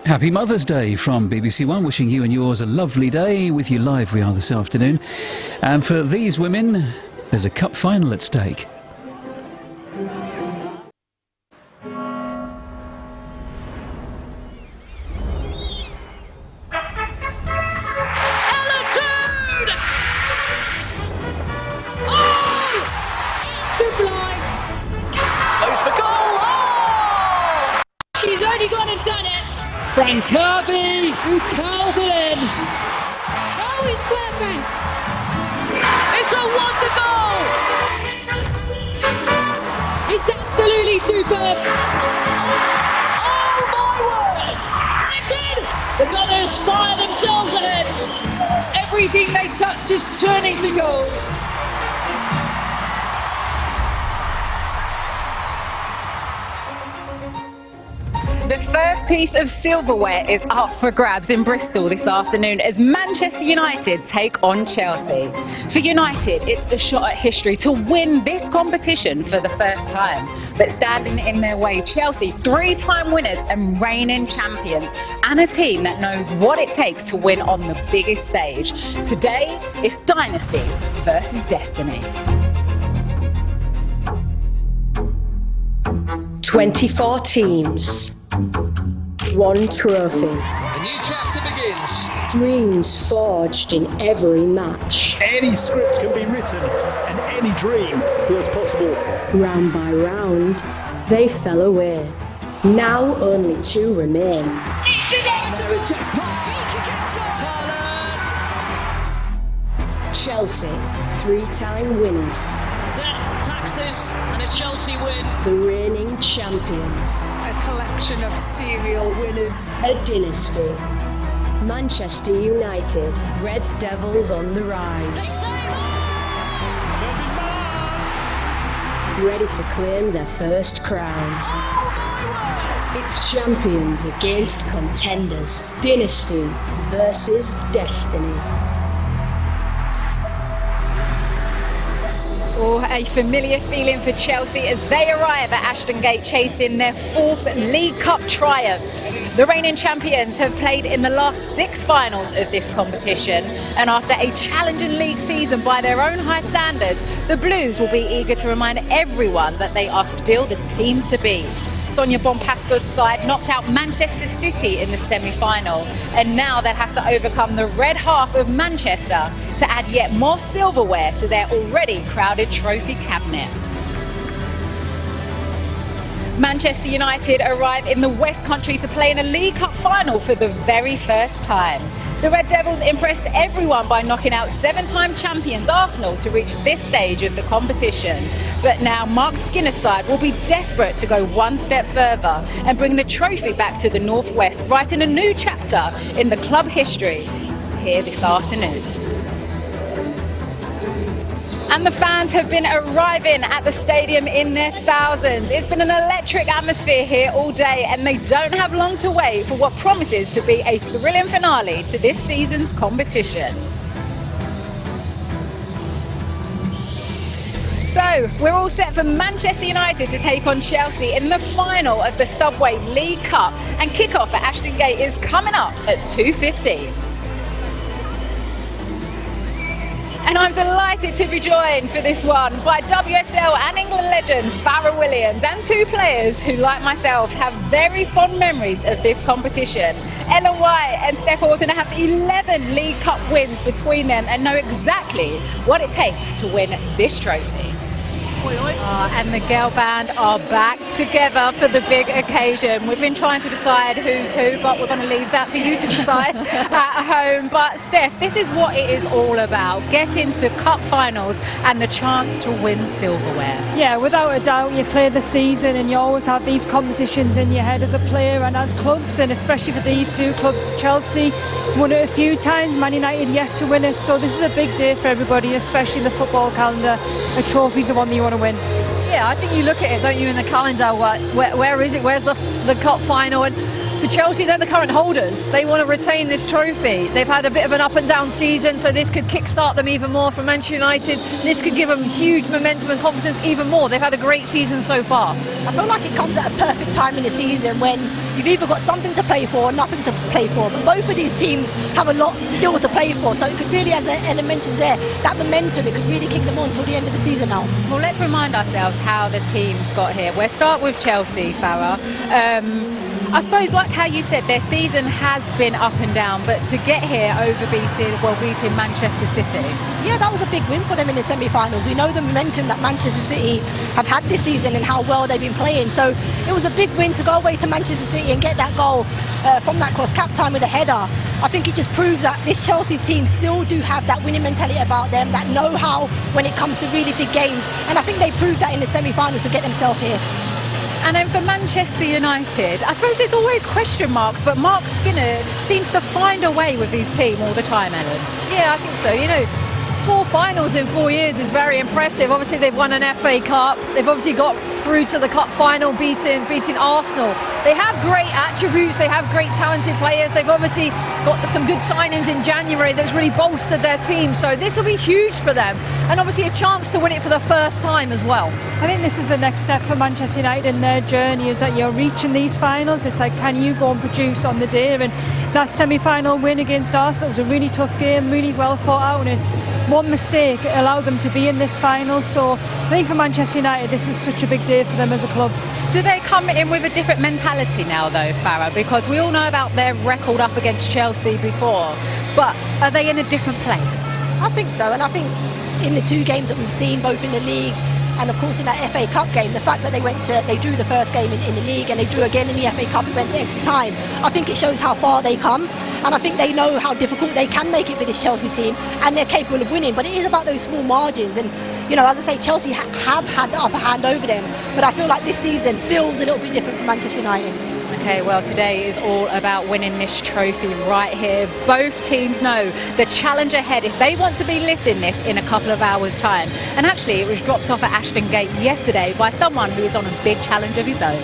Happy Mother's Day from BBC One, wishing you and yours a lovely day. With you live we are this afternoon. And for these women, there's a cup final at stake. She's only gone and done it. Frank Kirby, who curls it in. Oh, it's Claire Banks. It's a wonder goal. It's absolutely superb. Oh my word! It's in. The Gunners fire themselves ahead. Everything they touch is turning to gold. The first piece of silverware is up for grabs in Bristol this afternoon as Manchester United take on Chelsea. For United, it's a shot at history to win this competition for the first time. But standing in their way, Chelsea, three-time winners and reigning champions, and a team that knows what it takes to win on the biggest stage. Today, it's Dynasty versus Destiny. 24 teams. One trophy. A new chapter begins. Dreams forged in every match. Any script can be written and any dream feels possible. Round by round, they fell away. Now only two remain. It's inevitable. It's just Chelsea, three-time winners. Death, taxes, and a Chelsea win. The reigning champions. a collection of serial winners. A dynasty. Manchester United, Red Devils on the rise. Ready to claim their first crown. It's champions against contenders. Dynasty versus Destiny. Oh, a familiar feeling for Chelsea as they arrive at Ashton Gate chasing their fourth League Cup triumph. The reigning champions have played in the last 6 finals of this competition, and after a challenging league season by their own high standards, the Blues will be eager to remind everyone that they are still the team to beat. Sonia Bonpasto's side knocked out Manchester City in the semi-final, and now they'll have to overcome the red half of Manchester to add yet more silverware to their already crowded trophy cabinet. Manchester United arrive in the West Country to play in a League Cup final for the very first time. The Red Devils impressed everyone by knocking out 7-time champions Arsenal to reach this stage of the competition. But now Mark Skinner's side will be desperate to go one step further and bring the trophy back to the Northwest, writing a new chapter in the club history here this afternoon. And the fans have been arriving at the stadium in their thousands. It's been an electric atmosphere here all day, and they don't have long to wait for what promises to be a thrilling finale to this season's competition. So, we're all set for Manchester United to take on Chelsea in the final of the Subway League Cup, and kick-off at Ashton Gate is coming up at 2:15. And I'm delighted to be joined for this one by WSL and England legend Farrah Williams, and 2 players who, like myself, have very fond memories of this competition. Ellen White and Steph Houghton have 11 League Cup wins between them and know exactly what it takes to win this trophy. And the girl band are back together for the big occasion. We've been trying to decide who's who, but we're going to leave that for you to decide at home. But Steph, this is what it is all about: getting to cup finals and the chance to win silverware. Yeah, without a doubt, you play the season and you always have these competitions in your head as a player and as clubs, and especially for these 2 clubs. Chelsea won it a few times, Man United yet to win it, so this is a big day for everybody, especially in the football calendar. A trophy's the one that you want to win. Yeah, I think you look at it, don't you, in the calendar, where is it, where's the cup final, and For Chelsea, they're the current holders. They want to retain this trophy. They've had a bit of an up and down season, so this could kickstart them even more. For Manchester United, this could give them huge momentum and confidence even more. They've had a great season so far. I feel like it comes at a perfect time in the season when you've either got something to play for or nothing to play for. But both of these teams have a lot still to play for, so it could really, as Ellen mentions there, that momentum, it could really kick them on until the end of the season now. Well, let's remind ourselves how the teams got here. We'll start with Chelsea, Farah. I suppose, like how you said, their season has been up and down, but to get here beating Manchester City. Yeah, that was a big win for them in the semi-finals. We know the momentum that Manchester City have had this season and how well they've been playing. So it was a big win to go away to Manchester City and get that goal from that cross, cap time with a header. I think it just proves that this Chelsea team still do have that winning mentality about them, that know-how when it comes to really big games. And I think they proved that in the semi-final to get themselves here. And then for Manchester United, I suppose there's always question marks, but Mark Skinner seems to find a way with his team all the time, Ellen. Yeah, I think so. You know, 4 finals in 4 years is very impressive. Obviously, they've won an FA Cup. They've obviously got through to the cup final, beating Arsenal. They have great attributes. They have great talented players. They've obviously got some good signings in January that's really bolstered their team. So this will be huge for them, and obviously a chance to win it for the first time as well. I think this is the next step for Manchester United in their journey, is that you're reaching these finals. It's like, can you go and produce on the day? And that semi-final win against Arsenal was a really tough game, really well thought out, and one mistake allowed them to be in this final. So I think for Manchester United, this is such a big day for them as a club. Do they come in with a different mentality now, though, Farah? Because we all know about their record up against Chelsea before, but are they in a different place? I think so, and I think in the 2 games that we've seen, both in the league and of course in that FA Cup game, the fact that they drew the first game in the league and they drew again in the FA Cup, it went to extra time. I think it shows how far they come, and I think they know how difficult they can make it for this Chelsea team, and they're capable of winning. But it is about those small margins, and you know, as I say, Chelsea have had the upper hand over them, but I feel like this season feels a little bit different for Manchester United. Okay, well, today is all about winning this trophy right here. Both teams know the challenge ahead if they want to be lifting this in a couple of hours' time. And actually, it was dropped off at Ashton Gate yesterday by someone who is on a big challenge of his own.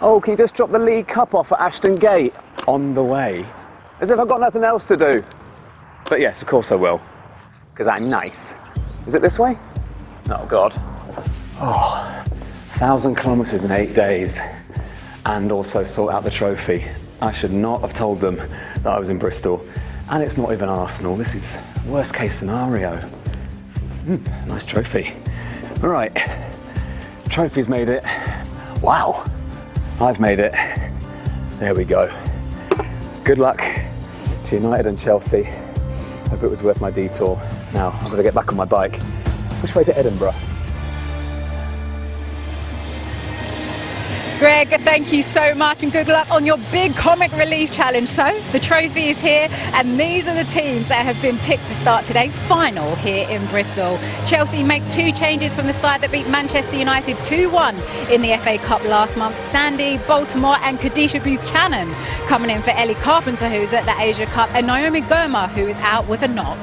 Oh, can you just drop the League Cup off at Ashton Gate? On the way. As if I've got nothing else to do. But yes, of course I will. Because I'm nice. Is it this way? Oh, God. Oh. 1,000 kilometres in 8 days, and also sort out the trophy. I should not have told them that I was in Bristol, and it's not even Arsenal. This is worst case scenario. Nice trophy. All right, trophy's made it. Wow, I've made it. There we go. Good luck to United and Chelsea. Hope it was worth my detour. Now I'm going to get back on my bike. Which way to Edinburgh? Greg, thank you so much and good luck on your big comic relief challenge. So the trophy is here, and these are the teams that have been picked to start today's final here in Bristol. Chelsea make 2 changes from the side that beat Manchester United 2-1 in the FA Cup last month. Sandy Baltimore and Kadisha Buchanan coming in for Ellie Carpenter, who's at the Asia Cup, and Naomi Goma, who is out with a knock.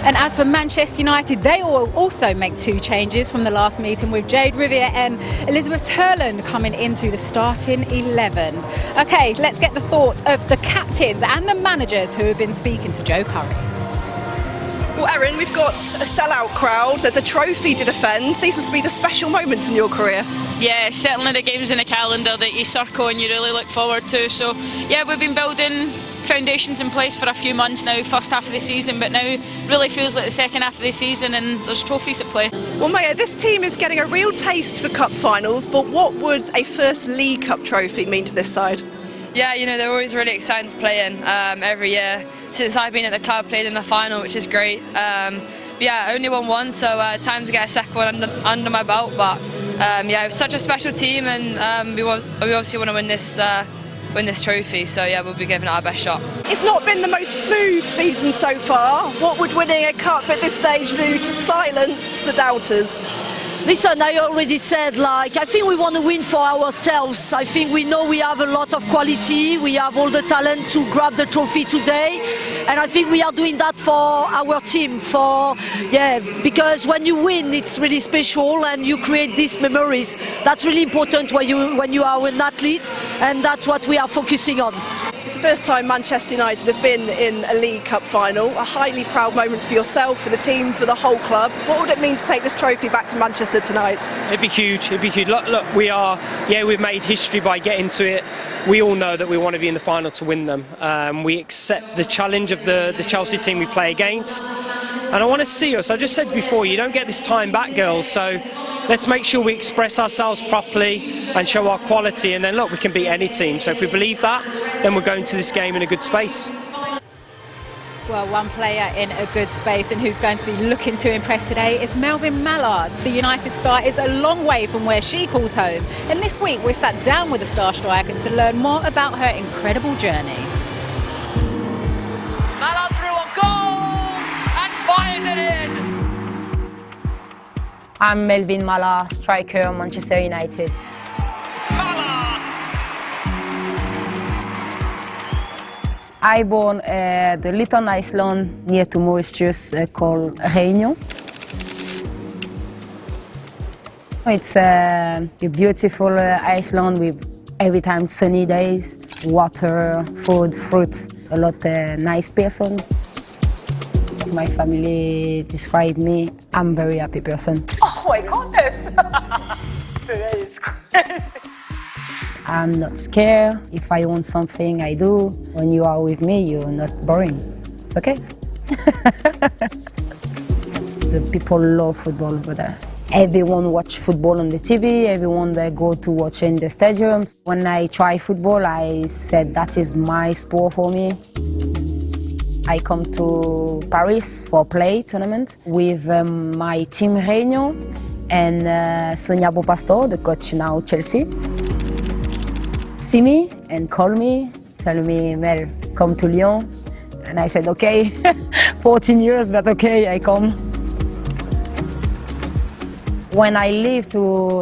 And as for Manchester United, they will also make 2 changes from the last meeting, with Jade Riviere and Elizabeth Turland coming into the starting 11. OK, let's get the thoughts of the captains and the managers who have been speaking to Joe Curry. Well, Erin, we've got a sellout crowd, there's a trophy to defend. These must be the special moments in your career. Yeah, certainly the games in the calendar that you circle and you really look forward to. So, yeah, we've been building foundations in place for a few months now, first half of the season, but now really feels like the second half of the season and there's trophies at play. Well, Maya, this team is getting a real taste for cup finals, but what would a first League Cup trophy mean to this side? Yeah, you know, they're always really exciting to play in every year. Since I've been at the club, played in the final, which is great. Yeah, I only won one, so time to get a second one under my belt, but yeah, it's such a special team, and we obviously want to win this trophy, so yeah, we'll be giving it our best shot. It's not been the most smooth season so far. What would winning a cup at this stage do to silence the doubters? Listen, I already said, I think we want to win for ourselves. I think we know we have a lot of quality. We have all the talent to grab the trophy today. And I think we are doing that for our team. Because when you win, it's really special and you create these memories. That's really important when you are an athlete, and that's what we are focusing on. It's the first time Manchester United have been in a League Cup final, a highly proud moment for yourself, for the team, for the whole club. What would it mean to take this trophy back to Manchester tonight? It'd be huge, it'd be huge. Look, we've made history by getting to it. We all know that we want to be in the final to win them. We accept the challenge of the Chelsea team we play against. And I want to see us, I just said before, you don't get this time back, girls, so let's make sure we express ourselves properly and show our quality, and then look, we can beat any team. So if we believe that, then we're going to this game in a good space. Well, one player in a good space and who's going to be looking to impress today is Melvin Mallard. The United star is a long way from where she calls home. And this week we sat down with the star striker to learn more about her incredible journey. Mallard through a goal and fires it in. I'm Melvin Mallard, striker, Manchester United. I born the little island near to Mauritius called Réunion. It's a beautiful island with every time sunny days, water, food, fruit, a lot of nice persons. My family describe me, I'm a very happy person. Oh my goodness! That is crazy. I'm not scared. If I want something, I do. When you are with me, you're not boring. It's okay. The people love football over there. Everyone watch football on the TV, everyone they go to watch in the stadiums. When I try football, I said that is my sport for me. I come to Paris for play tournament with my team Réunion and Sonia Beaupastor, the coach now Chelsea. See me and call me, tell me, Mel, come to Lyon. And I said, okay, 14 years, but okay, I come. When I leave to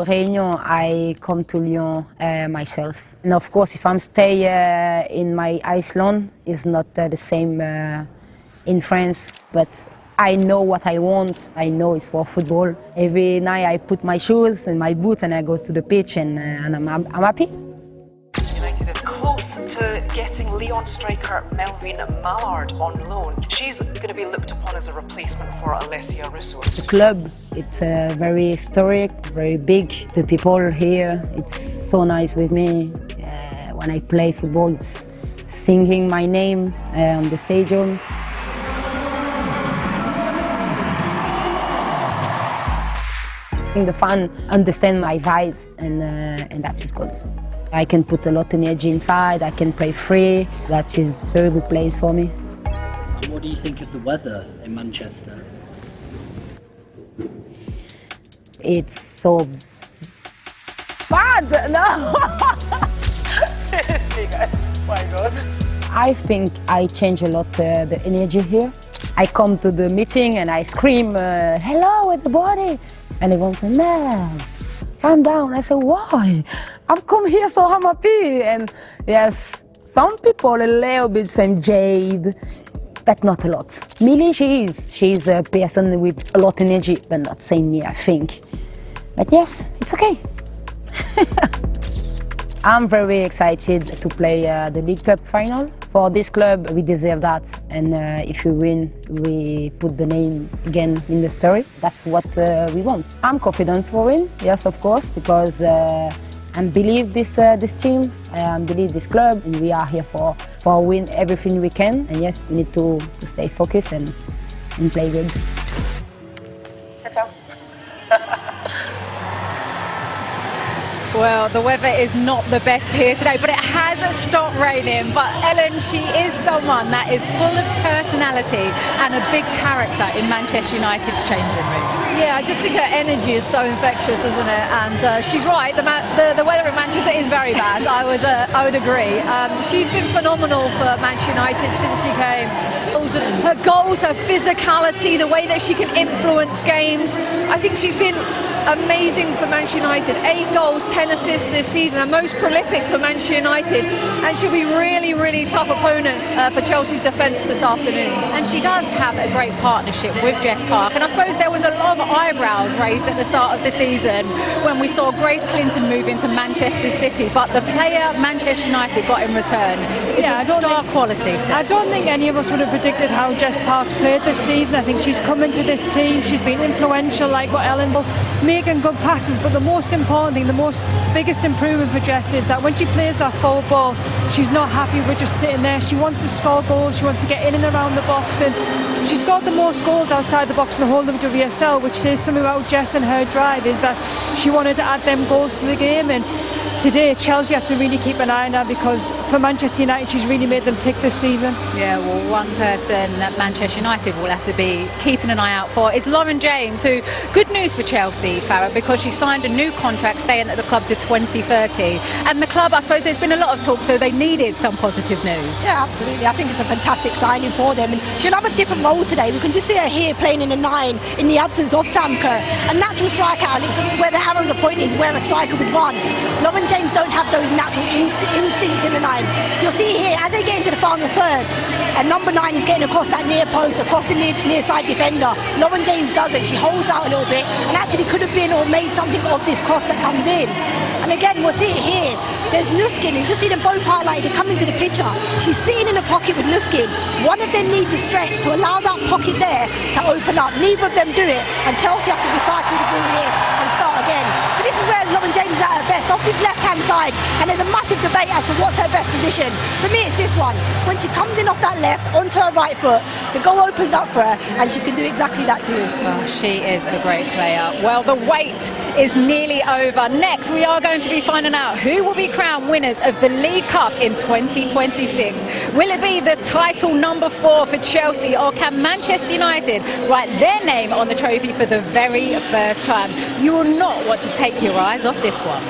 Réunion, I come to Lyon myself. And of course, if I'm stay in my Iceland, it's not the same in France, but I know what I want. I know it's for football. Every night I put my shoes and my boots and I go to the pitch and I'm happy. United are close to getting Lyon striker Melvin Mallard on loan. She's going to be looked upon as a replacement for Alessia Russo. The club, it's very historic, very big. The people here, it's so nice with me. When I play football, it's singing my name on the stadium. I think the fans understand my vibes and that is good. I can put a lot of energy inside, I can play free. That is a very good place for me. What do you think of the weather in Manchester? It's so bad, no? Seriously, guys, my God. I think I change a lot the energy here. I come to the meeting and I scream, hello everybody. And everyone says, man, calm down. I said, why? I'm come here so I'm happy. And yes, some people a little bit same jade, but not a lot. Millie, she's a person with a lot of energy, but not same me, I think. But yes, it's okay. I'm very excited to play the League Cup final. For this club, we deserve that. And if we win, we put the name again in the story. That's what we want. I'm confident for win, yes, of course, because I believe this team, I believe this club, and we are here for win everything we can. And yes, we need to stay focused and play good. Ciao. Well, the weather is not the best here today, but it has stopped raining. But Ellen, she is someone that is full of personality and a big character in Manchester United's changing room. Yeah, I just think her energy is so infectious, isn't it? And she's right. The weather in Manchester is very bad. I would agree. She's been phenomenal for Manchester United since she came. Her goals, her physicality, the way that she can influence games. I think she's been amazing for Manchester United. 8 goals, 10 assists this season, and most prolific for Manchester United. And she'll be really, really tough opponent for Chelsea's defence this afternoon. And she does have a great partnership with Jess Park. And I suppose there was a lot of eyebrows raised at the start of the season when we saw Grace Clinton move into Manchester City. But the player Manchester United got in return is of star quality. I don't think any of us would have predicted how Jess Park's played this season. I think she's come into this team, she's been influential, like what Ellen's making good passes, but the most important thing, biggest improvement for Jess is that when she plays that forward ball, she's not happy with just sitting there. She wants to score goals, she wants to get in and around the box, and she scored the most goals outside the box in the whole of WSL, which says something about Jess and her drive, is that she wanted to add them goals to the game. And today Chelsea have to really keep an eye on her, because for Manchester United she's really made them tick this season. Yeah, well, one person that Manchester United will have to be keeping an eye out for is Lauren James, who, good news for Chelsea, Farah, because she signed a new contract staying at the club to 2030. And the club, I suppose there's been a lot of talk, so they needed some positive news. Yeah, absolutely. I think it's a fantastic signing for them. And she'll have a different role today. We can just see her here playing in the 9 in the absence of Sam Kerr. A natural striker, and it's where the arrow of the point is where a striker would run. Lauren James don't have those natural instincts in the 9. You'll see here, as they get into the final third, and number 9 is getting across that near post, across the near side defender. Lauren James does it. She holds out a little bit and actually could have been or made something of this cross that comes in. And again, we'll see it here. There's Nuskin. You just see them both highlighted. They come into the picture. She's sitting in a pocket with Nuskin. One of them needs to stretch to allow that pocket there to open up. Neither of them do it. And Chelsea have to recycle the ball here and start again. But this is where Lauren James is at her best, off this left-hand side. And there's a massive debate as to what's her best position. For me, it's this one. When she comes in off that left, onto her right foot, the goal opens up for her, and she can do exactly that too. Well, she is a great player. Well, the wait is nearly over. Next, we are going to be finding out who will be crowned winners of the League Cup in 2026. Will it be the title number 4 for Chelsea, or can Manchester United write their name on the trophy for the very first time? You will not want to take your eyes off this one.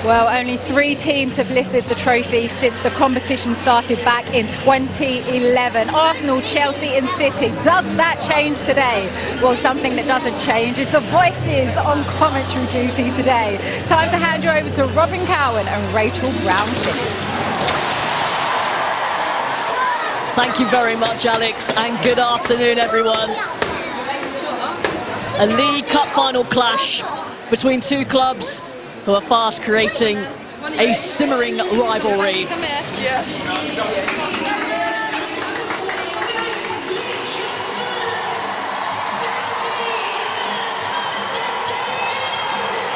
Well, only 3 teams have lifted the trophy since the competition started back in 2011. Arsenal, Chelsea and City. Does that change today? Well, something that doesn't change is the voices on commentary duty today. Time to hand you over to Robin Cowan and Rachel Brown-Phillips. Thank you very much, Alex, and good afternoon, everyone. A League Cup final clash between 2 clubs who are fast creating a simmering rivalry.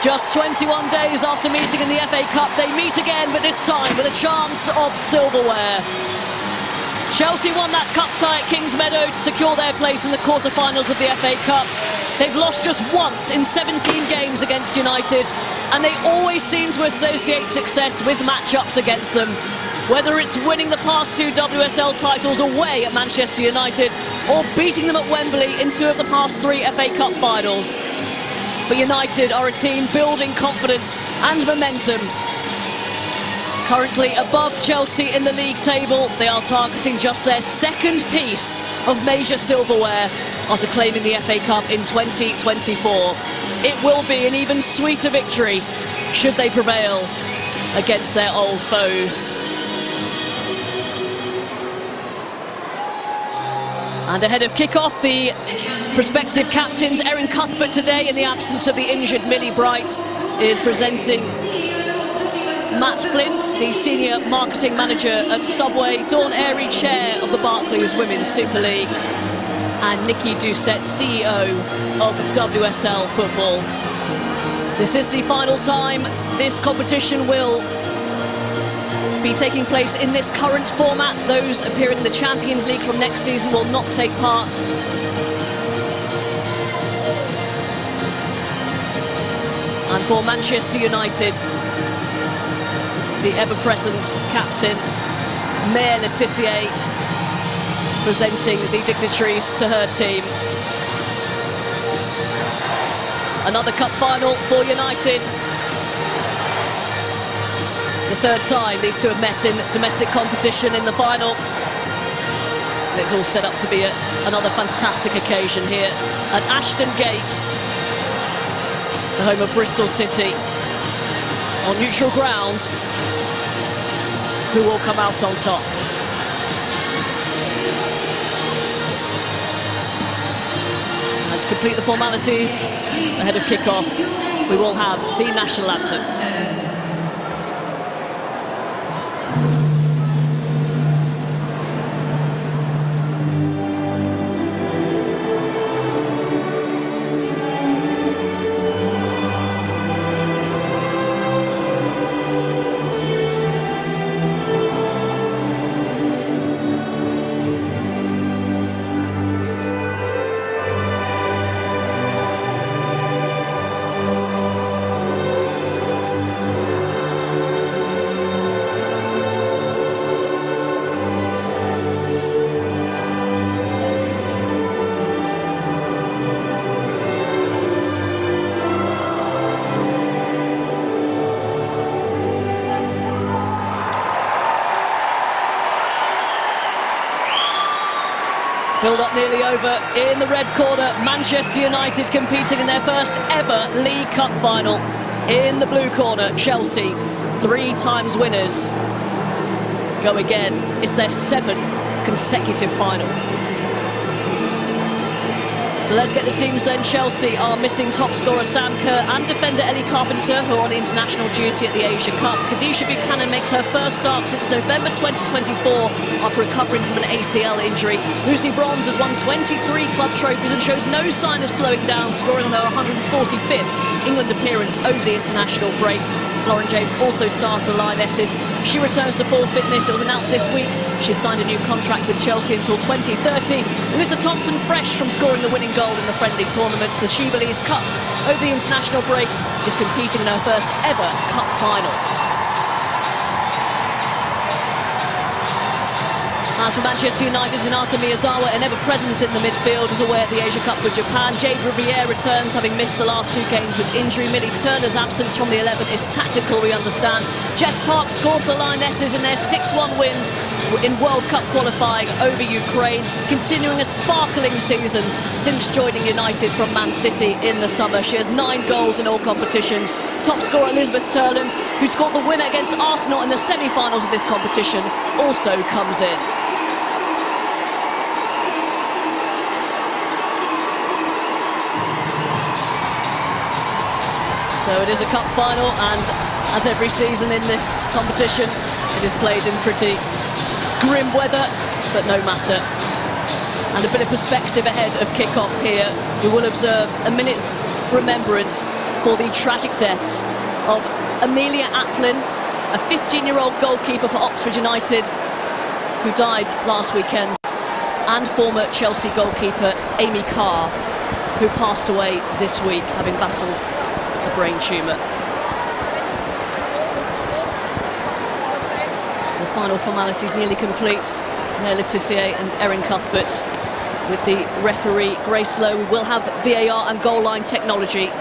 Just 21 days after meeting in the FA Cup, they meet again, but this time with a chance of silverware. Chelsea won that cup tie at Kingsmeadow to secure their place in the quarter-finals of the FA Cup. They've lost just once in 17 games against United, and they always seem to associate success with match-ups against them. Whether it's winning the past 2 WSL titles away at Manchester United or beating them at Wembley in 2 of the past 3 FA Cup finals. But United are a team building confidence and momentum. Currently above Chelsea in the league table, they are targeting just their 2nd piece of major silverware after claiming the FA Cup in 2024. It will be an even sweeter victory should they prevail against their old foes. And ahead of kick-off, the prospective captains, Erin Cuthbert today, in the absence of the injured Millie Bright, is presenting Matt Flint, the Senior Marketing Manager at Subway, Dawn Airy, Chair of the Barclays Women's Super League, and Nikki Doucette, CEO of WSL Football. This is the final time this competition will be taking place in this current format. Those appearing in the Champions League from next season will not take part. And for Manchester United, the ever-present captain, Maya Le Tissier, presenting the dignitaries to her team. Another cup final for United. The third time these two have met in domestic competition in the final. And it's all set up to be another fantastic occasion here at Ashton Gate, the home of Bristol City. On neutral ground, who will come out on top? And to complete the formalities ahead of kick-off, we will have the national anthem. Build-up nearly over in the red corner. Manchester United competing in their first ever League Cup final. In the blue corner, Chelsea, 3 times winners, go again. It's their 7th consecutive final. So let's get the teams then. Chelsea are missing top scorer Sam Kerr and defender Ellie Carpenter, who are on international duty at the Asia Cup. Kadisha Buchanan makes her first start since November 2024 after recovering from an ACL injury. Lucy Bronze has won 23 club trophies and shows no sign of slowing down, scoring on her 145th England appearance over the international break. Lauren James also starred for the Lionesses. She returns to full fitness. It was announced this week she's signed a new contract with Chelsea until 2030. Melissa Thompson, fresh from scoring the winning goal in the friendly tournament, the Shebelees Cup over the international break, is competing in her first ever cup final. As for Manchester United, Hinata Miyazawa, an ever-present in the midfield, is away at the Asia Cup with Japan. Jade Riviere returns, having missed the last 2 games with injury. Millie Turner's absence from the 11 is tactical, we understand. Jess Park scored for the Lionesses in their 6-1 win in World Cup qualifying over Ukraine, continuing a sparkling season since joining United from Man City in the summer. She has 9 goals in all competitions. Top scorer Elizabeth Turland, who scored the winner against Arsenal in the semi-finals of this competition, also comes in. So it is a cup final, and as every season in this competition, it is played in pretty grim weather, but no matter. And a bit of perspective ahead of kick-off here. We will observe a minute's remembrance for the tragic deaths of Amelia Aplin, a 15-year-old goalkeeper for Oxford United, who died last weekend, and former Chelsea goalkeeper Amy Carr, who passed away this week, having battled a brain tumour. So the final formalities nearly complete. Maya Le Tissier and Erin Cuthbert with the referee Grace Lowe. We will have VAR and goal line technology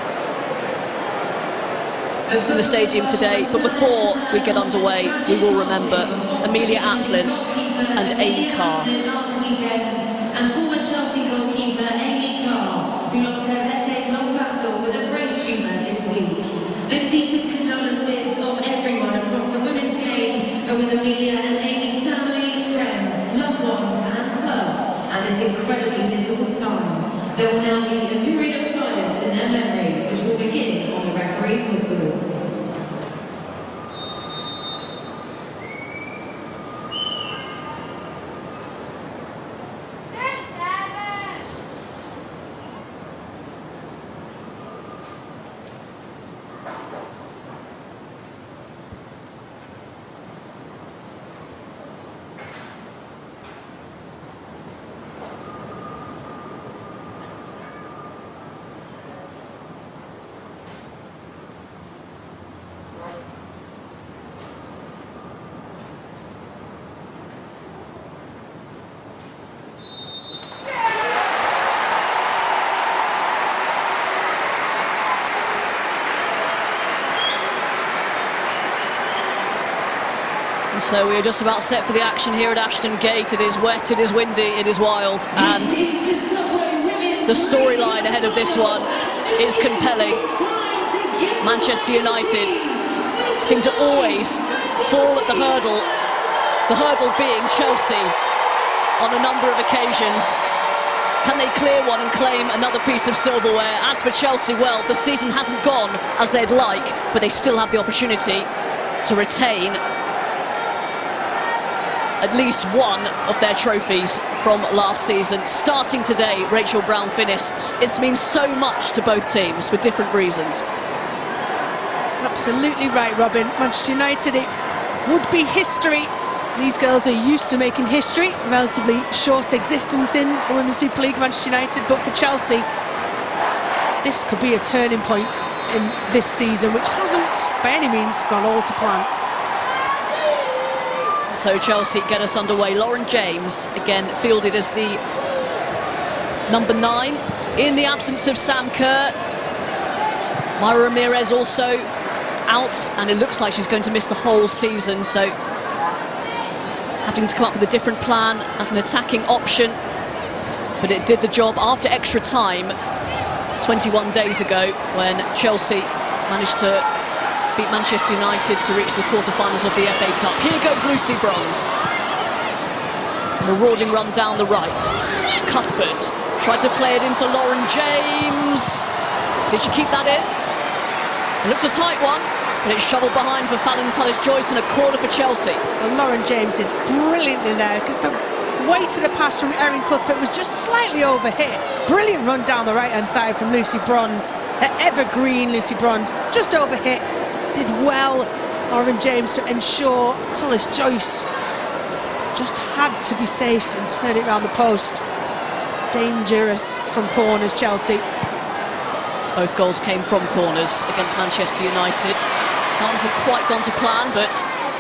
in the stadium today, but before we get underway, we will remember Amelia Aplin and Amy Carr. And former Chelsea goalkeeper Amy Carr, who lost her decade-long battle with a brain tumour this week. The deepest condolences of everyone across the women's game are with Amelia and Amy's family, friends, loved ones and clubs at this incredibly difficult time. There will now be a period of silence in their memory, which will begin on the referee's whistle. So we're just about set for the action here at Ashton Gate. It is wet, it is windy, it is wild, and the storyline ahead of this one is compelling. Manchester United seem to always fall at the hurdle being Chelsea on a number of occasions. Can they clear one and claim another piece of silverware? As for Chelsea, well, the season hasn't gone as they'd like, but they still have the opportunity to retain at least one of their trophies from last season. Starting today, Rachel Brown-Finnis, it means so much to both teams for different reasons. Absolutely right, Robin. Manchester United, it would be history. These girls are used to making history. Relatively short existence in the Women's Super League, Manchester United, but for Chelsea, this could be a turning point in this season, which hasn't, by any means, gone all to plan. So Chelsea get us underway. Lauren James, again, fielded as the number 9 in the absence of Sam Kerr. Myra Ramirez also out, and it looks like she's going to miss the whole season, so having to come up with a different plan as an attacking option, but it did the job after extra time 21 days ago when Chelsea managed to beat Manchester United to reach the quarter-finals of the FA Cup. Here goes Lucy Bronze. Marauding run down the right. Cuthbert tried to play it in for Lauren James. Did she keep that in? It looks a tight one, but it's shoveled behind for Fallon Tullis-Joyce and a corner for Chelsea. Well, Lauren James did brilliantly there because the weight of the pass from Erin Cuthbert was just slightly overhit. Brilliant run down the right-hand side from Lucy Bronze. The evergreen Lucy Bronze, just overhit. Did well, Lauren James, to ensure Tullis-Joyce just had to be safe and turn it around the post. Dangerous from corners, Chelsea. Both goals came from corners against Manchester United. That hasn't quite gone to plan, but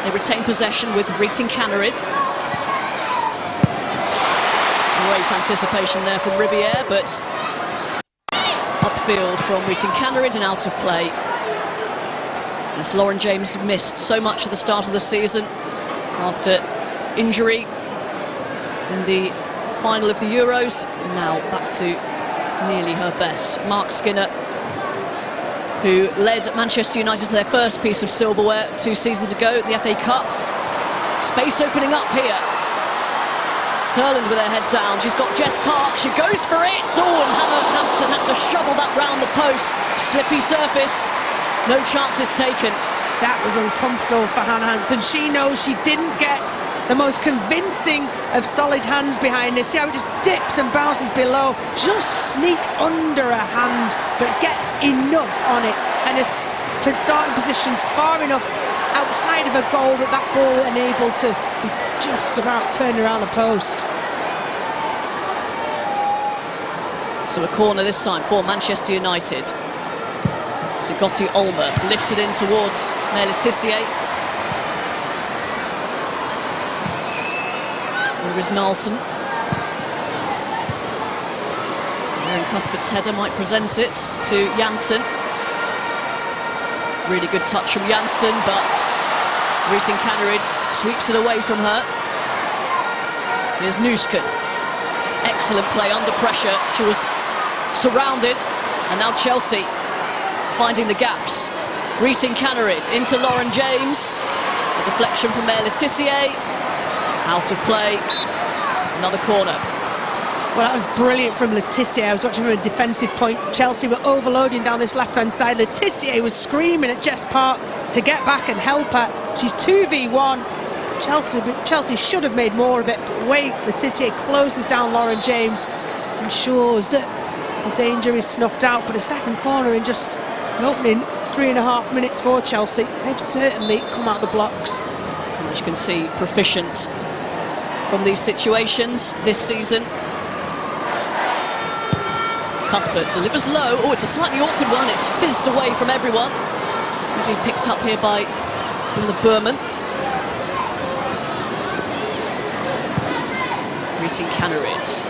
they retain possession with Reeting Cannerid. Great anticipation there from Riviere, but upfield from Reeting Cannerid and out of play. As Lauren James missed so much at the start of the season after injury in the final of the Euros, now back to nearly her best. Mark Skinner, who led Manchester United to their first piece of silverware 2 seasons ago at the FA Cup. Space opening up here. Turland with her head down. She's got Jess Park. She goes for it. Oh, and Hannah Hampson has to shovel that round the post. Slippy surface. No chances taken. That was uncomfortable for Hannah Hampson. She knows she didn't get the most convincing of solid hands behind her. See how it just dips and bounces below. Just sneaks under her hand, but gets enough on it. And for starting positions far enough outside of a goal that ball enabled to be just about turning around the post. So a corner this time for Manchester United. Sigoti Olmer lifts it in towards Maya Le Tissier. There is Nilsson. Erin Cuthbert's header might present it to Janssen. Really good touch from Janssen, but Reeting Cannerid sweeps it away from her. Here's Nusken. Excellent play under pressure. She was surrounded, and now Chelsea finding the gaps. Reeting Cannerid into Lauren James. A deflection from Maya Le Tissier. Out of play. Another corner. Well, that was brilliant from Le Tissier. I was watching from a defensive point. Chelsea were overloading down this left-hand side. Le Tissier was screaming at Jess Park to get back and help her. She's 2v1. Chelsea should have made more of it, but the way Le Tissier closes down Lauren James ensures that the danger is snuffed out. But a second corner in just the opening 3.5 minutes for Chelsea. They've certainly come out the blocks. And as you can see, proficient from these situations this season. Cuthbert delivers low. Oh, it's a slightly awkward one. It's fizzed away from everyone. It's going to be picked up here by Una Berman. Reeting Cannerid.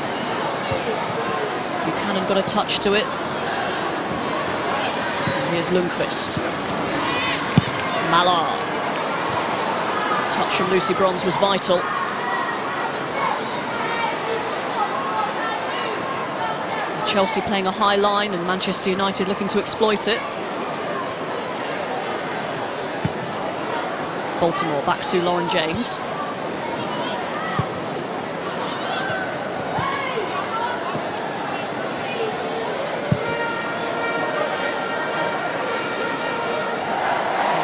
Buchanan got a touch to it. And here's Lundqvist. Mallard. Touch from Lucy Bronze was vital. Chelsea playing a high line and Manchester United looking to exploit it. Baltimore back to Lauren James.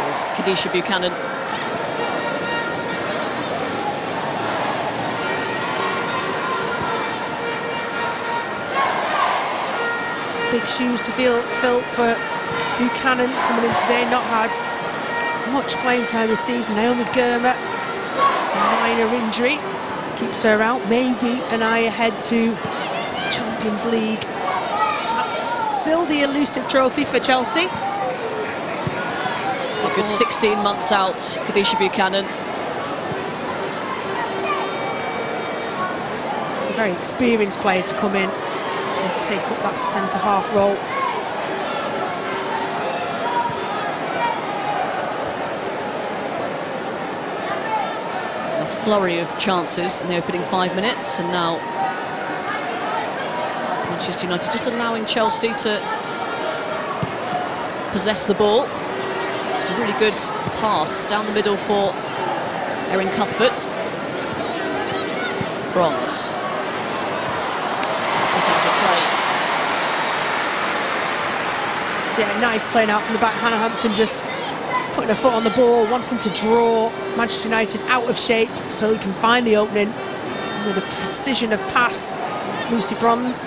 Here's Kadisha Buchanan. Big shoes to fill for Buchanan coming in today, not had much playing time this season. Naomi Girma, minor injury, keeps her out, maybe an eye ahead to Champions League. That's still the elusive trophy for Chelsea. A good 16 months out, Kadisha Buchanan. A very experienced player to come in and take up that centre-half role. A flurry of chances in the opening 5 minutes, and now Manchester United just allowing Chelsea to possess the ball. It's a really good pass down the middle for Erin Cuthbert. Bronze. Yeah, nice playing out from the back. Hannah Hampton just putting her foot on the ball, wanting to draw Manchester United out of shape so he can find the opening. And with a precision of pass, Lucy Bronze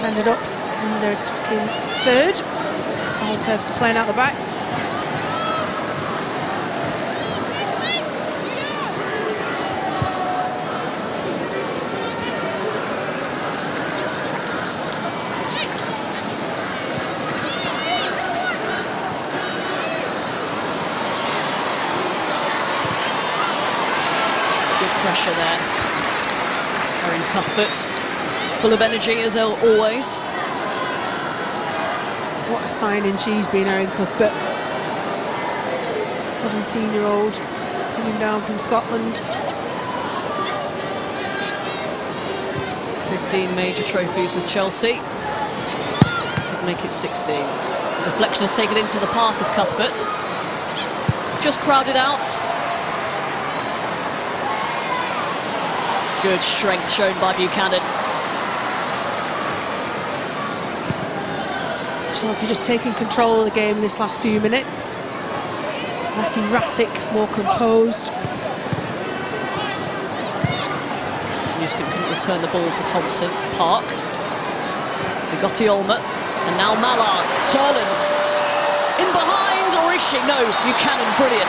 ended up in their attacking third. That's the whole purpose of playing out the back. Pressure there. Erin Cuthbert, full of energy as always. What a signing she's been, Erin Cuthbert. 17-year-old coming down from Scotland. 15 major trophies with Chelsea. Could make it 16. The deflection has taken into the path of Cuthbert. Just crowded out. Good strength shown by Buchanan. Chelsea just taking control of the game in this last few minutes. Lassie Rattick more composed. Newscombe couldn't return the ball for Thompson Park. Zigotti Olmer, and now Mallard. Turland in behind, or is she? No, Buchanan, brilliant.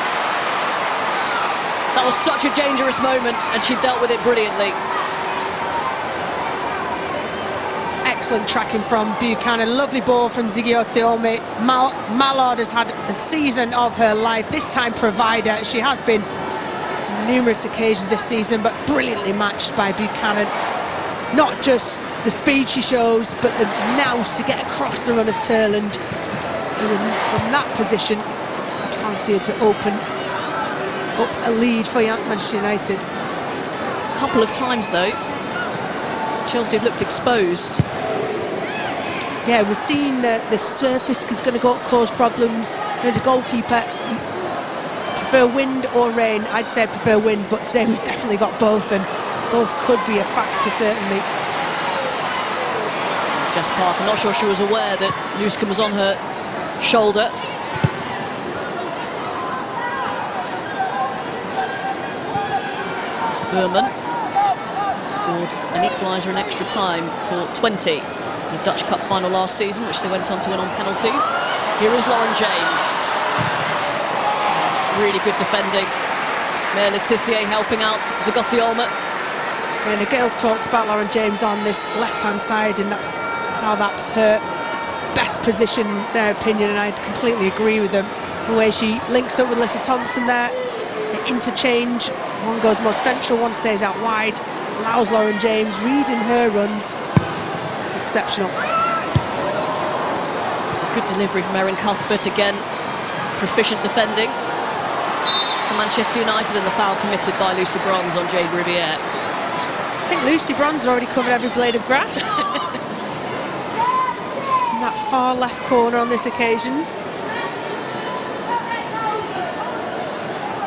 That was such a dangerous moment, and she dealt with it brilliantly. Excellent tracking from Buchanan. Lovely ball from Zigotti Olmer. Mallard has had a season of her life. This time provider. She has been on numerous occasions this season, but brilliantly matched by Buchanan. Not just the speed she shows, but the nous to get across the run of Turland. And from that position, I'd fancy her to open up a lead for Manchester United. A couple of times though, Chelsea have looked exposed. Yeah, we're seeing the surface is going to cause problems. There's a goalkeeper. Prefer wind or rain? I'd say I prefer wind, but today we've definitely got both, and both could be a factor certainly. Jess Park, I'm not sure she was aware that Newscombe was on her shoulder. Burman scored an equaliser in extra time for 20 in the Dutch Cup final last season, which they went on to win on penalties. Here is Lauren James. Really good defending. Maya Letitia helping out Zigotti Olmer. And the girls talked about Lauren James on this left-hand side, and that's how that's her best position in their opinion, and I completely agree with them. The way she links up with Alyssa Thompson there, the interchange. One goes more central, one stays out wide, allows Lauren James, reading her runs. Exceptional. It's a good delivery from Erin Cuthbert again. Proficient defending. for Manchester United and the foul committed by Lucy Bronze on Jade Riviere. I think Lucy Bronze already covered every blade of grass. In that far left corner on this occasion.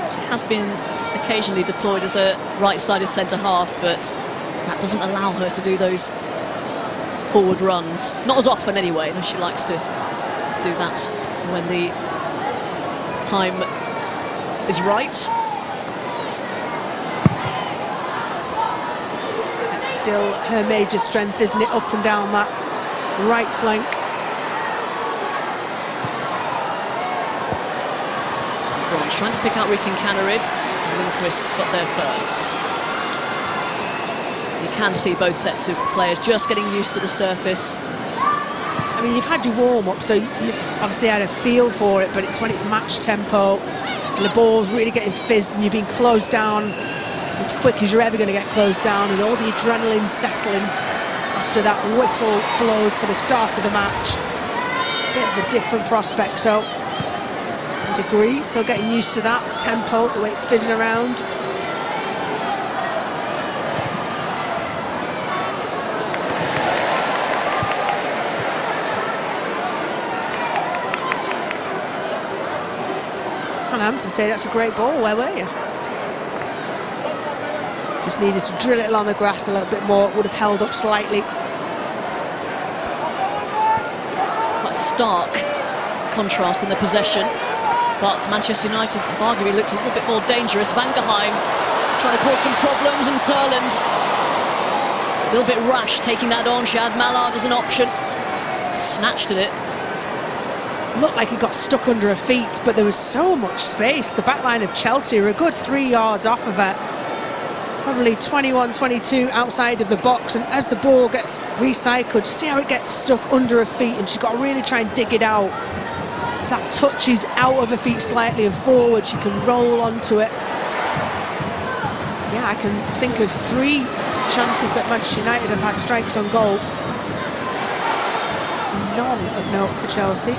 She has been occasionally deployed as a right-sided centre-half, but that doesn't allow her to do those forward runs. Not as often anyway, and she likes to do that when the time is right. It's still her major strength, isn't it, up and down that right flank. She's trying to pick out Ritin Canarid. Lundqvist got there first. You can see both sets of players just getting used to the surface. I mean, you've had your warm-up, so you've obviously had a feel for it, but it's when it's match tempo, and the ball's really getting fizzed and you're being closed down as quick as you're ever going to get closed down, and all the adrenaline settling after that whistle blows for the start of the match. It's a bit of a different prospect, so I would agree, still getting used to that tempo, the way it's fizzing around. Hampton say that's a great ball. Where were you? Just needed to drill it along the grass a little bit more. It would have held up slightly. Quite stark contrast in the possession, but Manchester United have arguably looked a little bit more dangerous. Van Gaheim trying to cause some problems, and Turland a little bit rash taking that on. She had Mallard as an option, snatched at it. Looked like it got stuck under her feet, but there was so much space. The back line of Chelsea were a good 3 yards off of her. Probably 21, 22 outside of the box, and as the ball gets recycled, see how it gets stuck under her feet, and she's got to really try and dig it out. If that touches out of her feet slightly and forward, she can roll onto it. Yeah, I can think of 3 chances that Manchester United have had strikes on goal. None of note for Chelsea.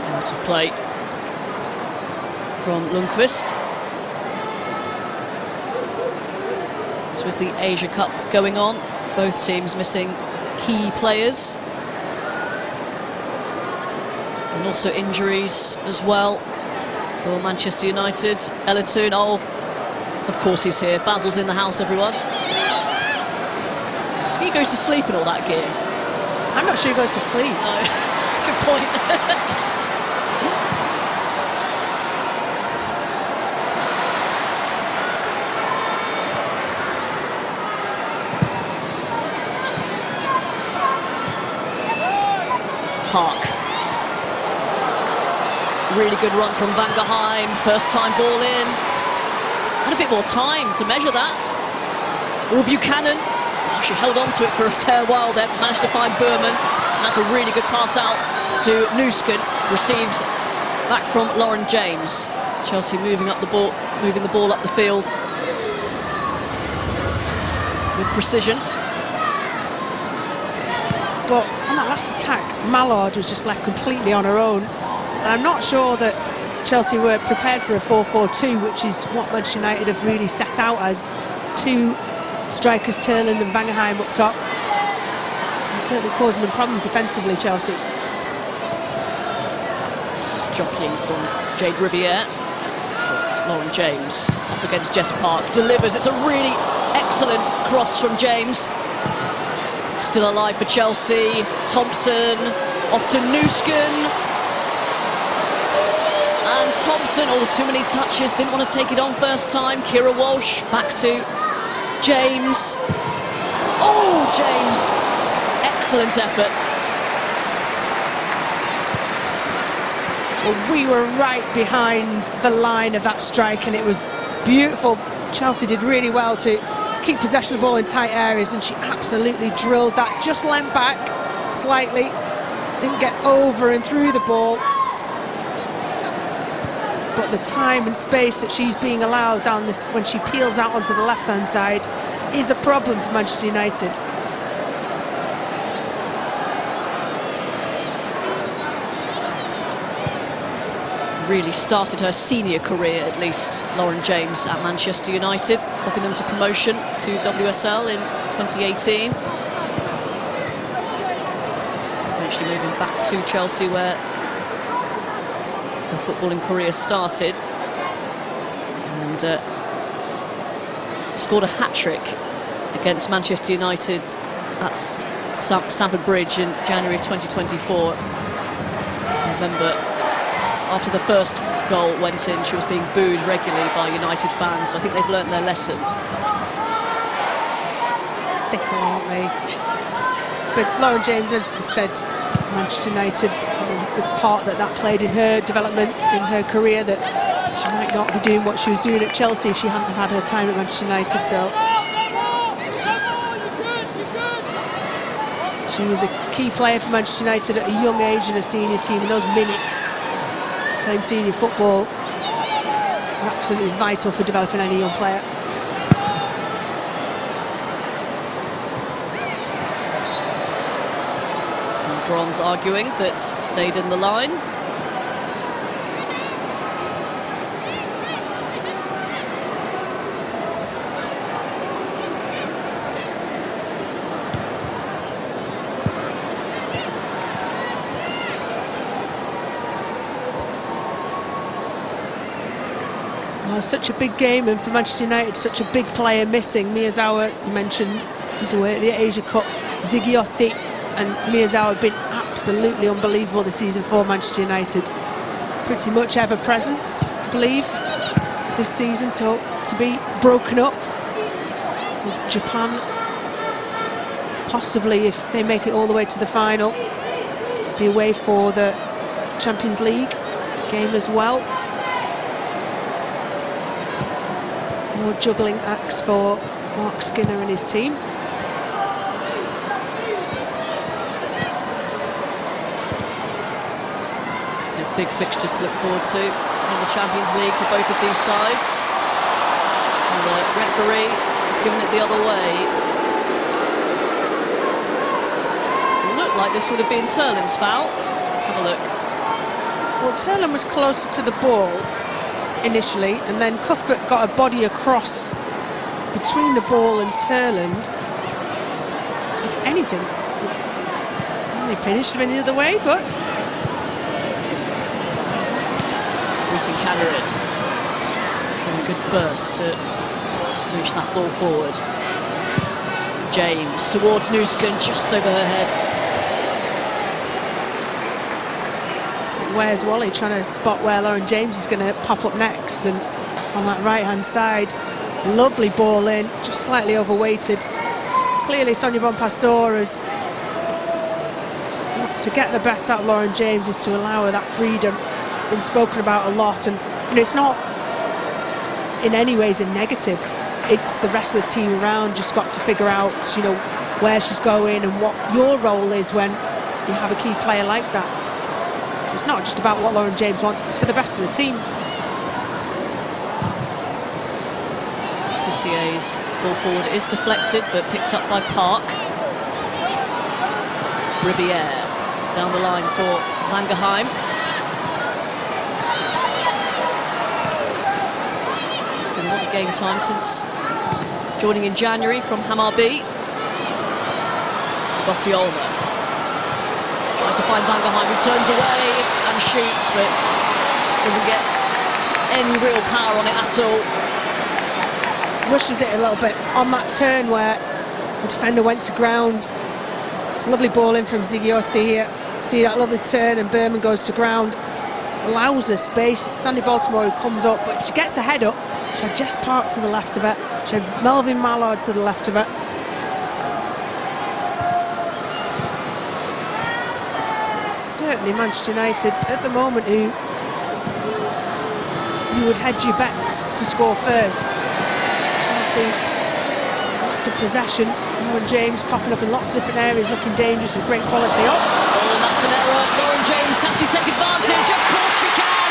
Out of play from Lundqvist. This was the Asia Cup going on. Both teams missing key players. And also injuries as well for Manchester United. Ellerton, oh, of course he's here. Basil's in the house, everyone. I think he goes to sleep in all that gear. I'm not sure he goes to sleep. No, good point. Park. Really good run from Van Gaheim. First time ball in. Had a bit more time to measure that. Or Buchanan. Oh, she held on to it for a fair while there. Managed to find Berman. And that's a really good pass out to Nusken. Receives back from Lauren James. Chelsea moving the ball up the field with precision. But on that last attack, Mallard was just left completely on her own. And I'm not sure that Chelsea were prepared for a 4-4-2, which is what Manchester United have really set out as. 2 strikers, Turland and Van Gaheim up top. And certainly causing them problems defensively, Chelsea. Jockeying from Jade Riviere. Lauren James up against Jess Park. Delivers. It's a really excellent cross from James. Still alive for Chelsea. Thompson off to Nusken. And Thompson, oh, too many touches, didn't want to take it on first time. Kira Walsh back to James. Oh, James. Excellent effort. Well, we were right behind the line of that strike, and it was beautiful. Chelsea did really well to keep possession of the ball in tight areas, and she absolutely drilled that. Just leant back slightly, didn't get over and through the ball. but the time and space that she's being allowed down this when she peels out onto the left-hand side is a problem for Manchester United. Really started her senior career, at least, Lauren James at Manchester United, helping them to promotion to WSL in 2018. Eventually moving back to Chelsea, where her footballing career started, and scored a hat-trick against Manchester United at Stamford Bridge in January of 2024. November. After the first goal went in, she was being booed regularly by United fans. So I think they've learnt their lesson. Fickle, aren't they? But Lauren James has said Manchester United, the part that played in her development, in her career, that she might not be doing what she was doing at Chelsea if she hadn't had her time at Manchester United. So she was a key player for Manchester United at a young age in a senior team, and those minutes playing senior football are absolutely vital for developing any young player. And Bronze arguing that stayed in the line. Such a big game, and for Manchester United, such a big player missing. Miyazawa, you mentioned, is away at the Asia Cup. Zigiotti and Miyazawa have been absolutely unbelievable this season for Manchester United. Pretty much ever present, I believe, this season. So to be broken up with Japan, possibly if they make it all the way to the final, be away for the Champions League game as well. More juggling acts for Mark Skinner and his team. Big fixtures to look forward to in the Champions League for both of these sides. And the referee has given it the other way. It looked like this would have been Turlin's foul. Let's have a look. Well, Turlin was closer to the ball initially, and then Cuthbert got a body across between the ball and Turland. If anything, the opinion should have been the other way, but Reeting Kalerud showing a good burst to reach that ball forward. James towards Nusken, just over her head. Where's Wally trying to spot where Lauren James is going to pop up next, and on that right-hand side, lovely ball in, just slightly overweighted. Clearly Sonia Bonpastor has, to get the best out of Lauren James is to allow her that freedom. Been spoken about a lot, and it's not in any ways a negative. It's the rest of the team around just got to figure out, where she's going and what your role is when you have a key player like that. So it's not just about what Lauren James wants, it's for the best of the team. Tissier's ball forward is deflected but picked up by Park. Riviere down the line for Vangerheim. It's a lot of game time since joining in January from Hammarby. Scotty Olmer tries to find Vangerheim, who turns away and shoots, but doesn't get any real power on it at all. Rushes it a little bit on that turn where the defender went to ground. It's a lovely ball in from Zigiotti here. See that lovely turn, and Berman goes to ground. Allows her space. It's Sandy Baltimore who comes up, but if she gets her head up, she had Jess Park to the left of her. She had Melvin Mallard to the left of her. Certainly Manchester United at the moment who you would hedge your bets to score first. Chelsea, lots of possession. Lauren James popping up in lots of different areas, looking dangerous with great quality. Oh, and that's an error. Lauren James, can she take advantage? Of course she can!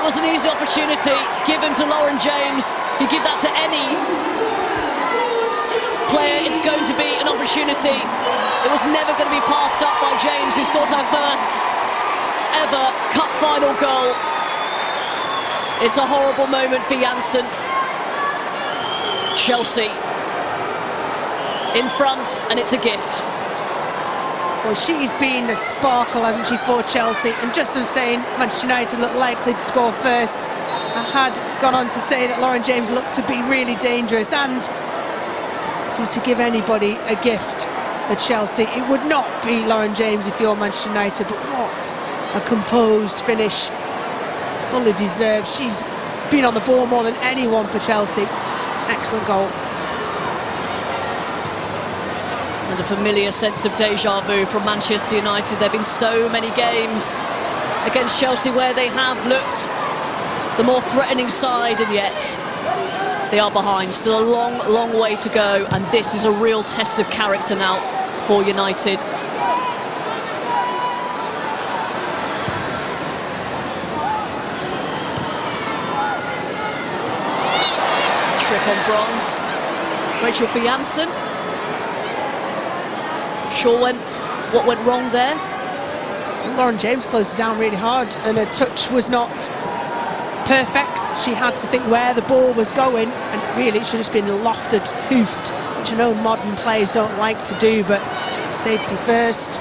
was an easy opportunity given to Lauren James. If you give that to any player, it's going to be an opportunity. It was never going to be passed up by James, who scores her first ever cup final goal. It's a horrible moment for Janssen. Chelsea in front, and it's a gift. Well, she's been a sparkle, hasn't she, for Chelsea? And just as saying, Manchester United looked likely to score first. I had gone on to say that Lauren James looked to be really dangerous, and to give anybody a gift at Chelsea, it would not be Lauren James if you're Manchester United, but what a composed finish, fully deserved. She's been on the ball more than anyone for Chelsea. Excellent goal. And a familiar sense of deja vu from Manchester United. There have been so many games against Chelsea where they have looked the more threatening side, and yet they are behind. Still a long, long way to go, and this is a real test of character now for United. Trip on Bronze. Rachel for Janssen. Sure what went wrong there? Lauren James closed it down really hard, and her touch was not perfect. She had to think where the ball was going, and really it should have been lofted, hoofed, which I know modern players don't like to do, but safety first.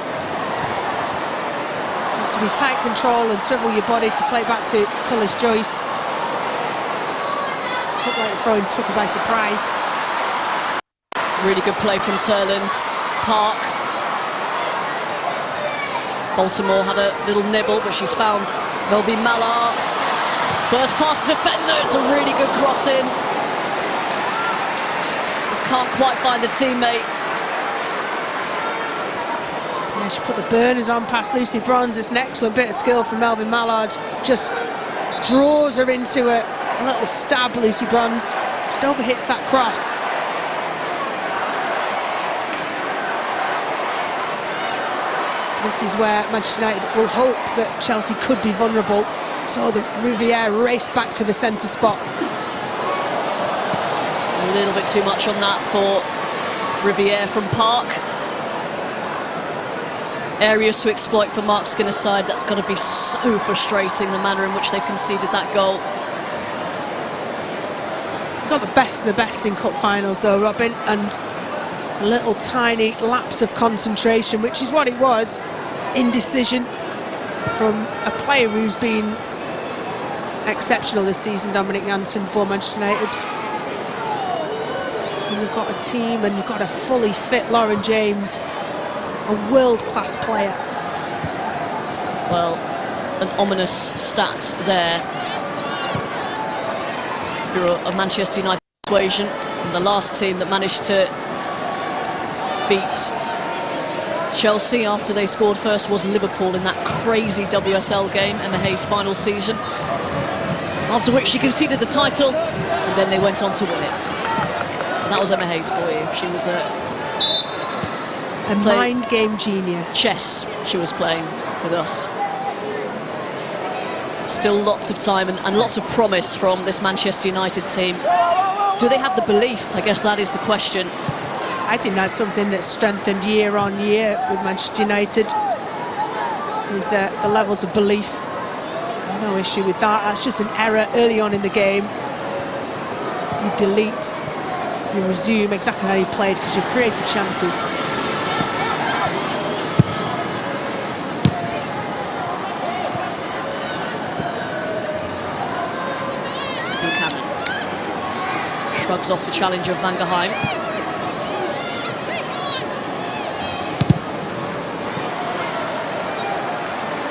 Need to be tight control and swivel your body to play back to Tullis Joyce. Looked like the throwing took her by surprise. Really good play from Turland. Park. Baltimore had a little nibble, but she's found Melvin Mallard. Burst past the defender, it's a really good cross in. Just can't quite find a teammate. Yeah, she put the burners on past Lucy Bronze. It's an excellent bit of skill from Melvin Mallard. Just draws her into a little stab, Lucy Bronze. Just overhits that cross. This is where Manchester United will hope that Chelsea could be vulnerable. So the Riviere race back to the centre spot. A little bit too much on that for Riviere from Park. Areas to exploit for Mark Skinner's side. That's got to be so frustrating, the manner in which they've conceded that goal. Not the best of the best in cup finals though, Robin, and a little tiny lapse of concentration, which is what it was. Indecision from a player who's been exceptional this season, Dominic Janssen, for Manchester United. And you've got a team, and you've got a fully fit Lauren James, a world-class player. Well, an ominous stat there. If you're a Manchester United persuasion, and the last team that managed to beat Chelsea after they scored first was Liverpool in that crazy WSL game, Emma Hayes' final season. After which she conceded the title, and then they went on to win it. And that was Emma Hayes for you. She was a mind game genius. Chess she was playing with us. Still lots of time and lots of promise from this Manchester United team. Do they have the belief? I guess that is the question. I think that's something that's strengthened year on year with Manchester United, is the levels of belief. No issue with that. That's just an error early on in the game. You delete, you resume exactly how you played because you've created chances. Buchanan shrugs off the challenge of Van Gaheim.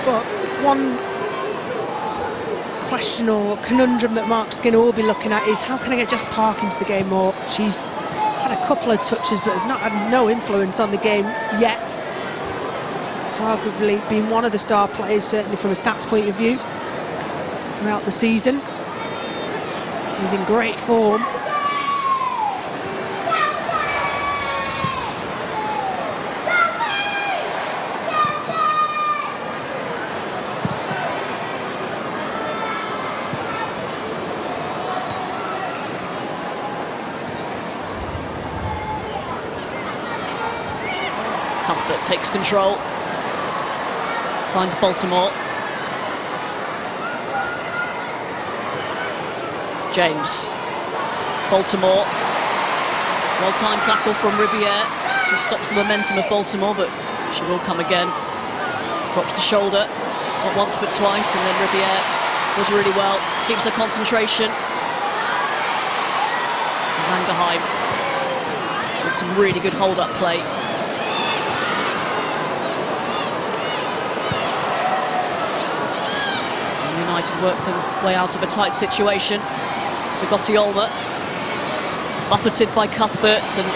But one question or conundrum that Mark Skinner will be looking at is, how can I get Jess Park into the game more? She's had a couple of touches but has not had no influence on the game yet. So arguably been one of the star players, certainly from a stats point of view, throughout the season. He's in great form. Cuthbert takes control. Finds Baltimore. James. Baltimore. Well-timed tackle from Riviere. Just stops the momentum of Baltimore, but she will come again. Drops the shoulder. Not once, but twice, and then Riviere does really well. Keeps her concentration. Vangerheim with some really good hold-up play. And United work their way out of a tight situation. So Gotiolma buffeted by Cuthbert and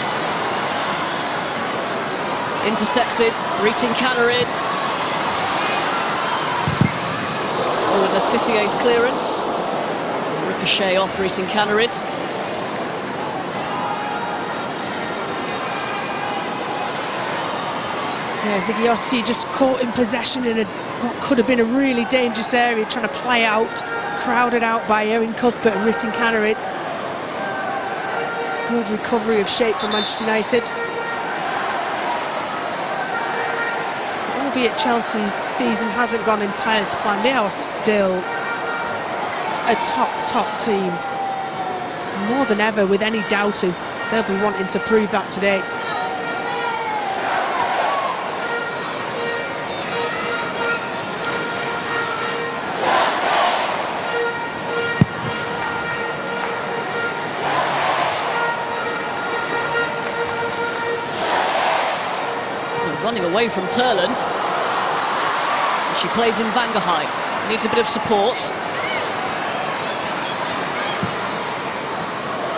intercepted. Reeting Canarid. Oh, and Letizier's clearance. Ricochet off Reeting Canarid. Yeah, Zigliotti just caught in possession in what could have been a really dangerous area, trying to play out, crowded out by Erin Cuthbert and Reeting Canarid. Good recovery of shape from Manchester United. Albeit Chelsea's season hasn't gone entirely to plan, they are still a top team. More than ever, with any doubters, they'll be wanting to prove that today. Running away from Turland. And she plays in Vangerheim. Needs a bit of support.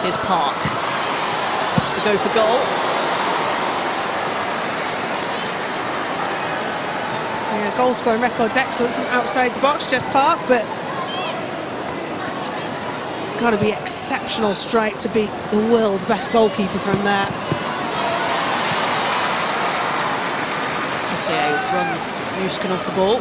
Here's Park. Wants to go for goal. Yeah, goal scoring record's excellent from outside the box, Jess Park, but got to be exceptional strike to beat the world's best goalkeeper from there. Tissier runs Nuskin off the ball.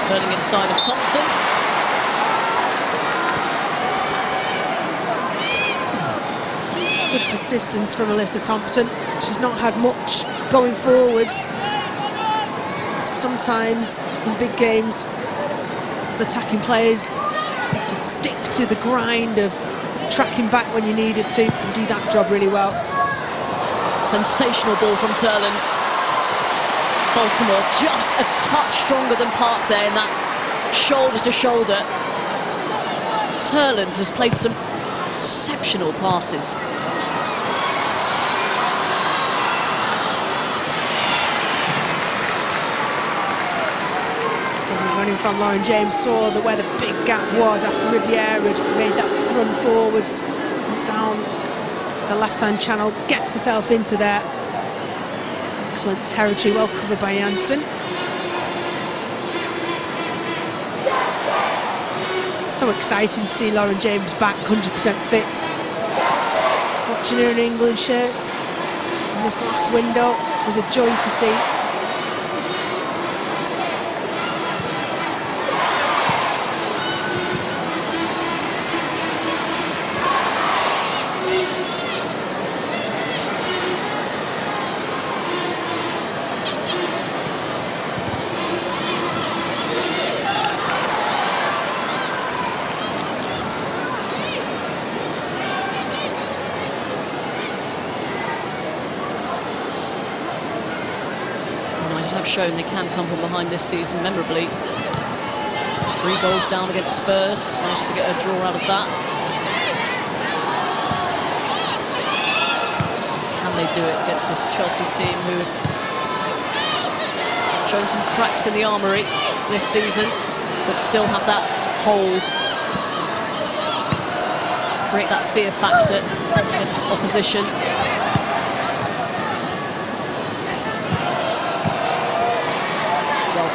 Turning inside of Thompson. Good persistence from Alyssa Thompson. She's not had much going forwards. Sometimes in big games, as attacking players, you have to stick to the grind of tracking back when you needed to and do that job really well. Sensational ball from Turland. Baltimore just a touch stronger than Park there in that shoulder to shoulder. Turland has played some exceptional passes. Running from Lauren James, saw that where the big gap was after Riviere had made that run forwards. Comes down the left-hand channel, gets herself into there. Excellent territory, well covered by Janssen. So exciting to see Lauren James back 100% fit. Watching her in an England shirt in this last window was a joy to see. Have shown they can come from behind this season memorably. 3 goals down against Spurs, managed to get a draw out of that. Can they do it against this Chelsea team who have shown some cracks in the armoury this season, but still have that hold, create that fear factor against opposition.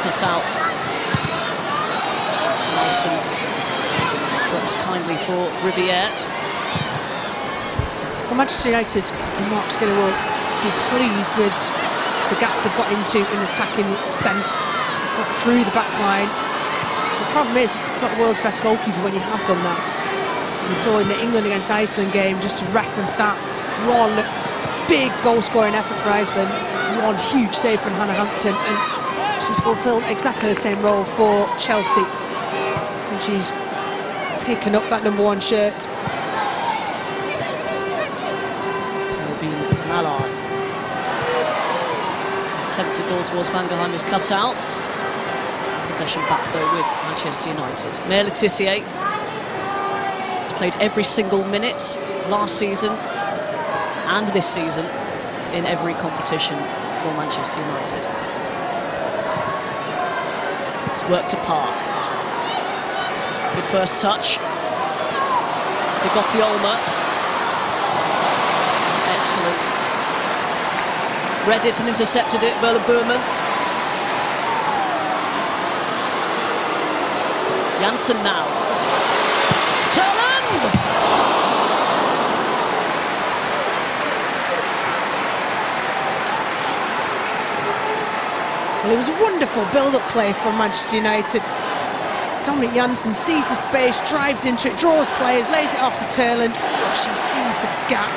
Cut out. Nelson drops kindly for Riviere. Well, Manchester United and Mark Skinner will be pleased with the gaps they've got into in attacking sense, got through the back line. The problem is, you've got the world's best goalkeeper when you have done that. We saw in the England against Iceland game, just to reference that, one big goal-scoring effort for Iceland, one huge save from Hannah Hampton, and she's fulfilled exactly the same role for Chelsea. I think she's taken up that #1 shirt. Melvin Mallard. Attempted ball towards Van Gaheim is cut out. Possession back though with Manchester United. Maya Le Tissier has played every single minute last season and this season in every competition for Manchester United. It's work to Park. Good first touch. Zagoti Olma. Excellent. Read it and intercepted it, Verla Burman. Janssen now. Turland! Well, it was a wonderful build-up play from Manchester United. Dominic Janssen sees the space, drives into it, draws players, lays it off to Turland. Oh, she sees the gap.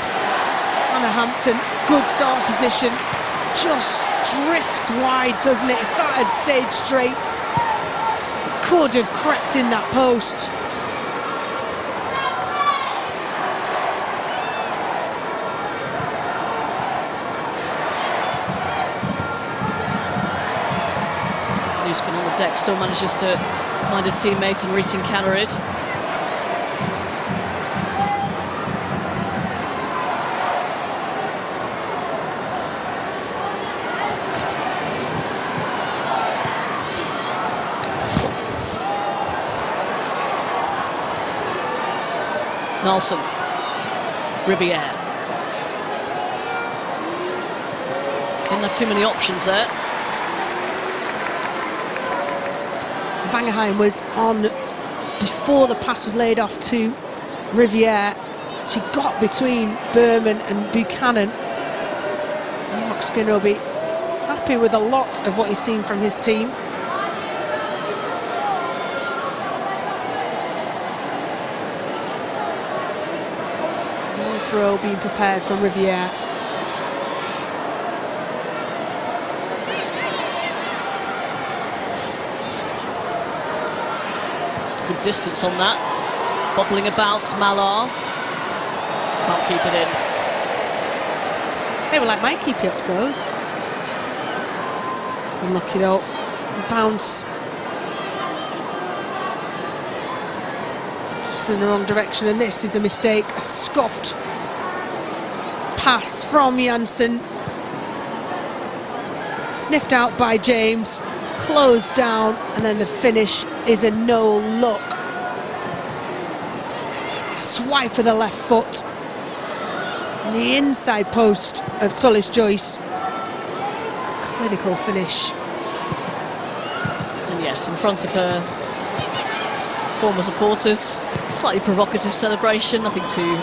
Hannah Hampton, good start position, just drifts wide, doesn't it? If that had stayed straight, could have crept in that post. Nuskin on the deck still manages to find a teammate in Ritin Canarid. Nelson, Riviere. Didn't have too many options there. Van Gaheim was on before the pass was laid off to Riviere. She got between Berman and Buchanan. Mark Skinner will be happy with a lot of what he's seen from his team. Long throw being prepared from Riviere. Good distance on that. Bobbling about, Mallard. Can't keep it in. They were like my keepy-ups, those. Unlucky though. Bounce. Just in the wrong direction, and this is a mistake. A scuffed pass from Janssen. Sniffed out by James. Closed down, and then the finish is a no look. Swipe of the left foot. And the inside post of Tullis Joyce. Clinical finish. And yes, in front of her former supporters. Slightly provocative celebration, nothing too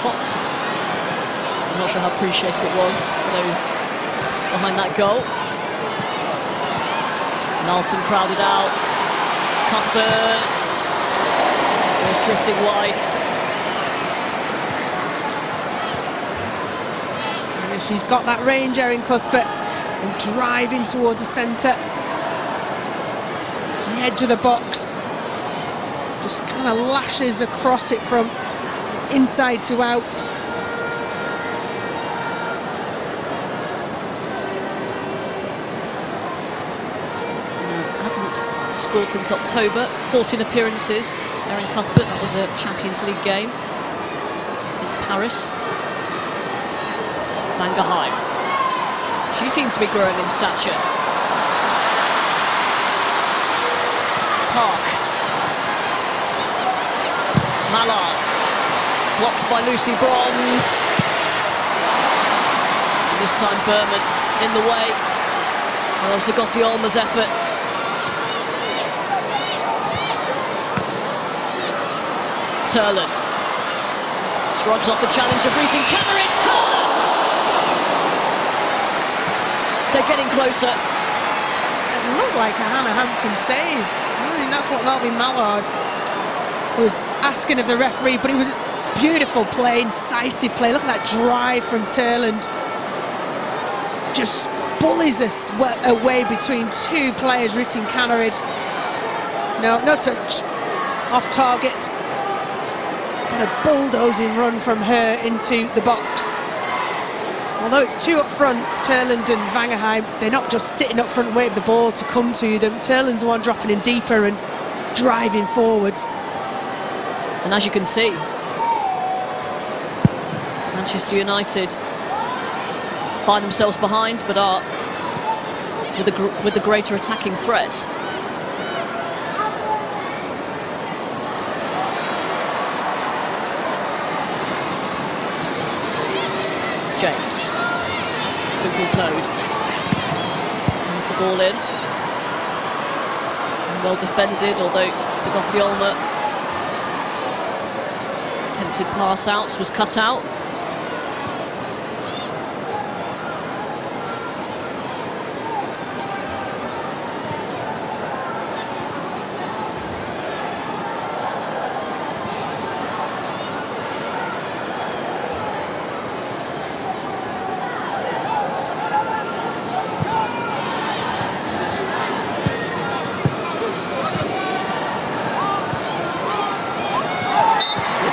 hot. I'm not sure how appreciated it was for those behind that goal. Nelson crowded out. Cuthbert was drifting wide. And she's got that range, Erin Cuthbert, and driving towards the centre. The edge of the box. Just kind of lashes across it from inside to out. Scored since October, 14 appearances. Erin Cuthbert, that was a Champions League game against Paris. Van Gaheim. She seems to be growing in stature. Park. Mallard. Blocked by Lucy Bronze. And this time Berman in the way. And obviously Zagoti Olma's effort. Turland shrugs off the challenge of Ritin Canarid. Turland! getting closer. It looked like a Hannah Hampton save. I think that's what Melvin Mallard was asking of the referee, but it was beautiful play, incisive play. Look at that drive from Turland. Just bullies us away between two players, Ritin Canarid. No touch. Off target. But a bulldozing run from her into the box. Although it's two up front, Turland and Vangerheim, they're not just sitting up front waiting for the ball to come to them. Turland's the one dropping in deeper and driving forwards. And as you can see, Manchester United find themselves behind, but are with the greater attacking threat. James, twinkle-toed, sends the ball in. Well defended, although Zagoti Olma attempted pass out, was cut out.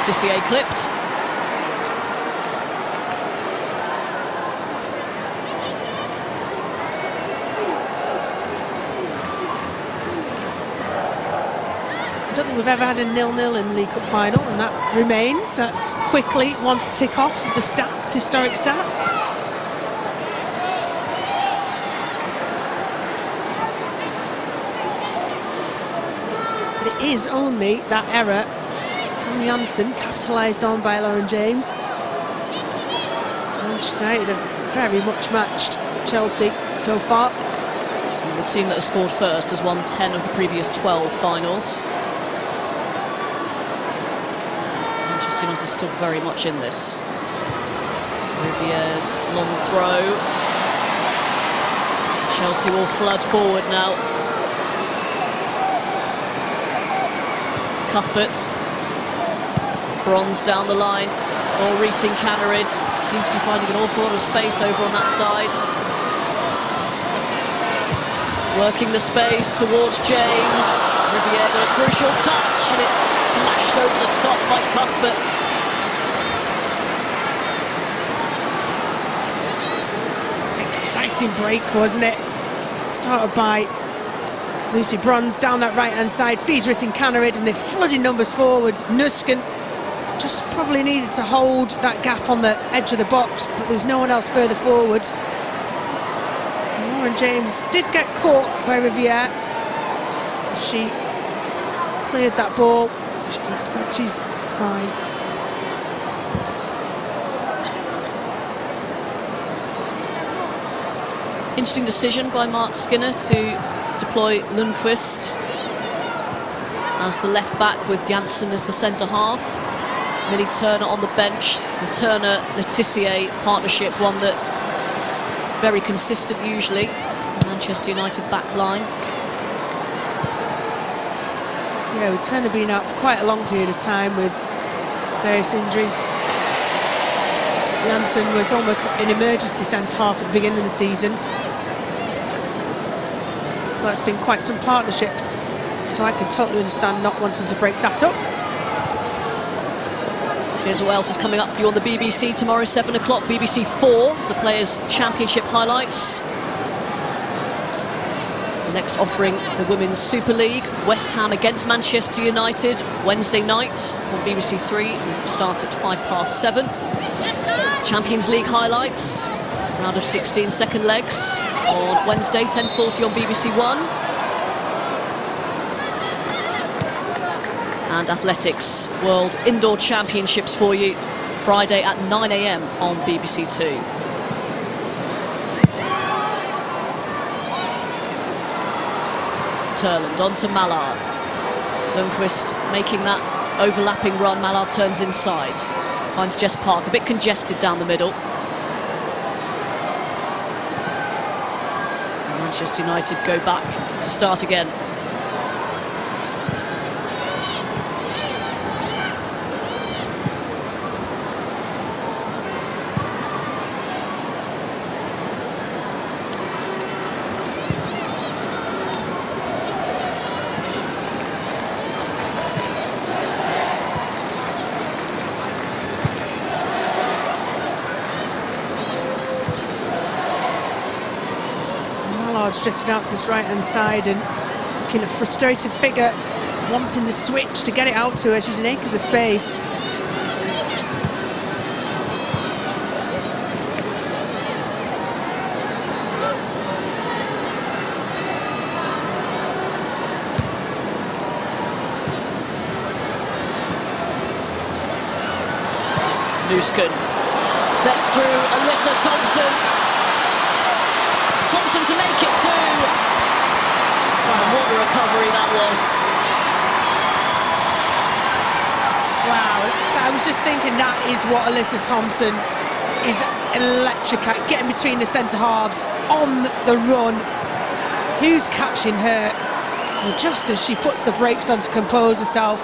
Tissier clipped. I don't think we've ever had a 0-0 in the League Cup final, and that remains. That's quickly one to tick off the stats, historic stats. But it is only that error Janssen, capitalised on by Lauren James. Manchester United have very much matched Chelsea so far. And the team that has scored first has won 10 of the previous 12 finals. Manchester United is still very much in this. Rivier's long throw. Chelsea will flood forward now. Cuthbert. Bronze down the line, or Ritin Canarid seems to be finding an awful lot of space over on that side. Working the space towards James. Riviere got a crucial touch and it's smashed over the top by Cuthbert. Exciting break, wasn't it? Started by Lucy Bronze down that right-hand side, feeds Ritin Canarid, and they're flooding numbers forwards. Nusken just probably needed to hold that gap on the edge of the box, but there was no one else further forward. And Lauren James did get caught by Riviere. She cleared that ball. She looks like she's fine. Interesting decision by Mark Skinner to deploy Lundqvist as the left back with Janssen as the centre half. Millie Turner on the bench, the Turner-Letitia partnership, one that is very consistent usually. Manchester United back line. Yeah, with Turner being out for quite a long period of time with various injuries. Janssen was almost an emergency centre-half at the beginning of the season. Well, it's been quite some partnership, so I can totally understand not wanting to break that up. Here's what else is coming up for you on the BBC tomorrow, 7 o'clock, BBC 4, the Players' Championship highlights. Next offering the Women's Super League, West Ham against Manchester United, Wednesday night on BBC 3, we'll start at 7:05. Champions League highlights, round of 16 second legs on Wednesday, 10:40 on BBC 1. And Athletics World Indoor Championships for you Friday at 9 AM on BBC 2. Turland on to Mallard. Lundqvist making that overlapping run. Mallard turns inside. Finds Jess Park a bit congested down the middle. Manchester United go back to start again. Drifting out to this right-hand side and looking a frustrated figure, wanting the switch to get it out to her. She's in acres of space. Nusken sets through Alyssa Thompson. Thompson to make it too. Oh, what a recovery that was. Wow, I was just thinking that is what Alyssa Thompson is electric at, getting between the centre halves on the run. Who's catching her? And just as she puts the brakes on to compose herself,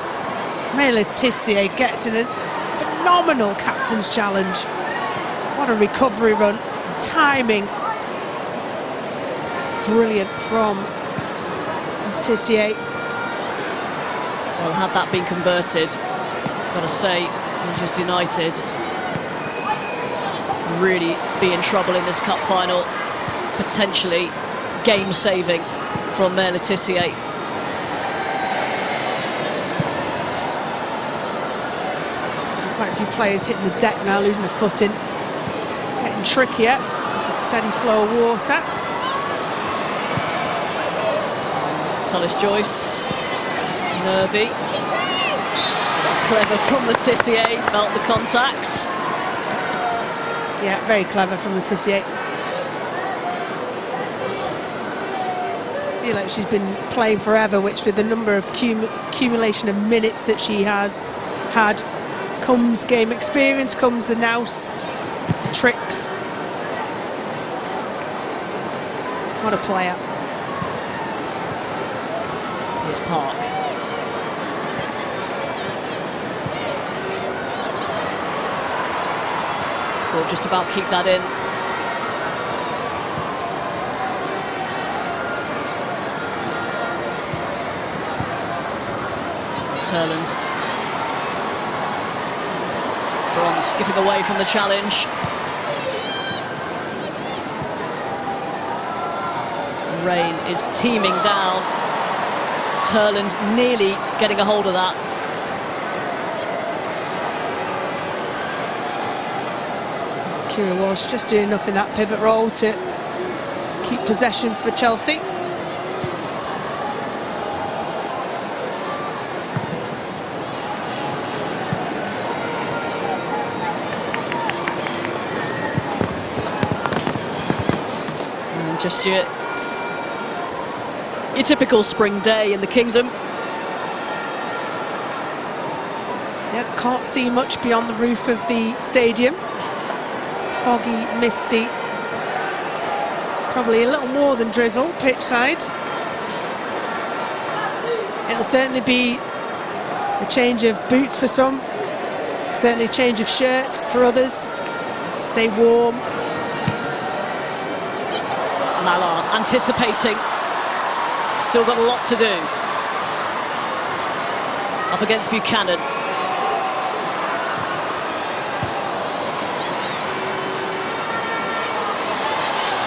May Le Tissier gets in a phenomenal captain's challenge. What a recovery run, timing. Brilliant from Le Tissier. Well, had that been converted, got to say, Manchester United really be in trouble in this cup final. Potentially game-saving from May Le Tissier. Quite a few players hitting the deck now, losing a footing. Getting trickier as the steady flow of water. Tullis-Joyce, nervy. That's clever from Le Tissier, felt the contacts. Yeah, very clever from Le Tissier. I feel like she's been playing forever, which with the number of accumulation of minutes that she has had, comes game experience, comes the nous, tricks. What a player. Here's Park. Will just about keep that in. Turland. Bronze skipping away from the challenge. Rain is teaming down. Turland nearly getting a hold of that. Kira Walsh just doing enough in that pivot role to keep possession for Chelsea. And just your typical spring day in the Kingdom. Yeah, can't see much beyond the roof of the stadium. Foggy, misty, probably a little more than drizzle pitch side. It'll certainly be a change of boots for some, certainly a change of shirt for others. Stay warm. Mallard anticipating. Still got a lot to do. Up against Buchanan.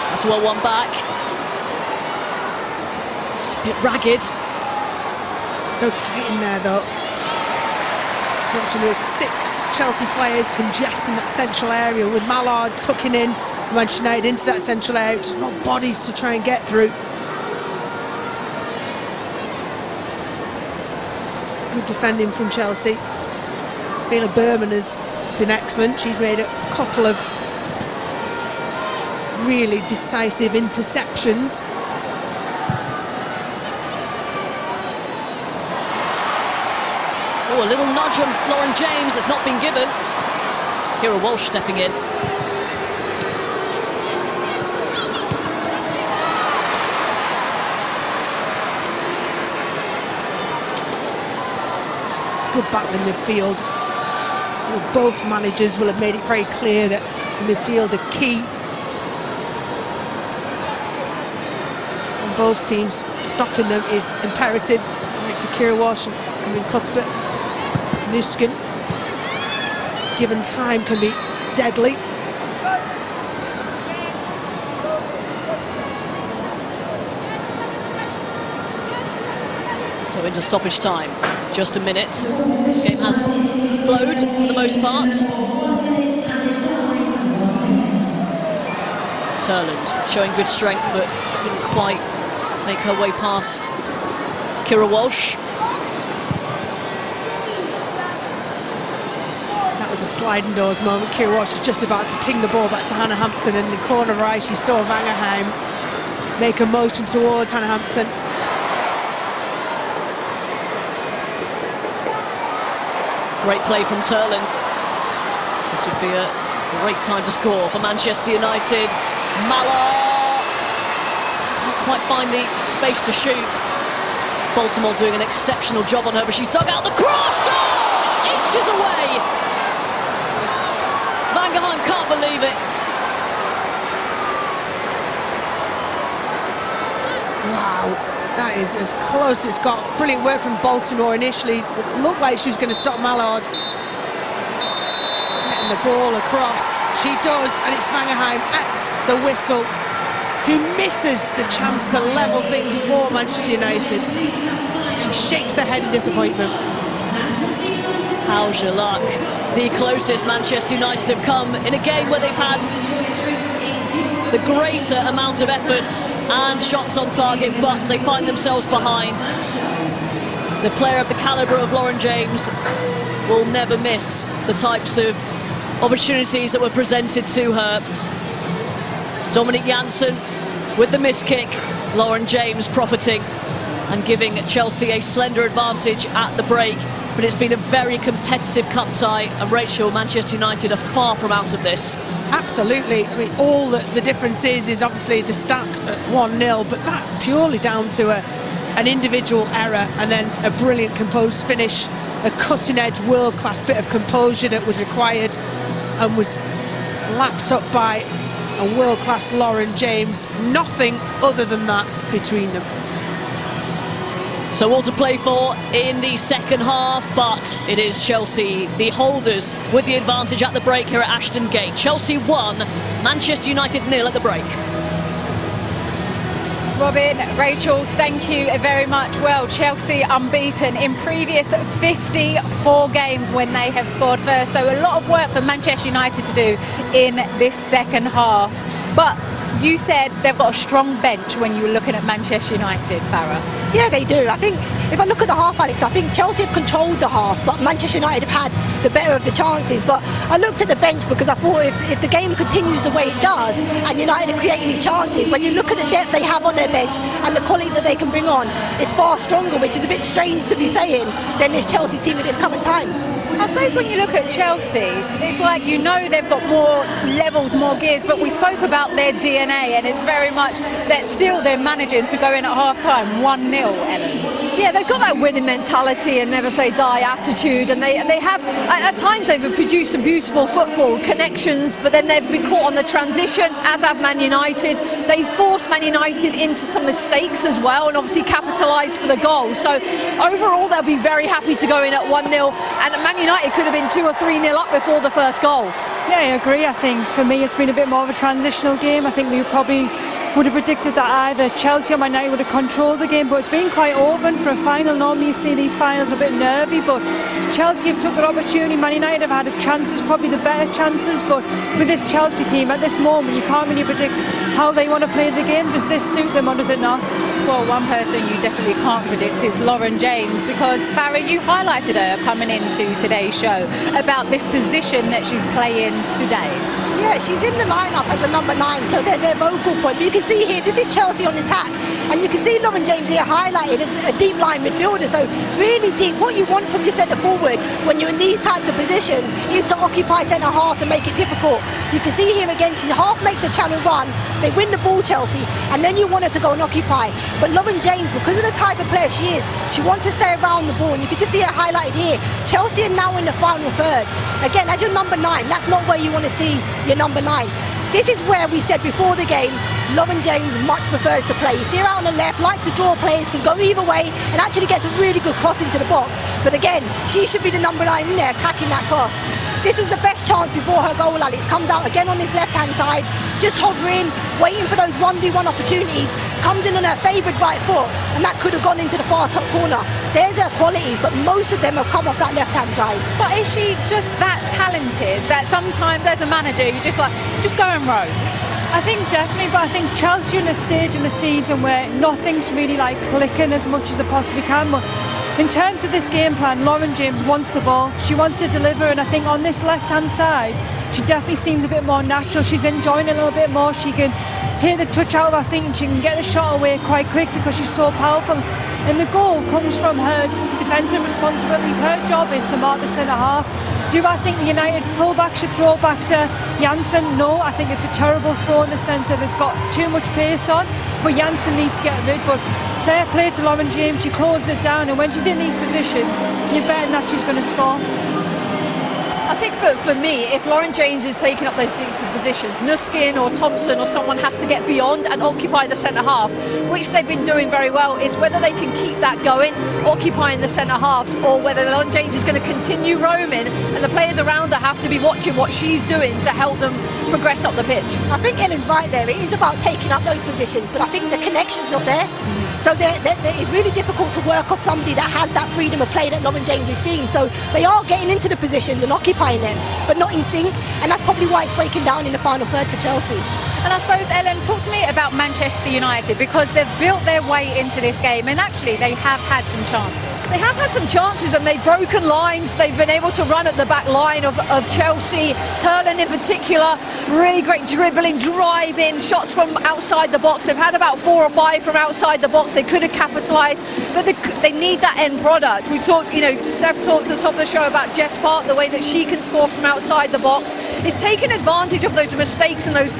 That's well one back. Bit ragged. So tight in there though. Watching those 6 Chelsea players congesting that central area with Mallard tucking in Manchester United into that central area. Just more bodies to try and get through. Good defending from Chelsea. Fela Berman has been excellent. She's made a couple of really decisive interceptions. Oh, a little nudge from Lauren James has not been given. Kira Walsh stepping in. good battle in midfield. Both managers will have made it very clear that the midfield are key. And both teams, stopping them is imperative. Next to Kira Walsh and Cuthbert, Nuskin. Given time can be deadly. So into stoppage time, just a minute. The game has flowed for the most part. Turland showing good strength, but couldn't quite make her way past Kira Walsh. That was a sliding doors moment. Kira Walsh was just about to ping the ball back to Hannah Hampton, and in the corner right she saw Vangerheim make a motion towards Hannah Hampton. Great play from Turland. This would be a great time to score for Manchester United. Mallard can't quite find the space to shoot. Baltimore doing an exceptional job on her, but she's dug out the cross! Oh! Inches away! Vangerheim can't believe it. Wow. That is as close as it's got. Brilliant work from Baltimore initially. It looked like she was going to stop Mallard. Getting the ball across. She does, and it's Vangerheim at the whistle, who misses the chance to level things for Manchester United. She shakes her head in disappointment. How's your luck? The closest Manchester United have come in a game where they've had the greater amount of efforts and shots on target, but they find themselves behind. The player of the calibre of Lauren James will never miss the types of opportunities that were presented to her. Dominique Janssen with the miss kick, Lauren James profiting and giving Chelsea a slender advantage at the break. But it's been a very competitive cup tie, and Rachel, Manchester United are far from out of this. Absolutely. I mean, all the difference is obviously the stat at 1-0, but that's purely down to an individual error and then a brilliant composed finish, a cutting-edge, world-class bit of composure that was required and was lapped up by a world-class Lauren James. Nothing other than that between them. So all to play for in the second half, but it is Chelsea, the holders, with the advantage at the break here at Ashton Gate. Chelsea 1, Manchester United 0 at the break. Robin, Rachel, thank you very much. Well, Chelsea unbeaten in previous 54 games when they have scored first. So a lot of work for Manchester United to do in this second half. But you said they've got a strong bench when you were looking at Manchester United, Farah. Yeah, they do. I think if I look at the half, Alex, I think Chelsea have controlled the half, but Manchester United have had the better of the chances. But I looked at the bench because I thought if the game continues the way it does and United are creating these chances, when you look at the depth they have on their bench and the quality that they can bring on, it's far stronger, which is a bit strange to be saying, than this Chelsea team at this current time. I suppose when you look at Chelsea, it's like, you know, they've got more levels, more gears, but we spoke about their DNA, and it's very much that still they're managing to go in at half-time 1-0, Ellen. Yeah, they've got that winning mentality and never say die attitude, and they have, at times they've produced some beautiful football connections, but then they've been caught on the transition, as have Man United. They forced Man United into some mistakes as well, and obviously capitalised for the goal. So overall they'll be very happy to go in at 1-0, and Man United could have been 2 or 3-0 up before the first goal. Yeah, I agree. I think for me it's been a bit more of a transitional game. I think we probably would have predicted that either Chelsea or Man United would have controlled the game, but it's been quite open for a final. Normally you see these finals a bit nervy, but Chelsea have took their opportunity. Man United have had chances, probably the better chances, but with this Chelsea team at this moment you can't really predict how they want to play the game. Does this suit them or does it not? Well, one person you definitely can't predict is Lauren James, because Farah, you highlighted her coming into today's show about this position that she's playing today. Yeah, she's in the lineup as a number 9, so they're their vocal point. But you can see here, this is Chelsea on attack. And you can see Lauren James here highlighted as a deep line midfielder. So really deep. What you want from your centre forward when you're in these types of positions is to occupy centre half and make it difficult. You can see here again, she half makes a channel run. They win the ball, Chelsea, and then you want her to go and occupy. But Lauren James, because of the type of player she is, she wants to stay around the ball. And you can just see it highlighted here. Chelsea are now in the final third. Again, as your number 9, that's not where you want to see your number 9. This is where we said before the game, Lauren James much prefers to play. You see her out on the left, likes to draw plays, can go either way, and actually gets a really good cross into the box. But again, she should be the number 9 in there, attacking that cross. This was the best chance before her goal, Alex. Comes out again on this left-hand side, just hovering, waiting for those 1v1 opportunities. Comes in on her favoured right foot, and that could have gone into the far top corner. There's her qualities, but most of them have come off that left-hand side. But is she just that talented that sometimes as a manager, you just go and roam? I think definitely, but I think Chelsea are in a stage in the season where nothing's really like clicking as much as it possibly can. But in terms of this game plan, Lauren James wants the ball, she wants to deliver, and I think on this left-hand side, she definitely seems a bit more natural. She's enjoying it a little bit more. She can take the touch out of her feet and she can get the shot away quite quick because she's so powerful. And the goal comes from her defensive responsibilities. Her job is to mark the centre half. Do I think the United fullback should throw back to Janssen? No, I think it's a terrible throw in the sense that it's got too much pace on, but Janssen needs to get rid. But fair play to Lauren James, she closes it down, and when she's in these positions, you're betting that she's going to score. I think for me, if Lauren James is taking up those positions, Nuskin or Thompson or someone has to get beyond and occupy the centre halves, which they've been doing very well. Is whether they can keep that going, occupying the centre halves, or whether Lauren James is going to continue roaming and the players around her have to be watching what she's doing to help them progress up the pitch. I think Ellen's right there. It is about taking up those positions, but I think the connection's not there. So it's really difficult to work off somebody that has that freedom of play that Lauren James we've seen. So they are getting into the positions and occupying them, but not in sync. And that's probably why it's breaking down in the final third for Chelsea. And I suppose, Ellen, talk to me about Manchester United, because they've built their way into this game and actually they have had some chances. They have had some chances and they've broken lines. They've been able to run at the back line of Chelsea. Turlen in particular, really great dribbling, driving, shots from outside the box. They've had about 4 or 5 from outside the box. They could have capitalised, but they need that end product. We talked, Steph talked at the top of the show about Jess Park, the way that she can score from outside the box. It's taking advantage of those mistakes and those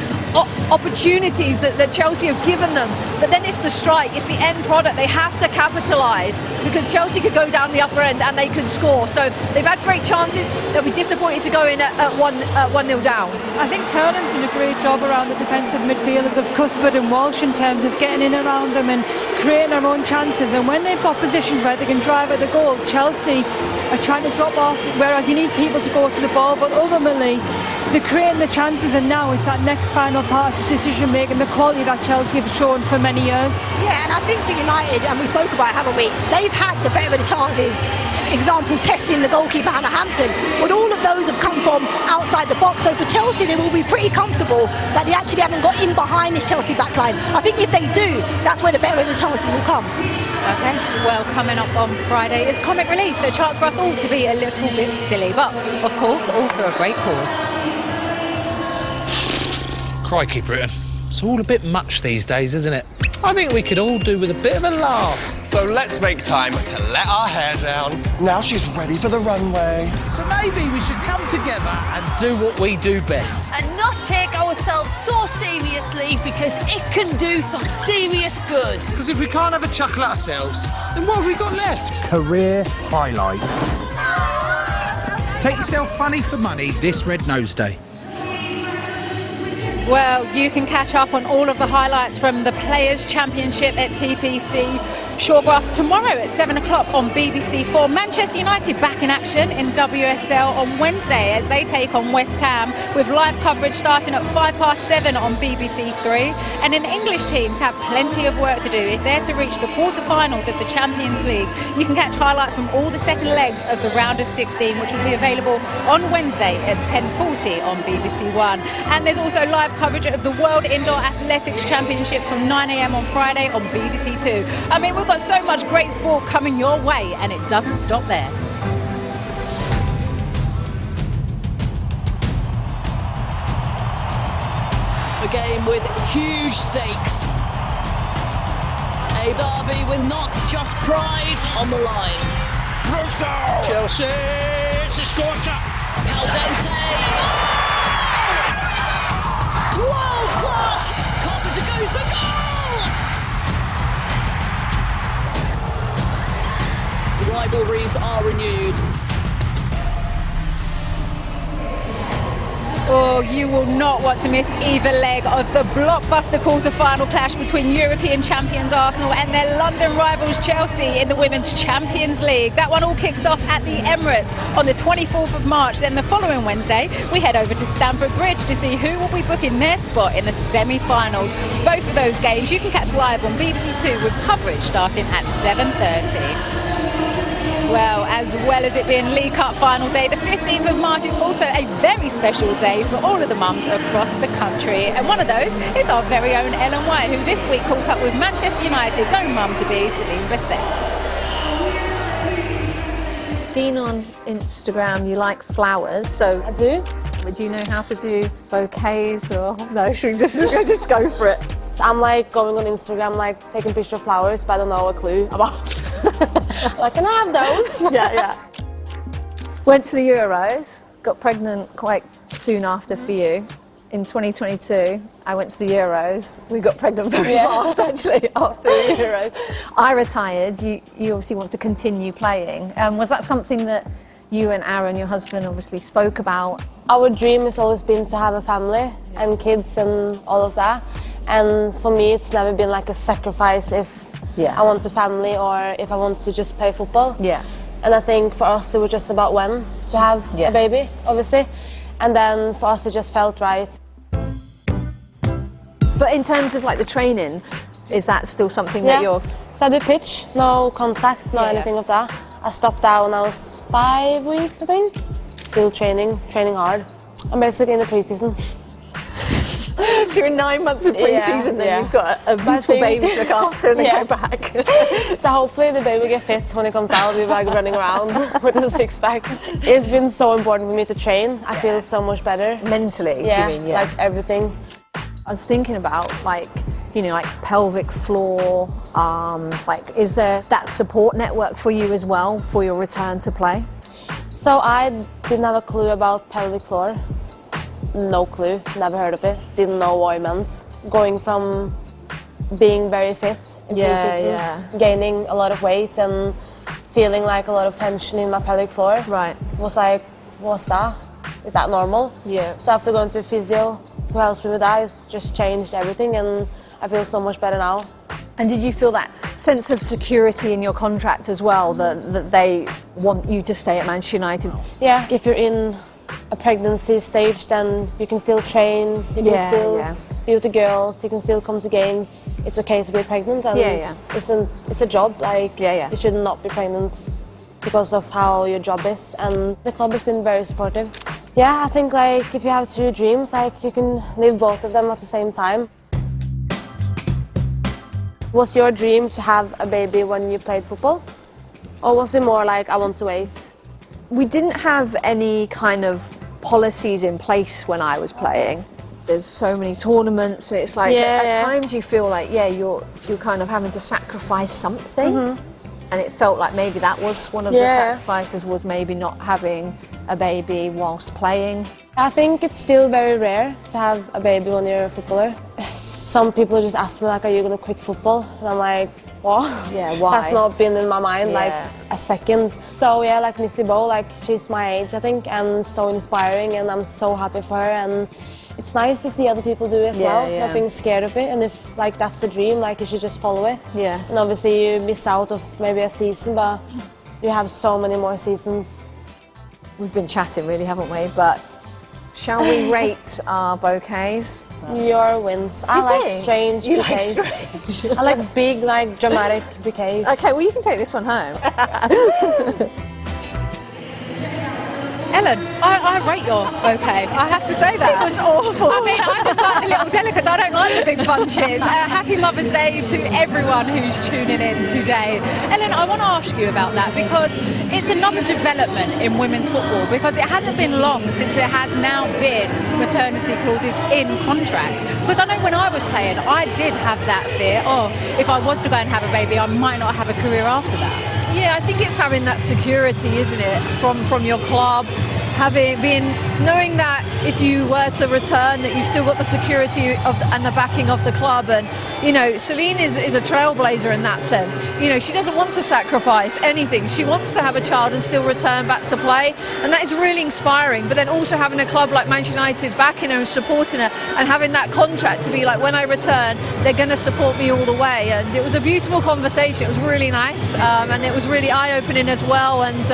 opportunities that Chelsea have given them, but then it's the strike, it's the end product. They have to capitalise, because Chelsea could go down the upper end and they can score. So they've had great chances. They'll be disappointed to go in at 1-0 down. I think Turner's done a great job around the defensive midfielders of Cuthbert and Walsh in terms of getting in around them and creating their own chances. And when they've got positions where they can drive at the goal, Chelsea are trying to drop off, whereas you need people to go to the ball, but ultimately they're creating the chances, and now it's that next final part, the decision making, the quality that Chelsea have shown for many years. Yeah, and I think for United, and we spoke about it, haven't we, they've had the better of the chances. Example, testing the goalkeeper Hannah Hampton, but all of those have come from outside the box. So for Chelsea, they will be pretty comfortable that they actually haven't got in behind this Chelsea backline. I think if they do, that's where the better of the chances will come. Okay, well, coming up on Friday is Comic Relief, a chance for us all to be a little bit silly, but of course, all for a great cause. Crikey, Britain. It's all a bit much these days, isn't it? I think we could all do with a bit of a laugh. So let's make time to let our hair down. Now she's ready for the runway. So maybe we should come together and do what we do best. And not take ourselves so seriously, because it can do some serious good. Because if we can't have a chuckle at ourselves, then what have we got left? Career highlight. Take yourself funny for money this Red Nose Day. Well, you can catch up on all of the highlights from the Players' Championship at TPC Shawgrass tomorrow at 7 o'clock on BBC4. Manchester United back in action in WSL on Wednesday as they take on West Ham, with live coverage starting at 7:05 on BBC3. And then English teams have plenty of work to do if they're to reach the quarter-finals of the Champions League. You can catch highlights from all the second legs of the round of 16, which will be available on Wednesday at 10:40 on BBC One. And there's also live coverage of the World Indoor Athletics Championships from 9 a.m. on Friday on BBC Two. I mean, we've got so much great sport coming your way, and it doesn't stop there. game with huge stakes. A derby with not just pride on the line. Russo! Chelsea, it's a scorcher! Caldente! World class! Carpenter goes for goal! Rivalries are renewed. Oh, you will not want to miss either leg of the blockbuster quarter-final clash between European champions Arsenal and their London rivals Chelsea in the Women's Champions League. That one all kicks off at the Emirates on the 24th of March. Then the following Wednesday, we head over to Stamford Bridge to see who will be booking their spot in the semi-finals. Both of those games you can catch live on BBC Two with coverage starting at 7:30. Well as it being League Cup final day, the 15th of March is also a very special day for all of the mums across the country. And one of those is our very own Ellen White, who this week caught up with Manchester United's own mum-to-be, Celine Besset. Seen on Instagram you like flowers, so I do. Would you know how to do bouquets or no? Should we just go for it? So I'm like going on Instagram, like taking pictures of flowers, but I don't know a clue about. Like, can I have those? Yeah. Went to the Euros, got pregnant quite soon after for you. In 2022, I went to the Euros. We got pregnant very fast, actually, after the Euros. I retired. You obviously want to continue playing. Was that something that you and Aaron, your husband, obviously spoke about? Our dream has always been to have a family and kids and all of that. And for me, it's never been like a sacrifice if I want a family or if I want to just play football. Yeah. And I think for us, it was just about when to have a baby, obviously. And then for us, it just felt right. But in terms of like the training, is that still something that you're... So I do pitch, no contact, no anything of that. I stopped out when I was 5 weeks, I think. Still training hard. I'm basically in the pre-season. So you're 9 months of pre-season, then you've got a beautiful baby to look after and then go back. So hopefully the baby will get fit when it comes out. We'll be like running around with a six-pack. It's been so important for me to train. I feel so much better. Mentally, do you mean? Yeah. Like everything. I was thinking about like pelvic floor, like is there that support network for you as well for your return to play? So I didn't have a clue about pelvic floor. No clue, never heard of it, didn't know what it meant. Going from being very fit in pre-season, gaining a lot of weight and feeling like a lot of tension in my pelvic floor. Right. Was like, what's that? Is that normal? Yeah. So after going to a physio who helps me with that, it's just changed everything and I feel so much better now. And did you feel that sense of security in your contract as well, that they want you to stay at Manchester United? Yeah, if you're in a pregnancy stage, then you can still train, you can still be with the girls, you can still come to games. It's okay to be pregnant and it's a job, like you should not be pregnant because of how your job is, and the club has been very supportive. Yeah, I think like if you have two dreams, like you can live both of them at the same time. Was your dream to have a baby when you played football? Or was it more like, I want to wait? We didn't have any kind of policies in place when I was playing. There's so many tournaments, it's like at times you feel like, you're kind of having to sacrifice something. And it felt like maybe that was one of the sacrifices, was maybe not having a baby whilst playing. I think it's still very rare to have a baby when you're a footballer. Some people just ask me like, are you going to quit football? And I'm like, what? Yeah, why? That's not been in my mind like a second. So yeah, like Missy Bow, like she's my age I think, and so inspiring, and I'm so happy for her, and it's nice to see other people do it as well, not being scared of it, and if like that's the dream, like you should just follow it. Yeah. And obviously you miss out of maybe a season, but you have so many more seasons. We've been chatting really, haven't we? But shall we rate our bouquets? Your wins. I like strange bouquets. I like big, like dramatic bouquets. Okay, well you can take this one home. Ellen, I rate your bouquet. I have to say that. It was awful. I mean, I just like the little delicates. I don't like the big bunches. Happy Mother's Day to everyone who's tuning in today. Ellen, I want to ask you about that because it's another development in women's football because it hasn't been long since there has now been maternity clauses in contracts. Because I know when I was playing, I did have that fear. Oh, if I was to go and have a baby, I might not have a career after that. Yeah, I think it's having that security, isn't it, from your club, knowing that if you were to return, that you've still got the security and the backing of the club. And you know, Celine is a trailblazer in that sense. You know, she doesn't want to sacrifice anything. She wants to have a child and still return back to play, and that is really inspiring. But then also having a club like Manchester United backing her and supporting her, and having that contract to be like, when I return, they're going to support me all the way. And it was a beautiful conversation. It was really nice, and it was really eye-opening as well. And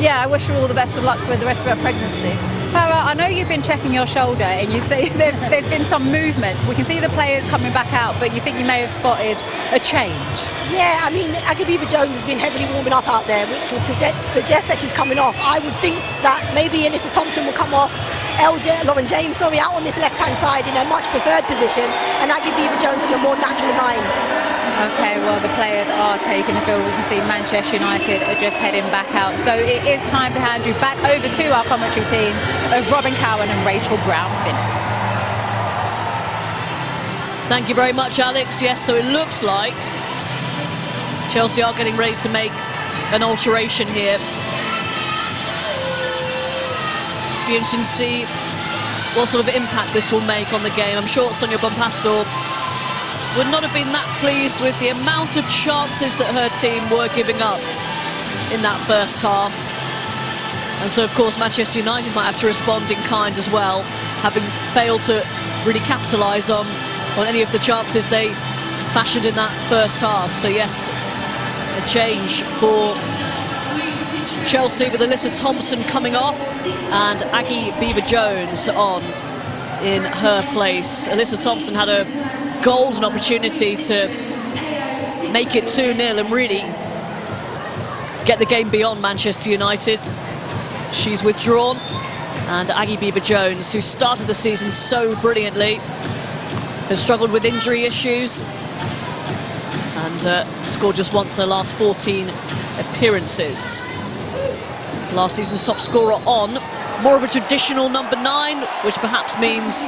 yeah, I wish her all the best of luck for the rest of her pregnancy. Farah, I know you've been checking your shoulder and you see there's been some movement. We can see the players coming back out, but you think you may have spotted a change? Yeah, I mean, Agabiba Jones has been heavily warming up out there, which would suggest that she's coming off. I would think that maybe Alyssa Thompson will come off, Lauren James, out on this left-hand side in a much preferred position, and Agabiba Jones is a more natural 9. Okay, well, the players are taking the field. We can see Manchester United are just heading back out. So it is time to hand you back over to our commentary team of Robin Cowan and Rachel Brown-Finnis. Thank you very much, Alex. Yes, so it looks like Chelsea are getting ready to make an alteration here. Be interesting to see what sort of impact this will make on the game. I'm sure Sonia Bonpastor would not have been that pleased with the amount of chances that her team were giving up in that first half. And so, of course, Manchester United might have to respond in kind as well, having failed to really capitalise on any of the chances they fashioned in that first half. So, yes, a change for Chelsea with Alyssa Thompson coming off and Agabiba Jones on in her place. Alyssa Thompson had a golden opportunity to make it 2-0 and really get the game beyond Manchester United. She's withdrawn, and Agabiba Jones, who started the season so brilliantly, has struggled with injury issues and scored just once in the last 14 appearances. Last season's top scorer on, more of a traditional number 9, which perhaps means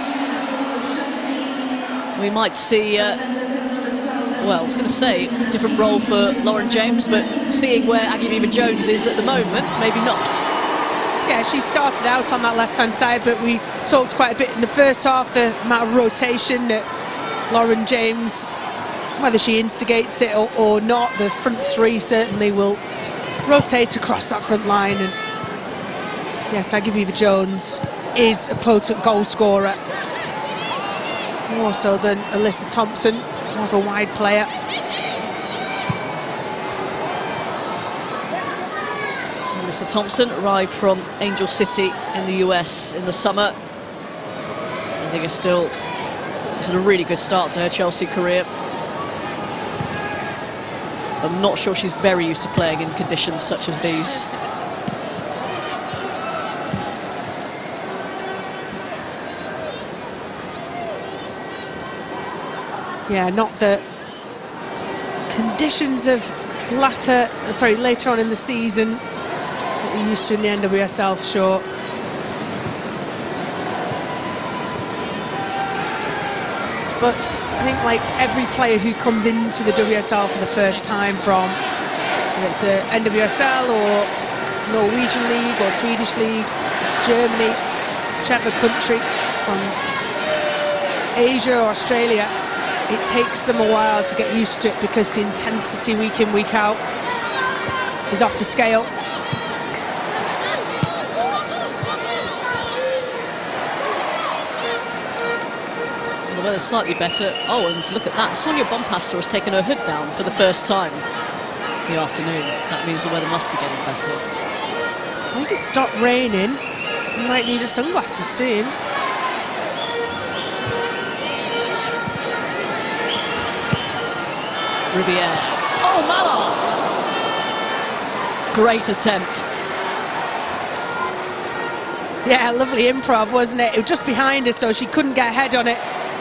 we might see, well, I was going to say different role for Lauren James, but seeing where Agabiba Jones is at the moment, maybe not. Yeah, she started out on that left-hand side, but we talked quite a bit in the first half, the amount of rotation that Lauren James, whether she instigates it or not, the front three certainly will rotate across that front line. And yes, Agabiba Jones is a potent goal scorer, more so than Alyssa Thompson, more of a wide player. Alyssa Thompson arrived from Angel City in the US in the summer. I think it's a really good start to her Chelsea career. I'm not sure she's very used to playing in conditions such as these. Yeah, not the conditions of later on in the season that you're used to in the NWSL, for sure. But I think, like every player who comes into the WSL for the first time from, whether it's the NWSL or Norwegian League or Swedish League, Germany, whichever country, from Asia or Australia, it takes them a while to get used to it because the intensity week in, week out is off the scale. The weather's slightly better. Oh, and look at that. Sonia Bonpastor has taken her hood down for the first time in the afternoon. That means the weather must be getting better. I think it's stopped raining. You might need a sunglasses soon. Riviere. Oh, Mallard! Great attempt. Yeah, lovely improv, wasn't it? It was just behind her, so she couldn't get a head on it.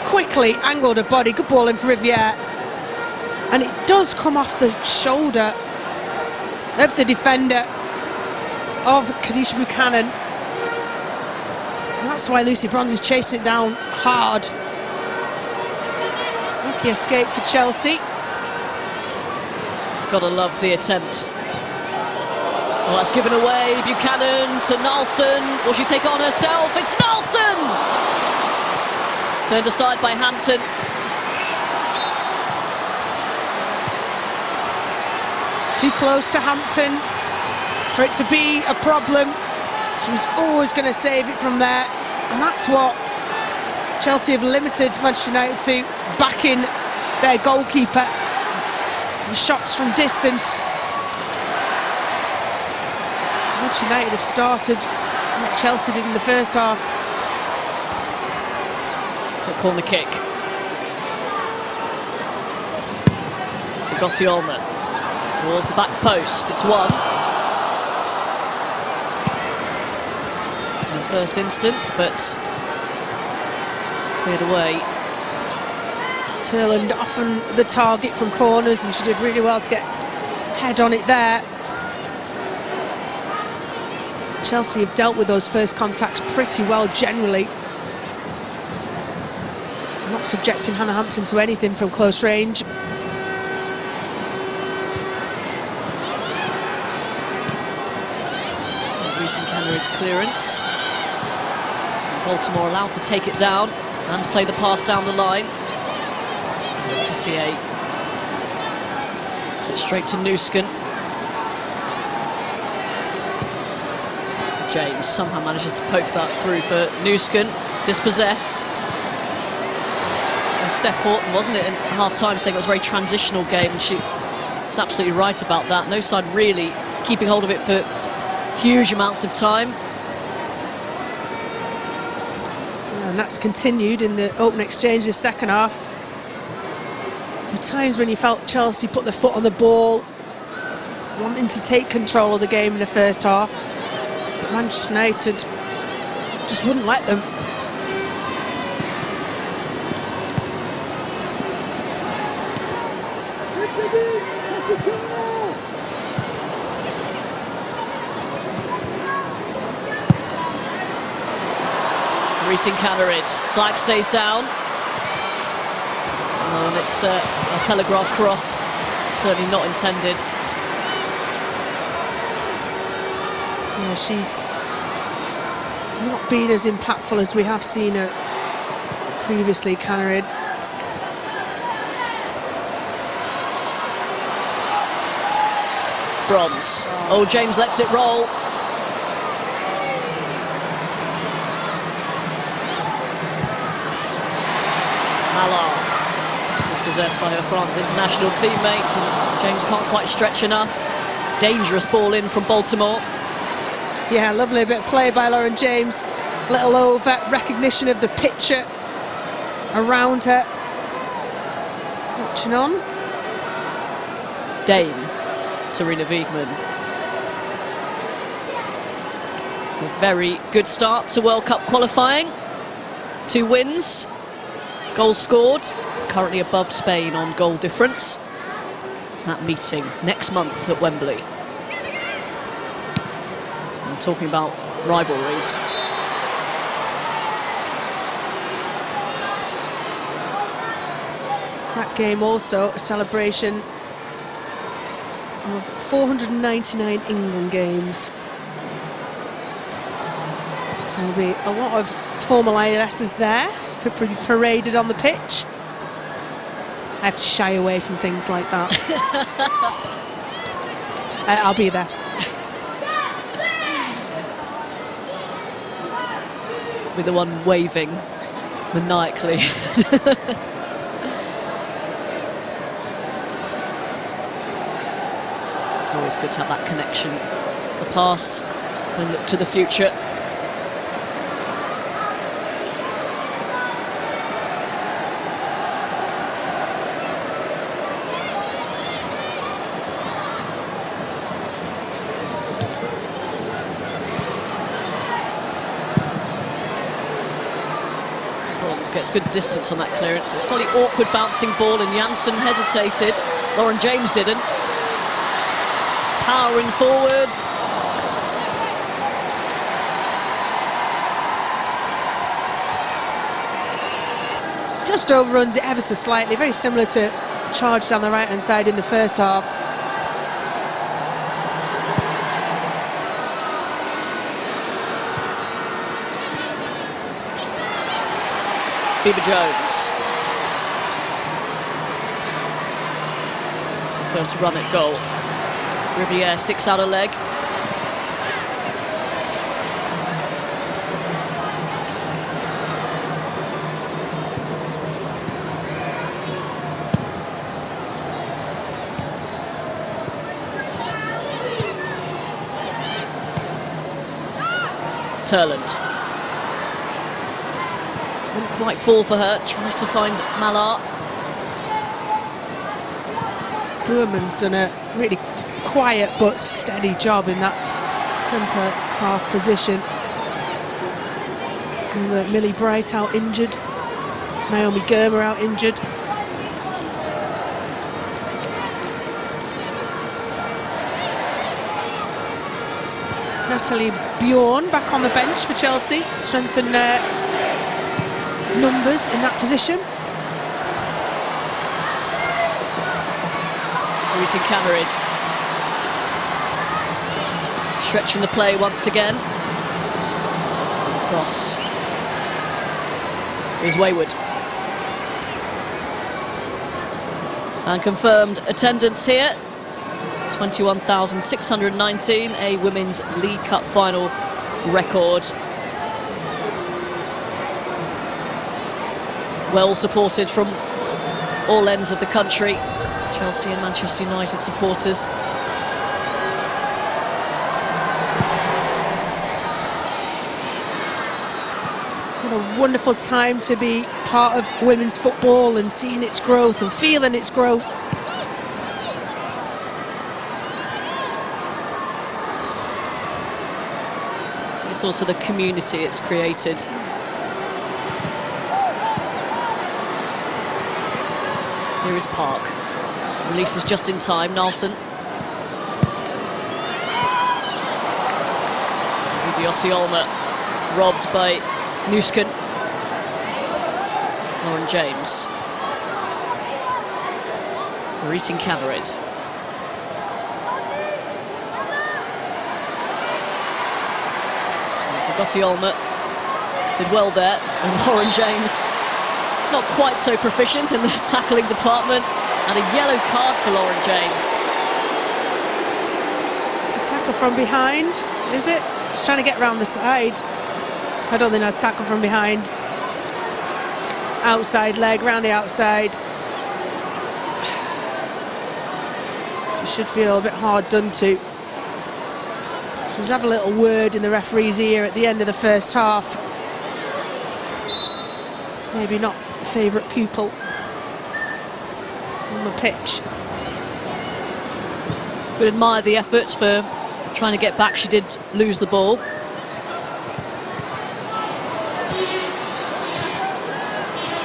Quickly angled her body, good ball in for Riviere. And it does come off the shoulder of the defender of Kadisha Buchanan. And that's why Lucy Bronze is chasing it down hard. Lucky escape for Chelsea. Gotta love the attempt. Well, that's given away. Buchanan to Nalson. Will she take it on herself? It's Nalson! Turned aside by Hampton. Too close to Hampton for it to be a problem. She was always going to save it from there. And that's what Chelsea have limited Manchester United to, backing their goalkeeper. Shots from distance. Manchester United have started like Chelsea did in the first half. So corner kick. Sigoti-Olmo towards the back post. It's one. In the first instance, but cleared away. Turland often the target from corners, and she did really well to get head on it there. Chelsea have dealt with those first contacts pretty well generally. Not subjecting Hannah Hampton to anything from close range. Reeting Kennerid's clearance. Baltimore allowed to take it down and play the pass down the line. Tissier puts it straight to Nusken. James somehow manages to poke that through for Nusken. Dispossessed. And Steph Horton, wasn't it, in half-time, saying it was a very transitional game, and she was absolutely right about that. No side really keeping hold of it for huge amounts of time. And that's continued in the open exchange, the second half. There were times when you felt Chelsea put their foot on the ball, wanting to take control of the game in the first half. But Manchester United just wouldn't let them. Reeting Kennerid. Flag stays down. And it's a telegraph cross. Certainly not intended. Yeah, she's not been as impactful as we have seen her previously, Kennerid. Bronze. Oh, James lets it roll. Mallard dispossessed by her France international teammates, and James can't quite stretch enough. Dangerous ball in from Baltimore. Yeah, lovely bit of play by Lauren James. Little over, recognition of the picture around her. Watching on. Dane, Serena Wiegmann. A very good start to World Cup qualifying. 2 wins, goals scored, currently above Spain on goal difference. That meeting next month at Wembley. I'm talking about rivalries. That game also a celebration of 499 England games. So there'll be a lot of formal ISS there to be paraded on the pitch. I have to shy away from things like that. I'll be there. With the one waving maniacally. It's always good to have that connection. The past and look to the future. gets good distance on that clearance. A slightly awkward bouncing ball, and Janssen hesitated. Lauren James didn't. Powering forward. Just overruns it ever so slightly, very similar to charge down the right-hand side in the first half. Beaver Jones. It's the first run at goal. Riviere sticks out a leg. Turland. Wouldn't quite fall for her, tries to find Mallard. Burman's done a really quiet but steady job in that centre half position. And, Millie Bright out injured, Naomi Germer out injured. Natalie Bjorn back on the bench for Chelsea, strengthen their numbers in that position. Rutin Kamerid. Stretching the play once again. Cross is wayward. And confirmed attendance here. 21,619, a Women's League Cup final record. Well supported from all ends of the country. Chelsea and Manchester United supporters. What a wonderful time to be part of women's football and seeing its growth and feeling its growth. It's also the community it's created. Here is Park. Releases just in time, Nilsson. Zubiotti Olmer robbed by Nusken. Lauren James. Rutin Kamerid. Zubiotti Olmer did well there, and Lauren James not quite so proficient in the tackling department, and a yellow card for Lauren James. It's a tackle from behind, is it? Just trying to get round the side. I don't think that's tackle from behind. Outside leg, round the outside. She should feel a bit hard done to. She's had a little word in the referee's ear at the end of the first half. Maybe not favourite pupil on the pitch. Would admire the effort for trying to get back. She did lose the ball.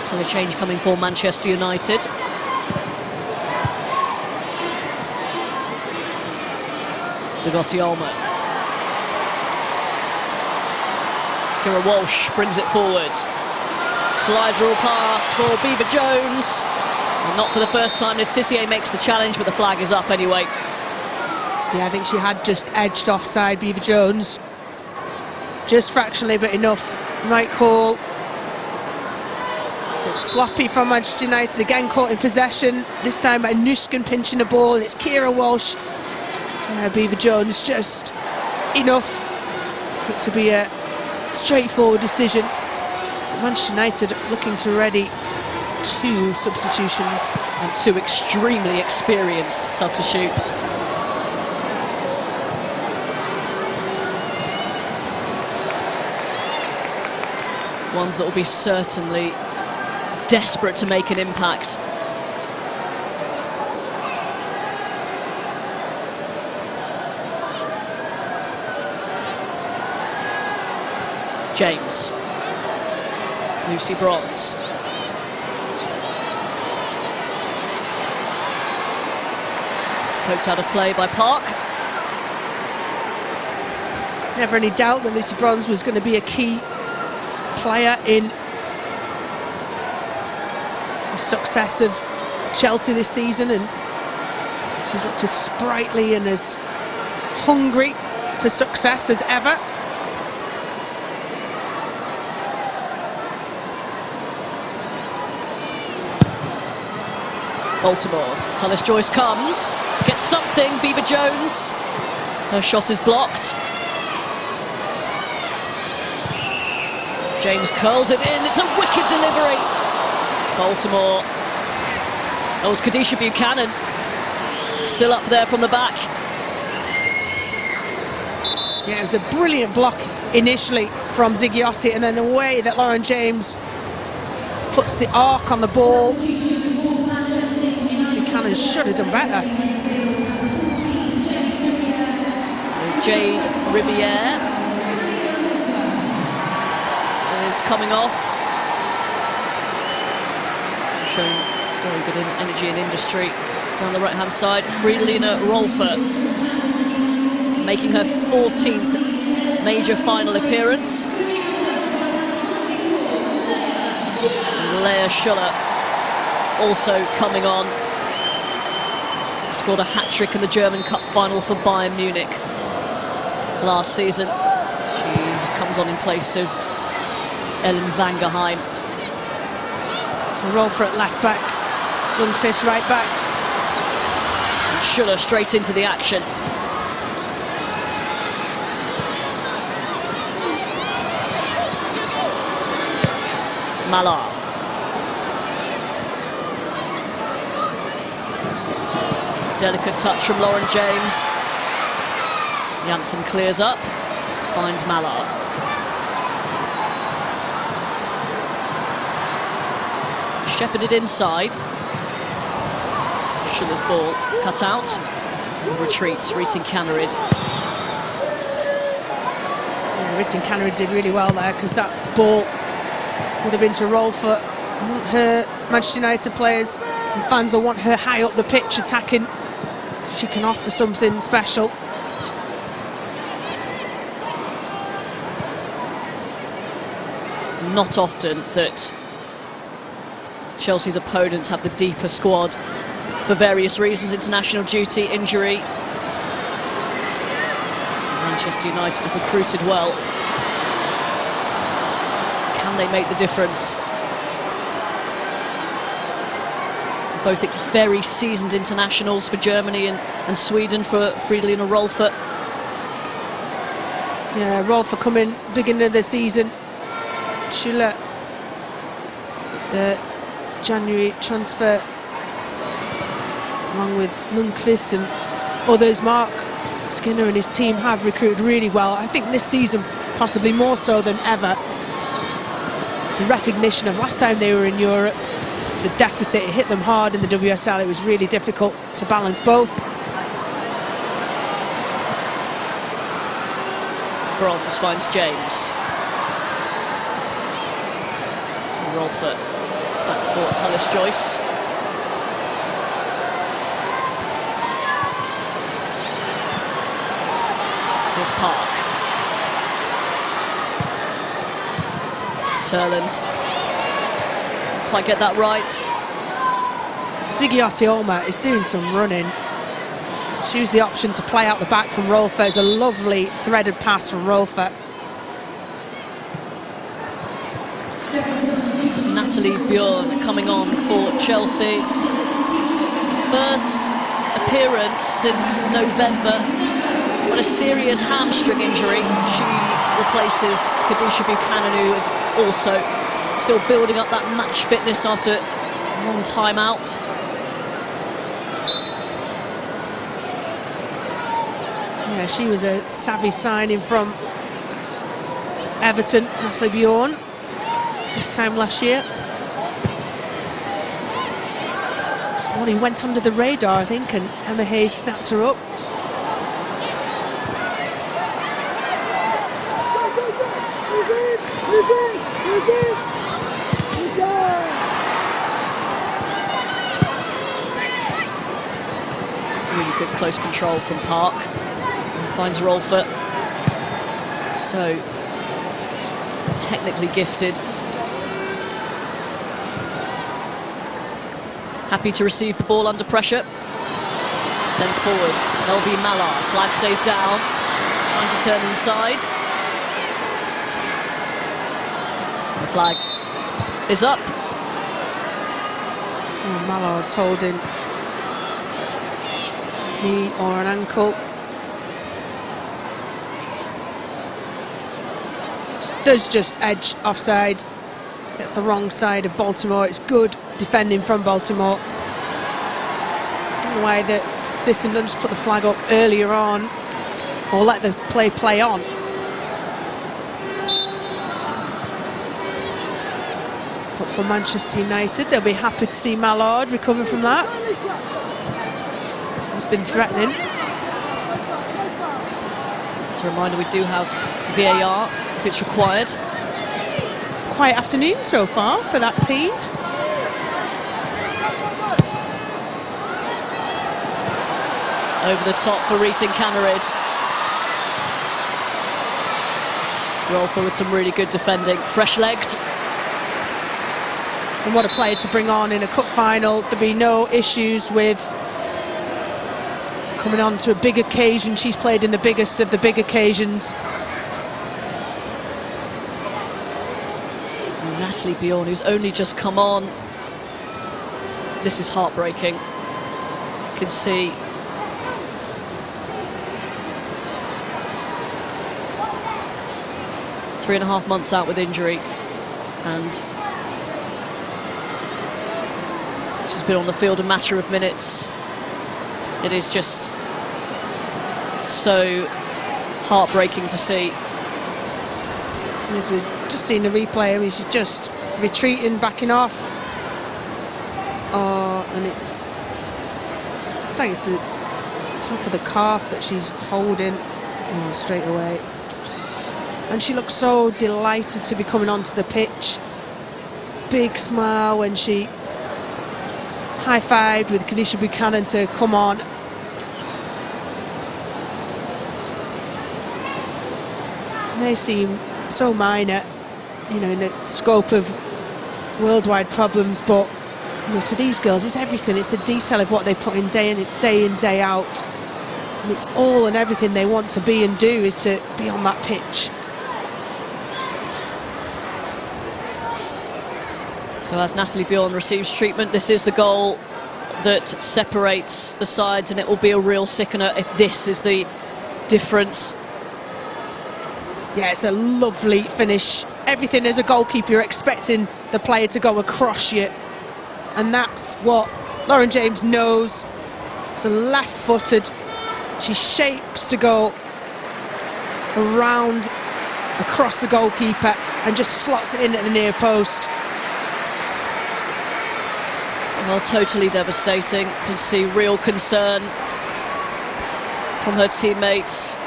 So a change coming for Manchester United. Zubiotti Olmer. Kira Walsh brings it forward. Slide rule pass for Beaver Jones. And not for the first time. Letitia makes the challenge, but the flag is up anyway. Yeah, I think she had just edged offside Beaver Jones. Just fractionally, but enough. Right call. It's sloppy from Manchester United, again caught in possession. This time by Nusken pinching the ball. It's Kira Walsh. Beaver Jones just enough for it to be a straightforward decision. Manchester United looking to ready 2 substitutions. And 2 extremely experienced substitutes. Ones that will be certainly desperate to make an impact. James. Lucy Bronze. Poked out of play by Park. Never any doubt that Lucy Bronze was going to be a key player in the success of Chelsea this season, and she's looked as sprightly and as hungry for success as ever. Baltimore. Tullis Joyce comes, gets something. Beaver Jones. Her shot is blocked. James curls it in. It's a wicked delivery. Baltimore. That was Kadisha Buchanan. Still up there from the back. Yeah, it was a brilliant block initially from Zighiotti, and then the way that Lauren James puts the arc on the ball. Buchanan should have done better. There's Jade Riviere is coming off. Showing very good energy and industry down the right-hand side. Friedalina Rolfert making her 14th major final appearance. And Leah Schuller also coming on. Scored a hat-trick in the German Cup final for Bayern Munich last season. She comes on in place of Ellen Vangerheim. So Rolfer at left back, Lundqvist right back. And Schuller straight into the action. Malar. Delicate touch from Lauren James. Janssen clears up, finds Malar. Shepherded inside. Schuller's ball cut out. Retreats, Reeting Cannerid. Yeah, Reeting Cannerid did really well there, because that ball would have been to roll for her Manchester United players, and fans will want her high up the pitch attacking. She can offer something special. Not often that Chelsea's opponents have the deeper squad for various reasons, international duty, injury. Manchester United have recruited well. Can they make the difference? Both very seasoned internationals for Germany and Sweden for Friedalina Rolfert. Yeah, Rolfert coming beginning of the season. Schuller, the January transfer, along with Lundqvist and others. Mark Skinner and his team have recruited really well. I think this season possibly more so than ever. The recognition of last time they were in Europe, the deficit, it hit them hard in the WSL. It was really difficult to balance both. Bronze finds James. Rolfert back for Tullis Joyce. Here's Park. Turland. Quite get that right. Zighiotti Olma is doing some running. She was the option to play out the back from Rolfert. It's a lovely threaded pass from Rolfert. Natalie Bjorn coming on for Chelsea. First appearance since November. What a serious hamstring injury. She replaces Kadisha Buchanan, who is also still building up that match fitness after a long time out. Yeah, she was a savvy signing from Everton, Natalie Bjorn, this time last year. Well, he went under the radar, I think, and Emma Hayes snapped her up. Really good close control from Park. And finds Rolfert. So technically gifted. Happy to receive the ball under pressure. Sent forward. Melvie Mallard. Flag stays down. Trying to turn inside. The flag is up. Oh, Mallard's holding knee or an ankle. Does just edge offside. Gets the wrong side of Baltimore. It's good defending from Baltimore. The way the system doesn't just put the flag up earlier on or let the play on. But for Manchester United, they'll be happy to see Mallard recover from that. He's been threatening. As a reminder, we do have VAR if it's required. Quiet afternoon so far for that team. Over the top for Reeting Canarid. Rolfert with some really good defending. Fresh-legged. And what a player to bring on in a cup final. There'll be no issues with coming on to a big occasion. She's played in the biggest of the big occasions. And Natalie Bjorn, who's only just come on. This is heartbreaking. You can see three and a half months out with injury, and she's been on the field a matter of minutes. It is just so heartbreaking to see. As we've just seen the replay, I mean, she's just retreating, backing off. And it's like it's the top of the calf that she's holding straight away. And she looks so delighted to be coming onto the pitch. Big smile when she high-fived with Kanisha Buchanan to come on. They seem so minor, in the scope of worldwide problems, but to these girls, it's everything. It's the detail of what they put in day in, day out. And it's all and everything they want to be and do is to be on that pitch. So as Natalie Bjorn receives treatment, this is the goal that separates the sides, and it will be a real sickener if this is the difference. Yeah, it's a lovely finish. Everything as a goalkeeper, you're expecting the player to go across you. And that's what Lauren James knows. So left-footed. She shapes to go around, across the goalkeeper, and just slots it in at the near post. Well, totally devastating. You can see real concern from her teammates.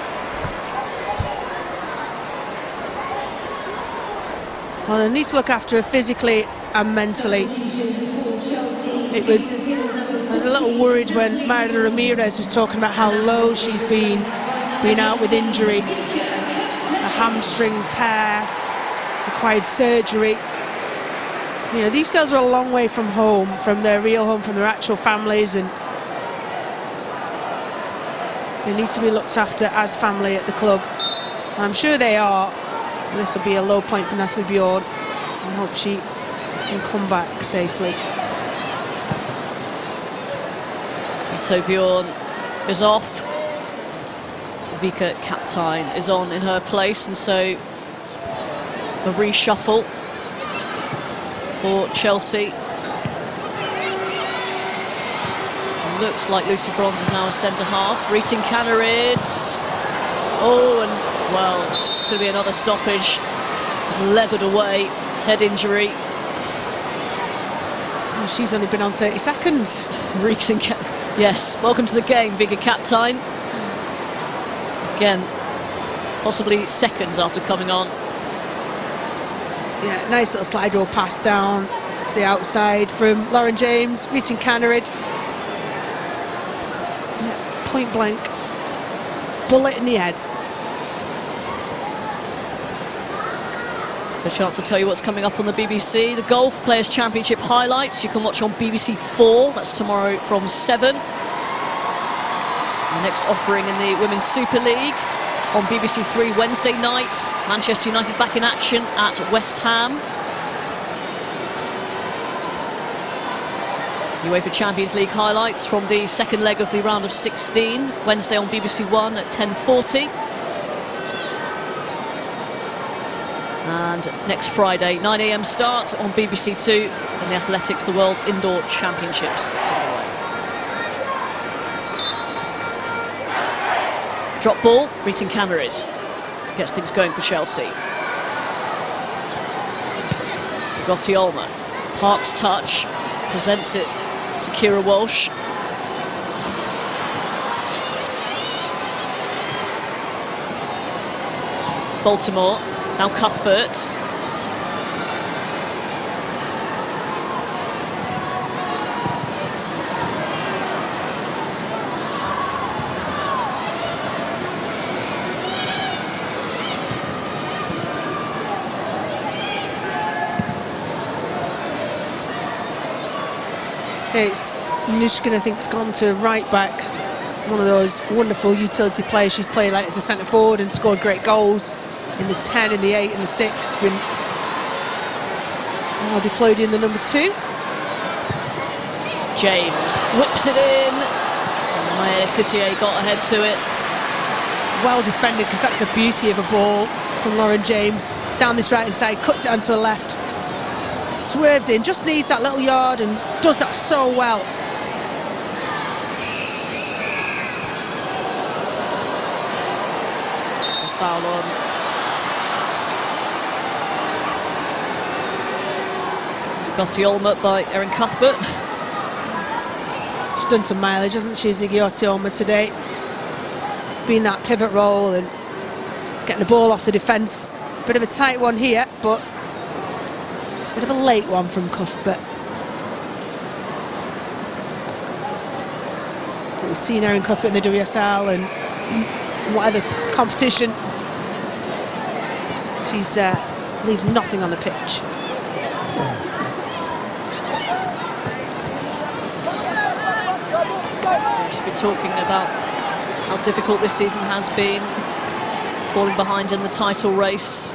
Well, they need to look after her physically and mentally. I was a little worried when Marta Ramirez was talking about how low she's been out with injury. A hamstring tear, required surgery. These girls are a long way from home, from their real home, from their actual families, and they need to be looked after as family at the club. I'm sure they are. This will be a low point for Natalie Bjorn. I hope she can come back safely. And so Bjorn is off. Vika Kaptein is on in her place, and so a reshuffle for Chelsea. Looks like Lucy Bronze is now a centre-half. Reeting Canarid. Oh, and well, it's going to be another stoppage. It's leathered away, head injury. Well, she's only been on 30 seconds. Reeting, yes, welcome to the game, Vika Kaptein. Again, possibly seconds after coming on. Yeah, nice little slide rule pass down the outside from Lauren James, Reeting Canarid. Yeah, point blank bullet in the head. A chance to tell you what's coming up on the BBC. The Golf Players' Championship highlights you can watch on BBC 4. That's tomorrow from 7. The next offering in the Women's Super League on BBC 3 Wednesday night. Manchester United back in action at West Ham. UEFA Champions League highlights from the second leg of the round of 16. Wednesday on BBC 1 at 10:40. And next Friday, 9 AM start on BBC 2 and the Athletics, the World Indoor Championships. Drop ball, Reetin Kaneryd gets things going for Chelsea. Gotti Olma, Park's touch, presents it to Kira Walsh. Baltimore, now Cuthbert. It's Nishkin, I think, has gone to right back. One of those wonderful utility players. She's played like as a centre forward and scored great goals in the 10, in the 8 and the 6. Been now deployed in the number 2. James whips it in. And Tissier got ahead to it. Well defended, because that's the beauty of a ball from Lauren James. Down this right hand side, cuts it onto her left. Swerves in, just needs that little yard and does that so well. It's a foul on. Gotti Olma by Erin Cuthbert. She's done some mileage, hasn't she, Gotti Olma today? Being that pivot role and getting the ball off the defence. Bit of a tight one here, but bit of a late one from Cuthbert. We've seen Erin Cuthbert in the WSL and whatever competition. She's leaves nothing on the pitch. We've been talking about how difficult this season has been, falling behind in the title race.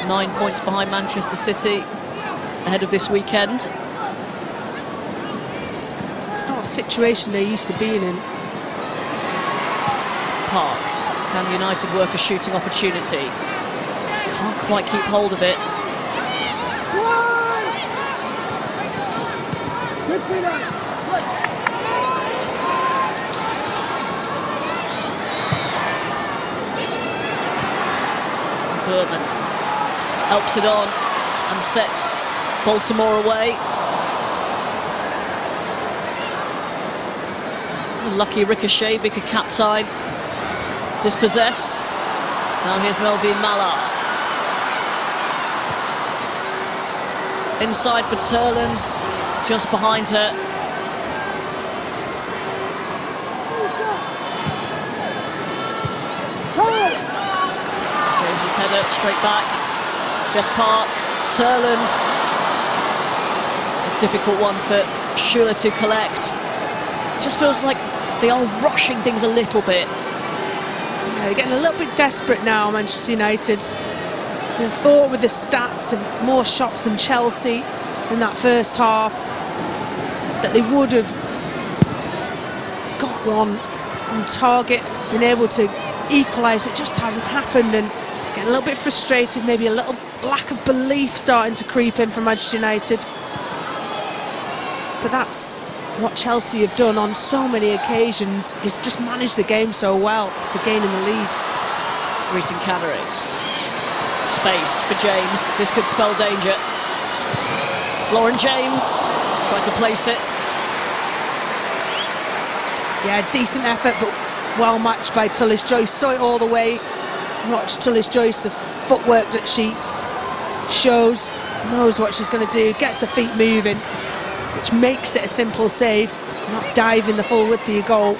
9 points behind Manchester City ahead of this weekend. It's not a situation they're used to being in. Park, can United work a shooting opportunity? Just can't quite keep hold of it. Furman helps it on and sets Baltimore away. Lucky ricochet, Vicar Captine dispossessed. Now here's Melvin Mallard. Inside for Turland, just behind her. James's header straight back. Jess Park, Turland. A difficult one for Schuler to collect. Just feels like they are rushing things a little bit. Yeah, they're getting a little bit desperate now, Manchester United. They thought with the stats, the more shots than Chelsea in that first half, that they would have got one on target, been able to equalise, but it just hasn't happened, and getting a little bit frustrated, maybe a little lack of belief starting to creep in from Manchester United. But that's what Chelsea have done on so many occasions, is just manage the game so well after gaining the lead. Reetin Kaneryd. Space for James. This could spell danger. Lauren James tried to place it. Yeah, decent effort, but well matched by Tullis-Joyce. Saw it all the way. Watch Tullis-Joyce, the footwork that she shows, knows what she's going to do, gets her feet moving, which makes it a simple save, not diving the full width of your goal.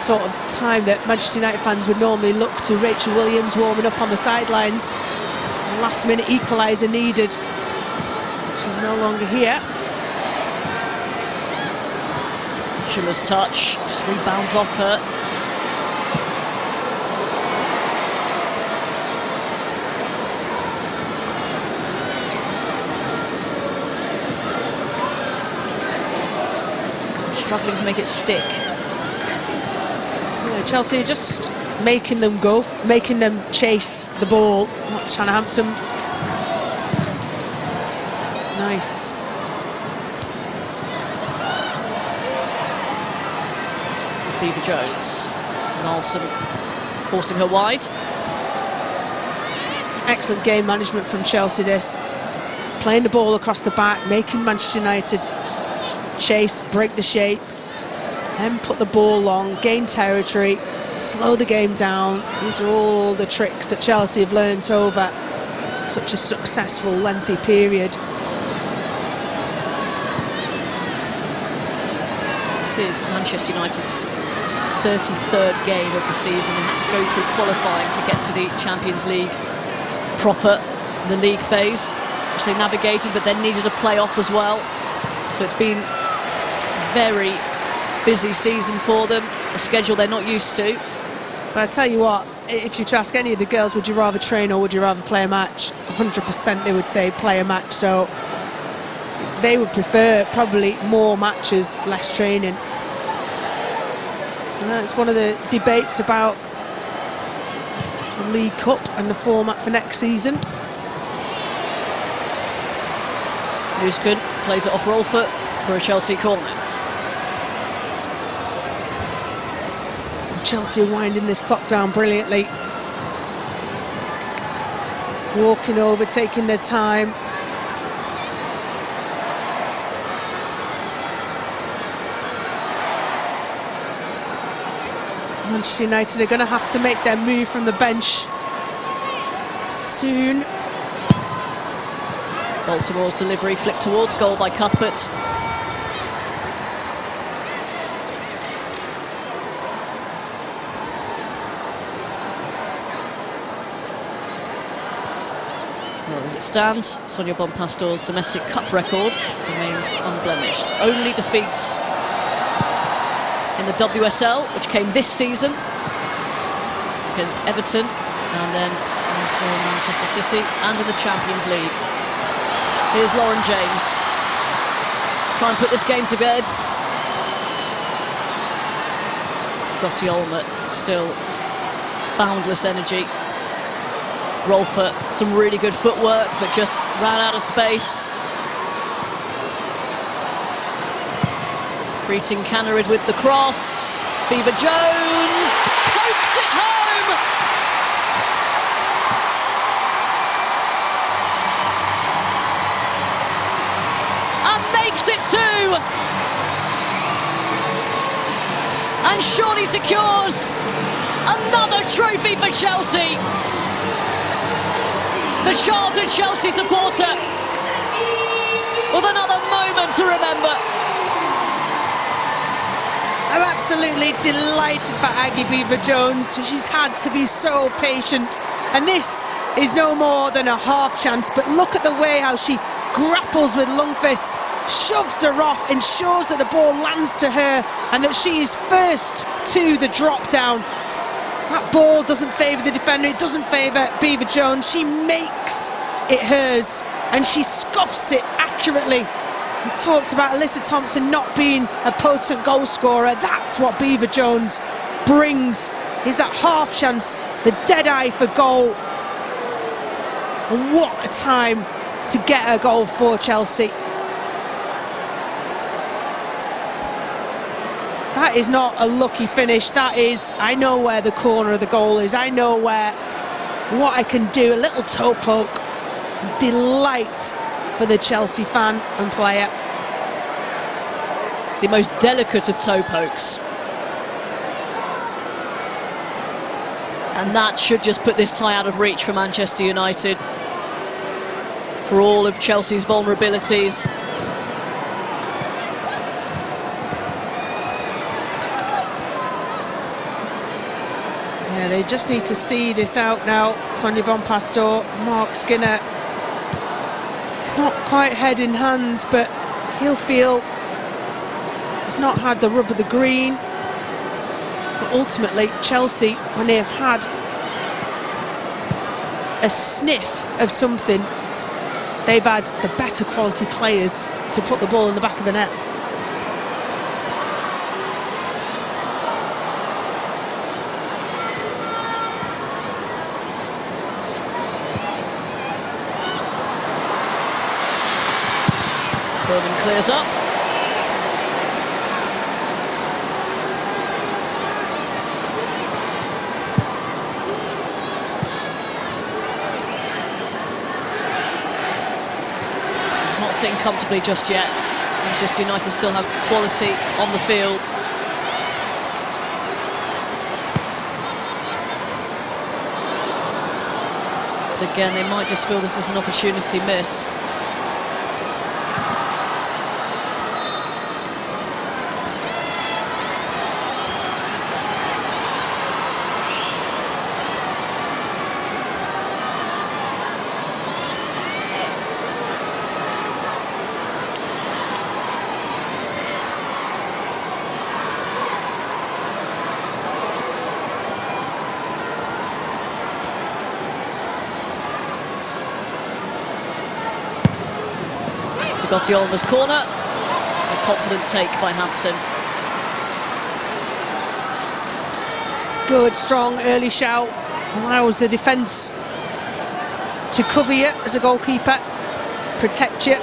sort of time that Manchester United fans would normally look to. Rachel Williams warming up on the sidelines. Last minute equaliser needed. She's no longer here. Schiller's touch just rebounds off her. Struggling to make it stick. Yeah, Chelsea are just making them go, making them chase the ball. Hampton. Nice. Beever-Jones. Nelson forcing her wide. Excellent game management from Chelsea this. Playing the ball across the back, making Manchester United chase, break the shape, and put the ball long, gain territory, slow the game down. These are all the tricks that Chelsea have learnt over such a successful, lengthy period. This is Manchester United's 33rd game of the season. They had to go through qualifying to get to the Champions League proper, the league phase, which they navigated, but then needed a play-off as well. So it's been a very busy season for them, a schedule they're not used to. But I tell you what, if you ask any of the girls, would you rather train or would you rather play a match? 100% they would say play a match, so they would prefer probably more matches, less training. And that's one of the debates about the League Cup and the format for next season. Nusken plays it off Rolfert for a Chelsea corner. Chelsea are winding this clock down brilliantly. Walking over, taking their time. Manchester United are going to have to make their move from the bench soon. Baltimore's delivery flicked towards goal by Cuthbert. Well, as it stands, Sonia Bonpastor's domestic cup record remains unblemished. Only defeats in the WSL, which came this season against Everton, and then Arsenal and Manchester City, and in the Champions League. Here's Lauren James. Try and put this game to bed. Scotty Olmert, still boundless energy. Rolfert, some really good footwork, but just ran out of space. Greeting Cannerid with the cross. Beever-Jones pokes it home. And makes it 2. And surely secures another trophy for Chelsea. The childhood Chelsea supporter with another moment to remember. I'm absolutely delighted for Aggie Beever-Jones. She's had to be so patient, and this is no more than a half chance, but look at the way how she grapples with Lundqvist, shoves her off, ensures that the ball lands to her and that she is first to the drop down. That ball doesn't favour the defender, it doesn't favour Beever-Jones. She makes it hers and she scuffs it accurately. We talked about Alyssa Thompson not being a potent goal scorer. That's what Beever-Jones brings, is that half chance, the dead eye for goal. And what a time to get a goal for Chelsea. That is not a lucky finish. That is, I know where the corner of the goal is. I know what I can do. A little toe poke. Delight for the Chelsea fan and player. The most delicate of toe pokes. And that should just put this tie out of reach for Manchester United. For all of Chelsea's vulnerabilities. they just need to see this out now. Sonia Bonpastor, Mark Skinner. Not quite head in hands, but he'll feel he's not had the rub of the green. But ultimately, Chelsea, when they have had a sniff of something, they've had the better quality players to put the ball in the back of the net. Bowman clears up. Not sitting comfortably just yet. Manchester United still have quality on the field. But again, they might just feel this is an opportunity missed. Guardiola's corner, a confident take by Hampson. Good, strong, early shout, allows the defence to cover you as a goalkeeper, protect you.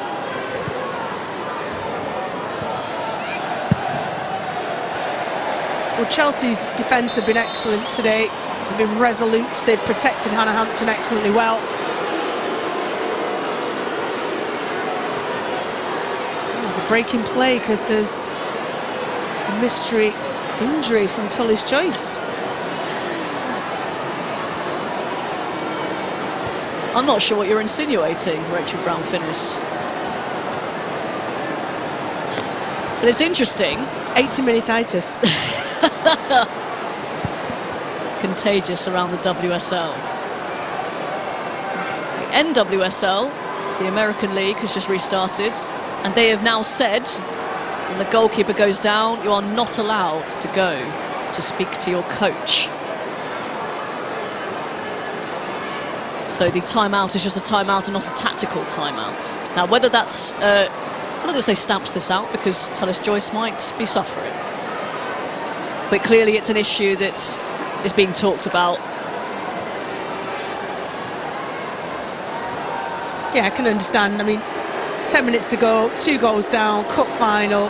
Well, Chelsea's defence have been excellent today. They've been resolute, they've protected Hannah Hampton excellently well. There's a break in play because there's a mystery injury from Tullis Joyce. I'm not sure what you're insinuating, Rachel Brown-Finnis. But it's interesting. 80-minute-itis. Contagious around the WSL. The NWSL, the American League, has just restarted. And they have now said, when the goalkeeper goes down, you are not allowed to go to speak to your coach. So the timeout is just a timeout and not a tactical timeout. Now, whether that's, I'm not going to say stamps this out, because Tullis Joyce might be suffering. But clearly it's an issue that is being talked about. Yeah, I can understand. I mean, 10 minutes to go, 2 goals down, cup final.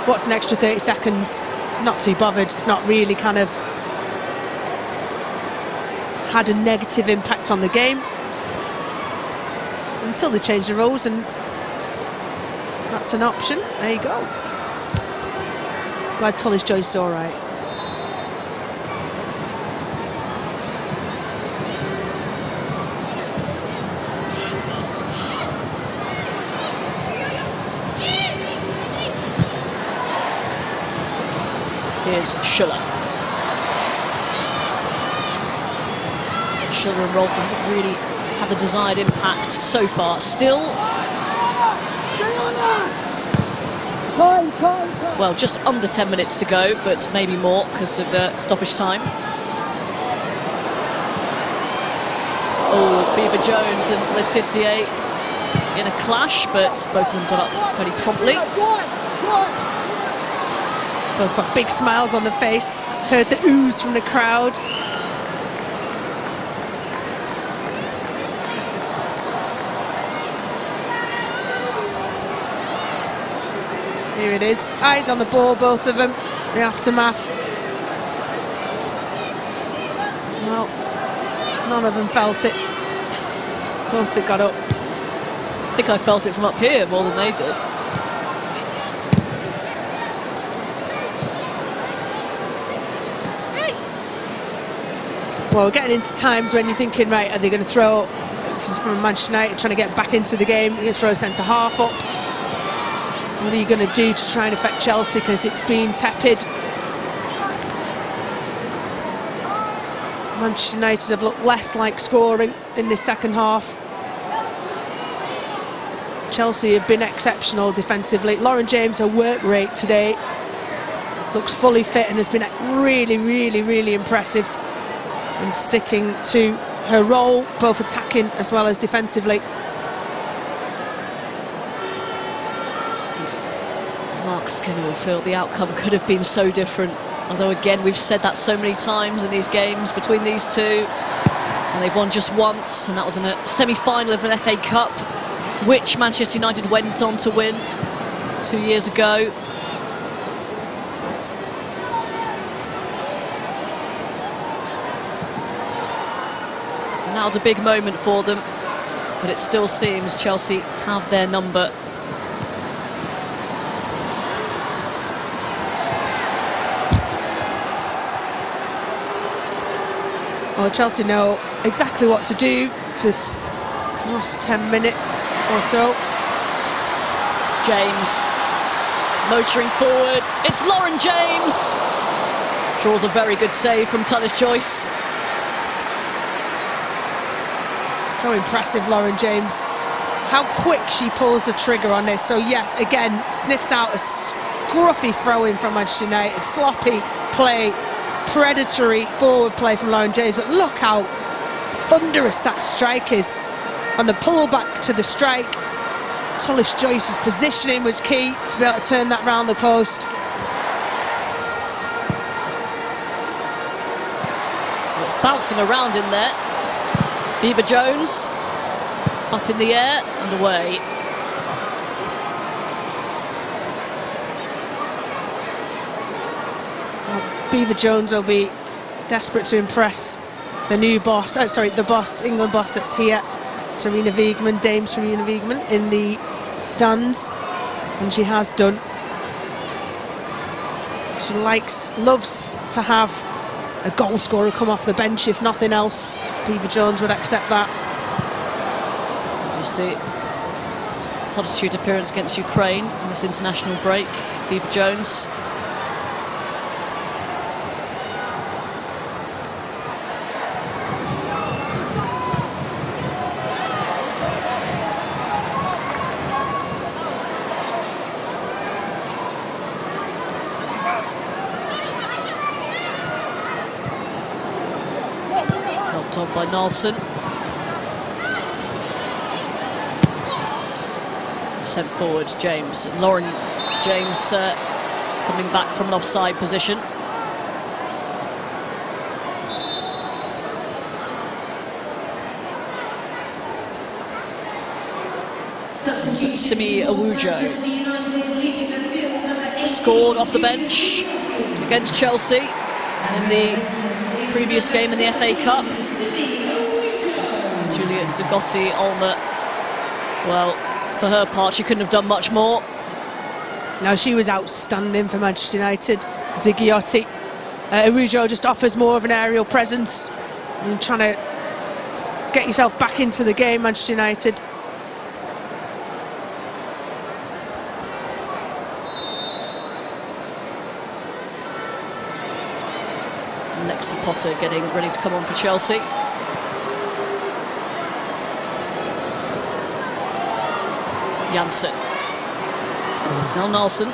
What's an extra 30 seconds? Not too bothered. It's not really kind of had a negative impact on the game until they change the rules, and that's an option. There you go. Glad Tullis Joyce is all right. Here's Schuller. Schuller and Rolfe haven't really had the desired impact so far. Still, well, just under 10 minutes to go, but maybe more because of stoppage time. Oh, Beaver Jones and Letitia in a clash, but both of them got up fairly promptly. Both got big smiles on the face. Heard the ooze from the crowd. Here it is. Eyes on the ball, both of them. The aftermath. Well, none of them felt it. Both that got up. I think I felt it from up here more than they did. Well, we're getting into times when you're thinking, right, are they going to throw, this is from Manchester United trying to get back into the game, you're going to throw a centre-half up. What are you going to do to try and affect Chelsea, because it's been tepid. Manchester United have looked less like scoring in this second half. Chelsea have been exceptional defensively. Lauren James, her work rate today looks fully fit and has been really, really, really impressive in sticking to her role, both attacking as well as defensively. Mark Skinner will feel the outcome could have been so different. Although, again, we've said that so many times in these games between these two. And they've won just once, and that was in a semi-final of an FA Cup, which Manchester United went on to win 2 years ago. And now it's a big moment for them, but it still seems Chelsea have their number. Well, Chelsea know exactly what to do for this last 10 minutes or so. James motoring forward. It's Lauren James. Draws a very good save from Tullis Joyce. So impressive, Lauren James. How quick she pulls the trigger on this. So yes, again, sniffs out a scruffy throw-in from Manchester United. Sloppy play, predatory forward play from Lauren James, but look how thunderous that strike is. On the pull back to the strike, Tullis Joyce's positioning was key to be able to turn that round the post. It's bouncing around in there. Eva Jones up in the air and away. Beaver Jones will be desperate to impress the new boss, the boss, England boss that's here, Serena Wiegman, Dame Serena Wiegman, in the stands, and she has done. She loves to have a goal scorer come off the bench, if nothing else. Beaver Jones would accept that. Just the substitute appearance against Ukraine in this international break, Beaver Jones. Helped on by Nilsson. Sent forward, James. Lauren James coming back from an offside position. Simi Awujo scored off the bench against Chelsea in the previous game in the FA Cup. Juliet Zagotti-Olmer, well, for her part, she couldn't have done much more. Now, she was outstanding for Manchester United, Zigiotti. Awujo just offers more of an aerial presence and trying to get yourself back into the game, Manchester United. Lexi Potter getting ready to come on for Chelsea. Janssen. Now Nilsson.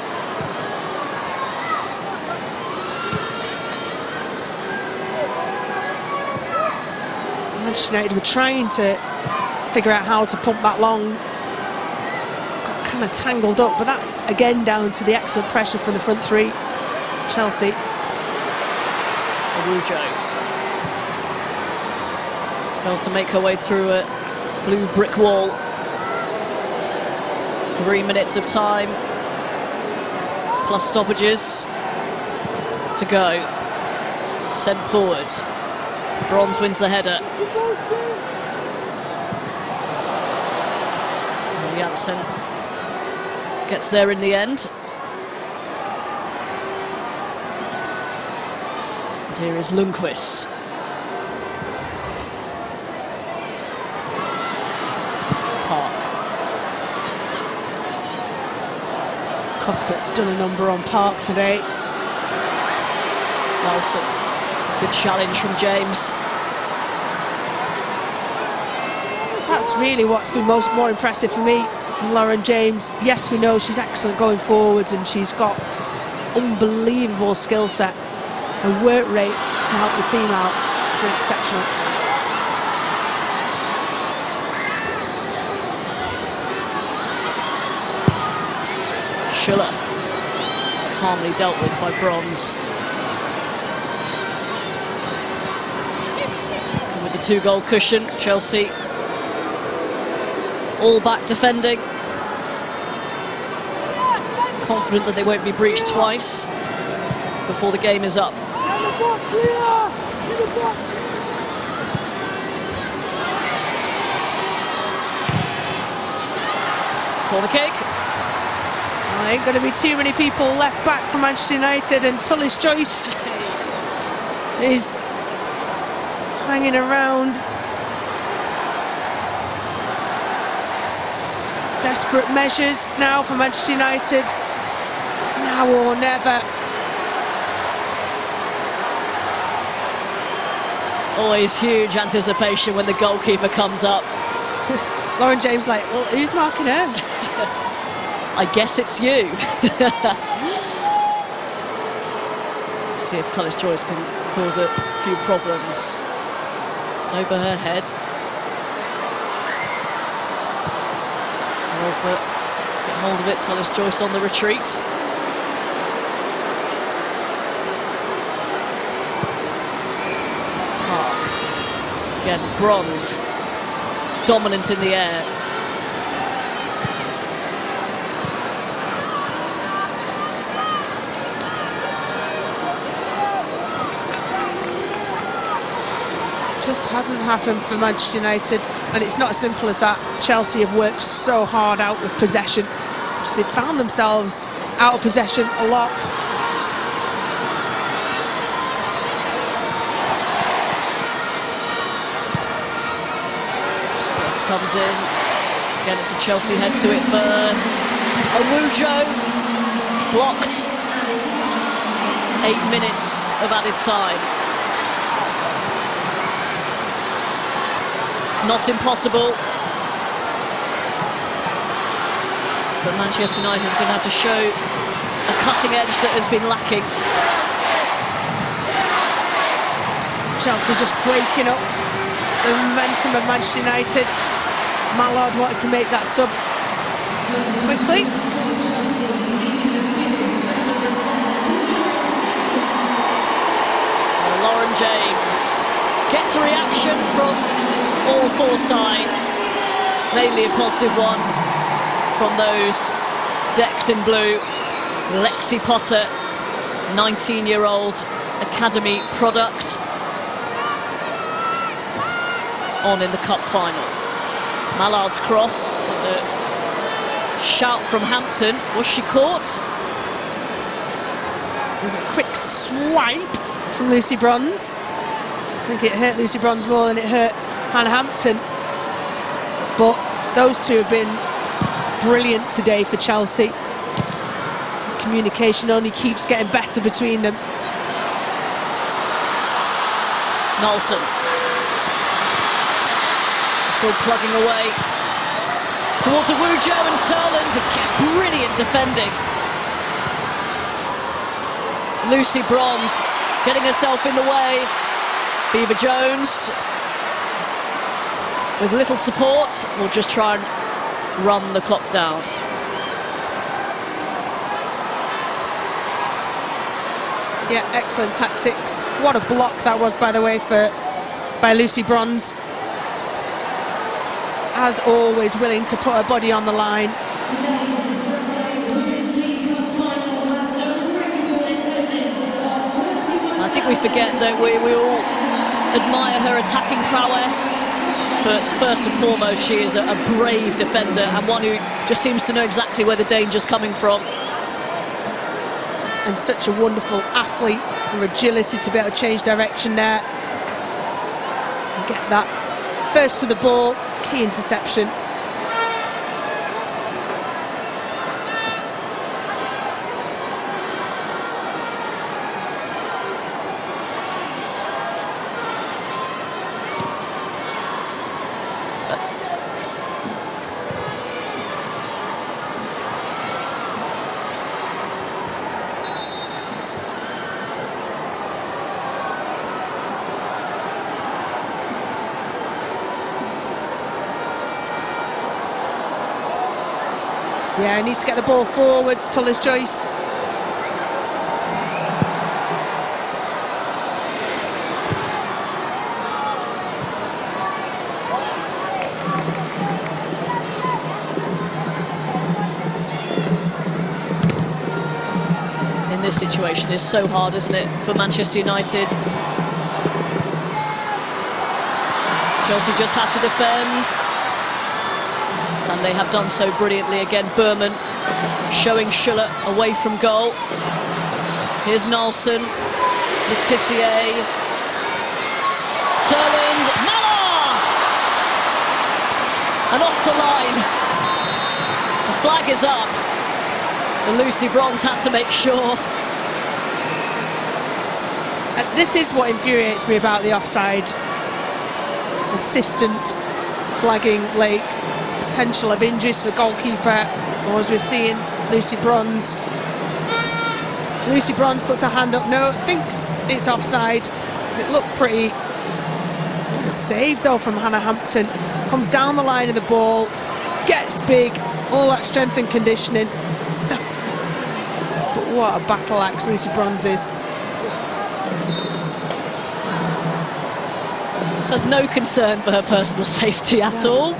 Manchester United were trying to figure out how to pump that long. Got kind of tangled up, but that's again down to the excellent pressure from the front three. Chelsea. Awujo fails to make her way through a blue brick wall. 3 minutes of time plus stoppages to go. Sent forward. Bronze wins the header. Janssen gets there in the end. And here is Lundqvist. Park. Cuthbert's done a number on Park today. Nilsson. Good challenge from James. that's really what's been more impressive for me. Lauren James, yes, we know she's excellent going forwards and she's got unbelievable skill set and work rate to help the team out. It's been exceptional. Schuller, calmly dealt with by Bronze. And with the 2-goal cushion, Chelsea all back defending. Confident that they won't be breached twice before the game is up. Corner kick. There ain't going to be too many people left back for Manchester United, and Tullis Joyce is hanging around. Desperate measures now for Manchester United. It's now or never. Always huge anticipation when the goalkeeper comes up. Lauren James like, well, who's marking her? I guess it's you. See if Tullis Joyce can cause a few problems. It's over her head. Get hold of it, Tullis Joyce on the retreat. Park. Again, Bronze. Dominant in the air. Just hasn't happened for Manchester United, and it's not as simple as that. Chelsea have worked so hard out with possession. So they've found themselves out of possession a lot. Cross comes in. Again, it's a Chelsea head to it first. Arujo blocked. 8 minutes of added time. Not impossible. But Manchester United are going to have to show a cutting edge that has been lacking. Chelsea just breaking up the momentum of Manchester United. Mallard wanted to make that sub quickly. Lauren James gets a reaction from all 4 sides, mainly a positive one from those decked in blue. Lexi Potter, 19-year-old academy product, on in the cup final. Mallard's cross, and a shout from Hampton. Was she caught? There's a quick swipe from Lucy Bronze. I think it hurt Lucy Bronze more than it hurt Hannah Hampton. But those two have been brilliant today for Chelsea. Communication only keeps getting better between them. Nolson. Still plugging away towards Arujo, and Turland, again, brilliant defending. Lucy Bronze getting herself in the way. Beaver Jones, with little support, will just try and run the clock down. Yeah, excellent tactics. What a block that was, by the way, by Lucy Bronze. As always, willing to put her body on the line. I think we forget, don't we? We all admire her attacking prowess, but first and foremost, she is a brave defender and one who just seems to know exactly where the danger's coming from. And such a wonderful athlete, her agility to be able to change direction there. And get that first to the ball, key interception. Yeah, I need to get the ball forwards, Tullis-Joyce. In this situation, it's so hard, isn't it, for Manchester United? Chelsea just have to defend, and they have done so brilliantly again. Berman showing Schuller away from goal. Here's Nalson, Le Tissier, Turland, Mallard! And off the line. The flag is up. And Lucy Bronze had to make sure. This is what infuriates me about the offside. Assistant flagging late. Potential of injuries for the goalkeeper. Or as we're seeing, Lucy Bronze. Lucy Bronze puts her hand up. No, thinks it's offside. It looked pretty. What a save though from Hannah Hampton. Comes down the line of the ball. Gets big. All that strength and conditioning. But what a battle axe Lucy Bronze is. Just has no concern for her personal safety at all.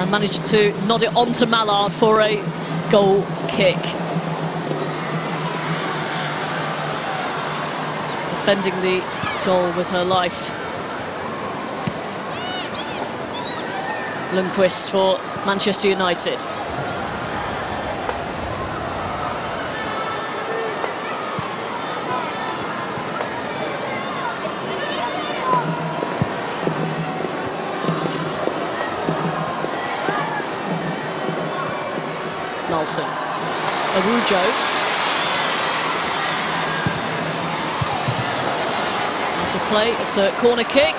And managed to nod it onto Mallard for a goal kick. Defending the goal with her life. Lundqvist for Manchester United. Nalson. Arujo. Out of play, it's a corner kick.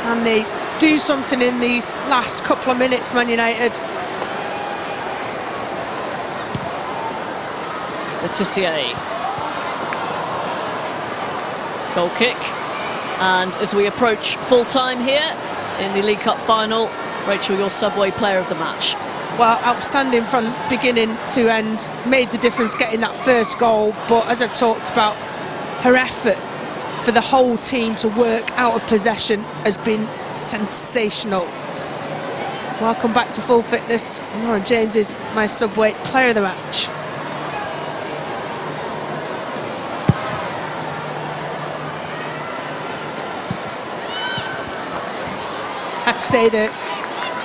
Can they do something in these last couple of minutes, Man United? Le Tissier. Goal kick. And as we approach full time here in the League Cup final, Rachel, your Subway player of the match. Well, outstanding from beginning to end, made the difference getting that first goal, but as I've talked about, her effort for the whole team to work out of possession has been sensational. Welcome back to full fitness. Lauren James is my Subway player of the match. I have to say that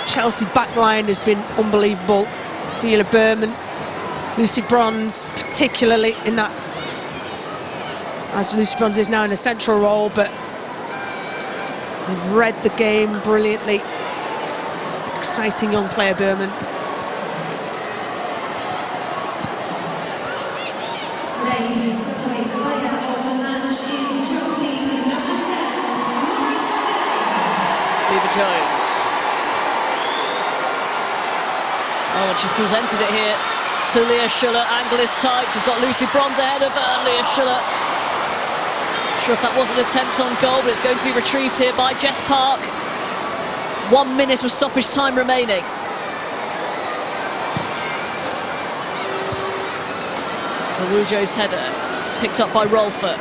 Chelsea backline has been unbelievable. Viola Berman, Lucy Bronze, particularly in that, as Lucy Bronze is now in a central role, but they've read the game brilliantly. Exciting young player, Berman. Today's Subway player of the match is Chelsea's number 10, Eva Jones. Oh, and she's presented it here to Leah Schuller. Angle is tight. She's got Lucy Bronze ahead of her. Leah Schuller. Not sure if that was an attempt on goal, but it's going to be retrieved here by Jess Park. 1 minute of stoppage time remaining. Arujo's header picked up by Rolfert.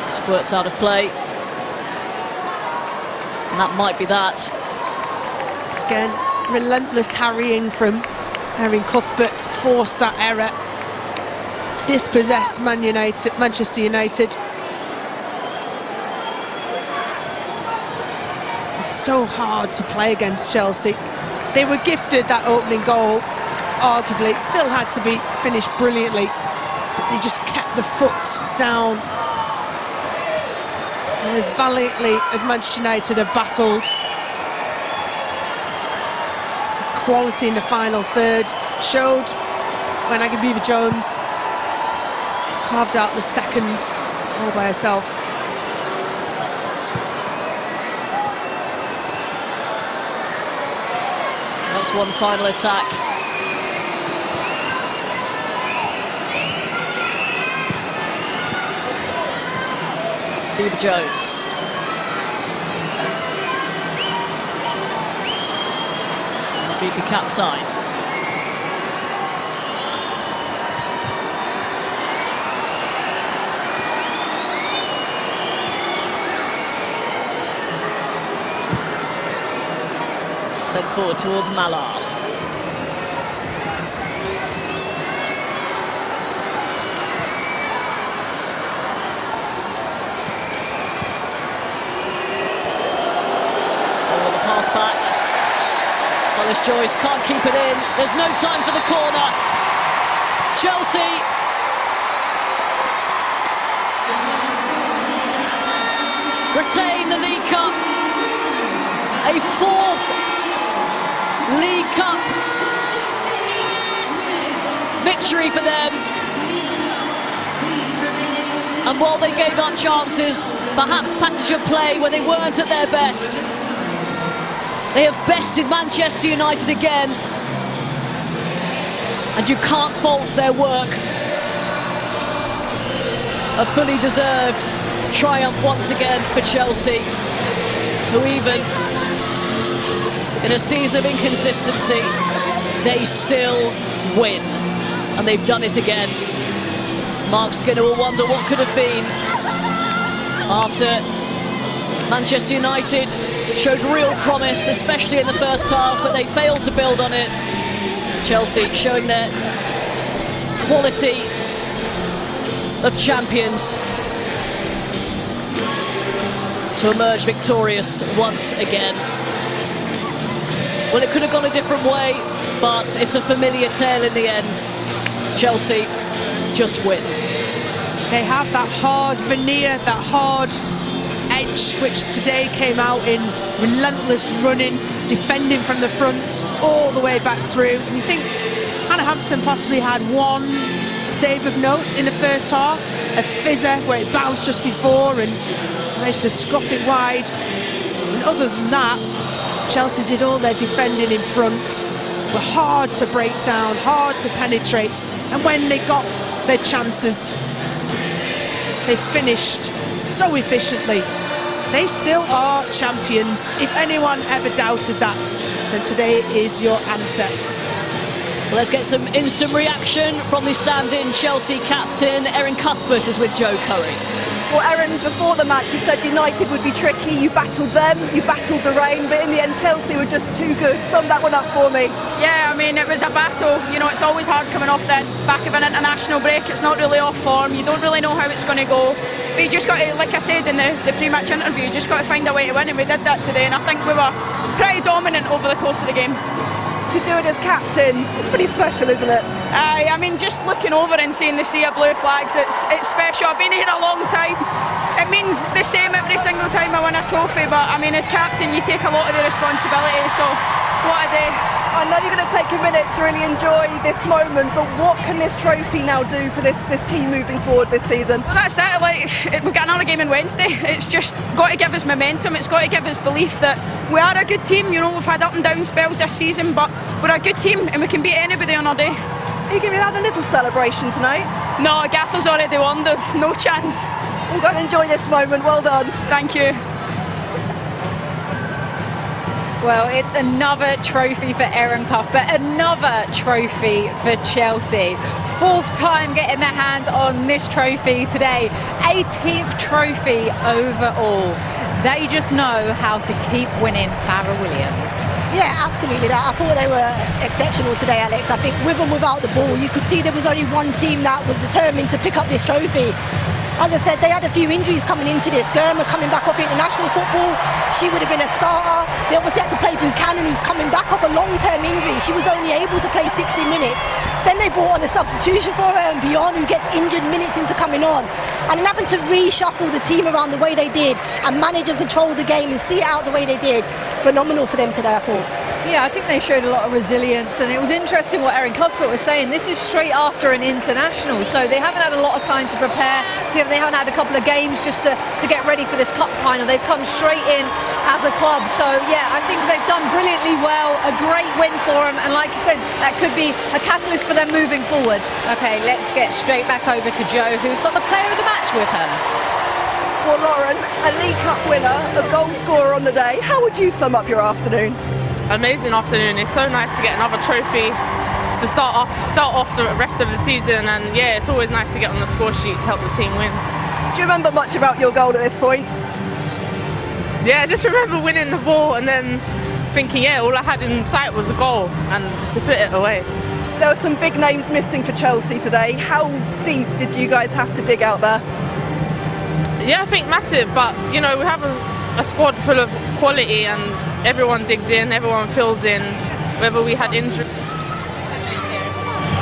Squirts out of play. And that might be that. Again, relentless harrying from Erin Cuthbert, forced that error. Dispossessed Manchester United. It's so hard to play against Chelsea. They were gifted that opening goal, arguably. It still had to be finished brilliantly, but they just kept the foot down. And as valiantly as Manchester United have battled, quality in the final third. Showed when Aghabiba Jones carved out the second all by herself. That's one final attack. Aghabiba Jones. Mika Kaptein. Sent forward towards Mallard. Over the pass back. Silas Joyce can't keep it in. There's no time for the corner. Chelsea. Retain the League Cup. A fourth League Cup victory for them. And while they gave up chances, perhaps passage of play when they weren't at their best, they have bested Manchester United again. And you can't fault their work. A fully deserved triumph once again for Chelsea, who even in a season of inconsistency, they still win. And they've done it again. Mark Skinner will wonder what could have been after Manchester United showed real promise, especially in the first half, but they failed to build on it. Chelsea showing their quality of champions to emerge victorious once again. Well, it could have gone a different way, but it's a familiar tale in the end. Chelsea just win. They have that hard veneer, that hard edge, which today came out in relentless running, defending from the front, all the way back through. And you think Hannah Hampton possibly had one save of note in the first half, a fizzer where it bounced just before and managed to scuff it wide. And other than that, Chelsea did all their defending in front, were hard to break down, hard to penetrate, and when they got their chances, they finished so efficiently. They still are champions. If anyone ever doubted that, then today is your answer. Well, let's get some instant reaction from the stand-in Chelsea captain. Erin Cuthbert is with Joe Curry. Well, Erin, before the match you said United would be tricky, you battled them, you battled the rain, but in the end Chelsea were just too good. Sum that one up for me. Yeah, I mean, it was a battle. You know, it's always hard coming off the back of an international break. It's not really off form. You don't really know how it's going to go. But you just got to, like I said in the pre-match interview, you just got to find a way to win, and we did that today. And I think we were pretty dominant over the course of the game. To do it as captain, it's pretty special, isn't it? I mean, just looking over and seeing the sea of blue flags, it's special. I've been here a long time. It means the same every single time I win a trophy, but I mean, as captain, you take a lot of the responsibility, so what a day. I know you're going to take a minute to really enjoy this moment, but what can this trophy now do for this team moving forward this season? Well, that's it. Like, we've got another game on Wednesday. It's just got to give us momentum. It's got to give us belief that we are a good team. You know, we've had up and down spells this season, but we're a good team and we can beat anybody on our day. Are you going to have a little celebration tonight? No, Gaffer's already won. There's no chance. We've got to enjoy this moment. Well done. Thank you. Well, it's another trophy for Erin Cuthbert, another trophy for Chelsea. Fourth time getting their hands on this trophy today. 18th trophy overall. They just know how to keep winning, Farrah Williams. Yeah, absolutely. I thought they were exceptional today, Alex. I think with and without the ball, you could see there was only one team that was determined to pick up this trophy. As I said, they had a few injuries coming into this. Germa coming back off international football, she would have been a starter. They obviously had to play Buchanan, who's coming back off a long-term injury. She was only able to play 60 minutes. Then they brought on a substitution for her, and Bjorn, who gets injured minutes into coming on. And then having to reshuffle the team around the way they did and manage and control the game and see it out the way they did. Phenomenal for them today, I thought. Yeah, I think they showed a lot of resilience, and it was interesting what Erin Cuthbert was saying. This is straight after an international, so they haven't had a lot of time to prepare. They haven't had a couple of games just to get ready for this cup final. They've come straight in as a club, so yeah, I think they've done brilliantly well. A great win for them, and like you said, that could be a catalyst for them moving forward. Okay, let's get straight back over to Jo, who's got the player of the match with her. Well, Lauren, a League Cup winner, a goal scorer on the day. How would you sum up your afternoon? Amazing afternoon. It's so nice to get another trophy to start off the rest of the season, and yeah, it's always nice to get on the score sheet to help the team win. Do you remember much about your goal at this point? Yeah, I just remember winning the ball and then thinking, yeah, all I had in sight was a goal and to put it away. There were some big names missing for Chelsea today. How deep did you guys have to dig out there? Yeah, I think massive, but you know, we have a squad full of quality and everyone digs in, everyone fills in, whether we had injuries.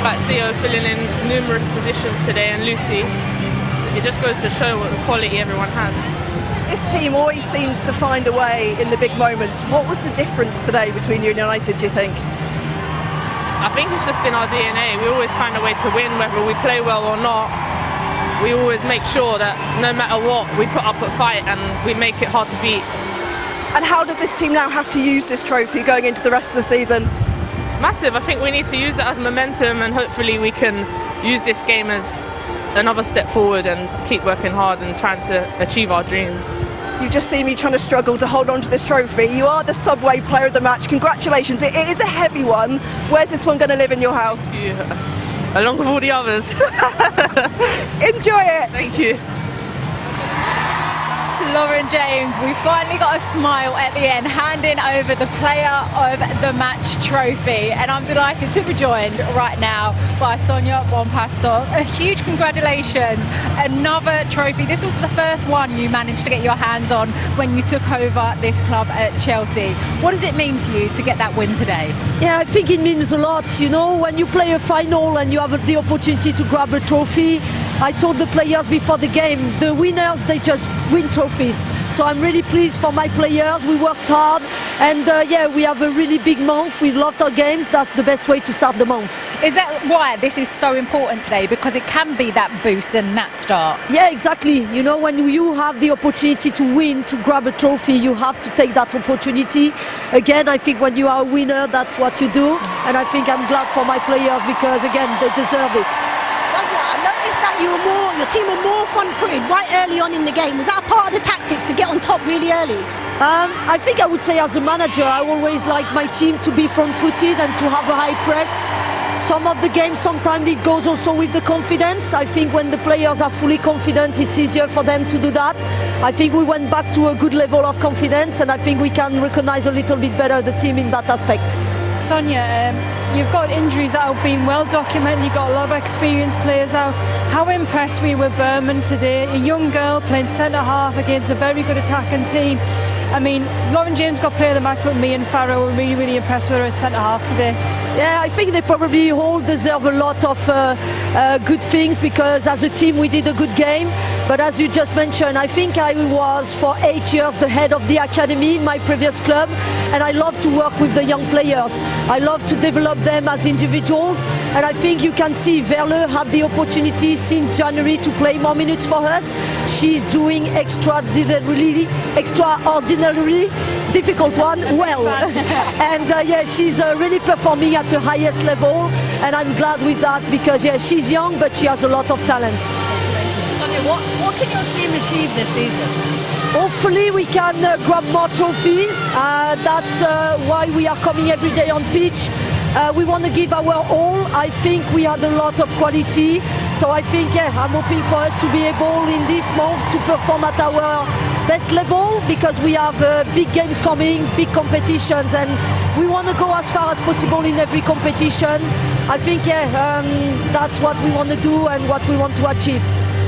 But CEO filling in numerous positions today, and Lucy, so it just goes to show what the quality everyone has. This team always seems to find a way in the big moments. What was the difference today between you and United, do you think? I think it's just in our DNA. We always find a way to win, whether we play well or not. We always make sure that no matter what, we put up a fight and we make it hard to beat. And how does this team now have to use this trophy going into the rest of the season? Massive. I think we need to use it as momentum, and hopefully we can use this game as another step forward and keep working hard and trying to achieve our dreams. You just see me trying to struggle to hold on to this trophy. You are the Subway player of the match. Congratulations. It is a heavy one. Where's this one going to live in your house? Yeah. Along with all the others. Enjoy it. Thank you. Lauren James, we finally got a smile at the end, handing over the player of the match trophy, and I'm delighted to be joined right now by Sonia Bonpastor. A huge congratulations, another trophy. This was the first one you managed to get your hands on when you took over this club at Chelsea. What does it mean to you to get that win today? Yeah, I think it means a lot. You know, when you play a final and you have the opportunity to grab a trophy, I told the players before the game, the winners, they just win trophies. So I'm really pleased for my players. We worked hard, and yeah, we have a really big month. We loved our games. That's the best way to start the month. Is that why this is so important today? Because it can be that boost and that start. Yeah, exactly. You know, when you have the opportunity to win, to grab a trophy, you have to take that opportunity. Again, I think when you are a winner, that's what you do. And I think I'm glad for my players because, again, they deserve it. Your team were more front-footed right early on in the game. Was that part of the tactics to get on top really early? I think I would say as a manager, I always like my team to be front-footed and to have a high press. Some of the games, sometimes it goes also with the confidence. I think when the players are fully confident, it's easier for them to do that. I think we went back to a good level of confidence, and I think we can recognize a little bit better the team in that aspect. Sonia, you've got injuries that have been well documented. You've got a lot of experienced players out. How impressed were you with Berman today? A young girl playing centre-half against a very good attacking team. I mean, Lauren James got player of the match, but me and Farrow were really, really impressed with her at centre-half today. Yeah, I think they probably all deserve a lot of good things because as a team we did a good game. But as you just mentioned, I think I was for 8 years the head of the academy in my previous club, and I love to work with the young players. I love to develop them as individuals, and I think you can see Verle had the opportunity since January to play more minutes for us. She's doing extraordinarily difficult one well, and yeah, she's really performing at the highest level, and I'm glad with that because yeah, she's young but she has a lot of talent. Sonia, what can your team achieve this season? Hopefully we can grab more trophies. That's why we are coming every day on pitch. We want to give our all. I think we had a lot of quality. So I think, yeah, I'm hoping for us to be able in this month to perform at our best level because we have big games coming, big competitions, and we want to go as far as possible in every competition. I think, yeah, that's what we want to do and what we want to achieve.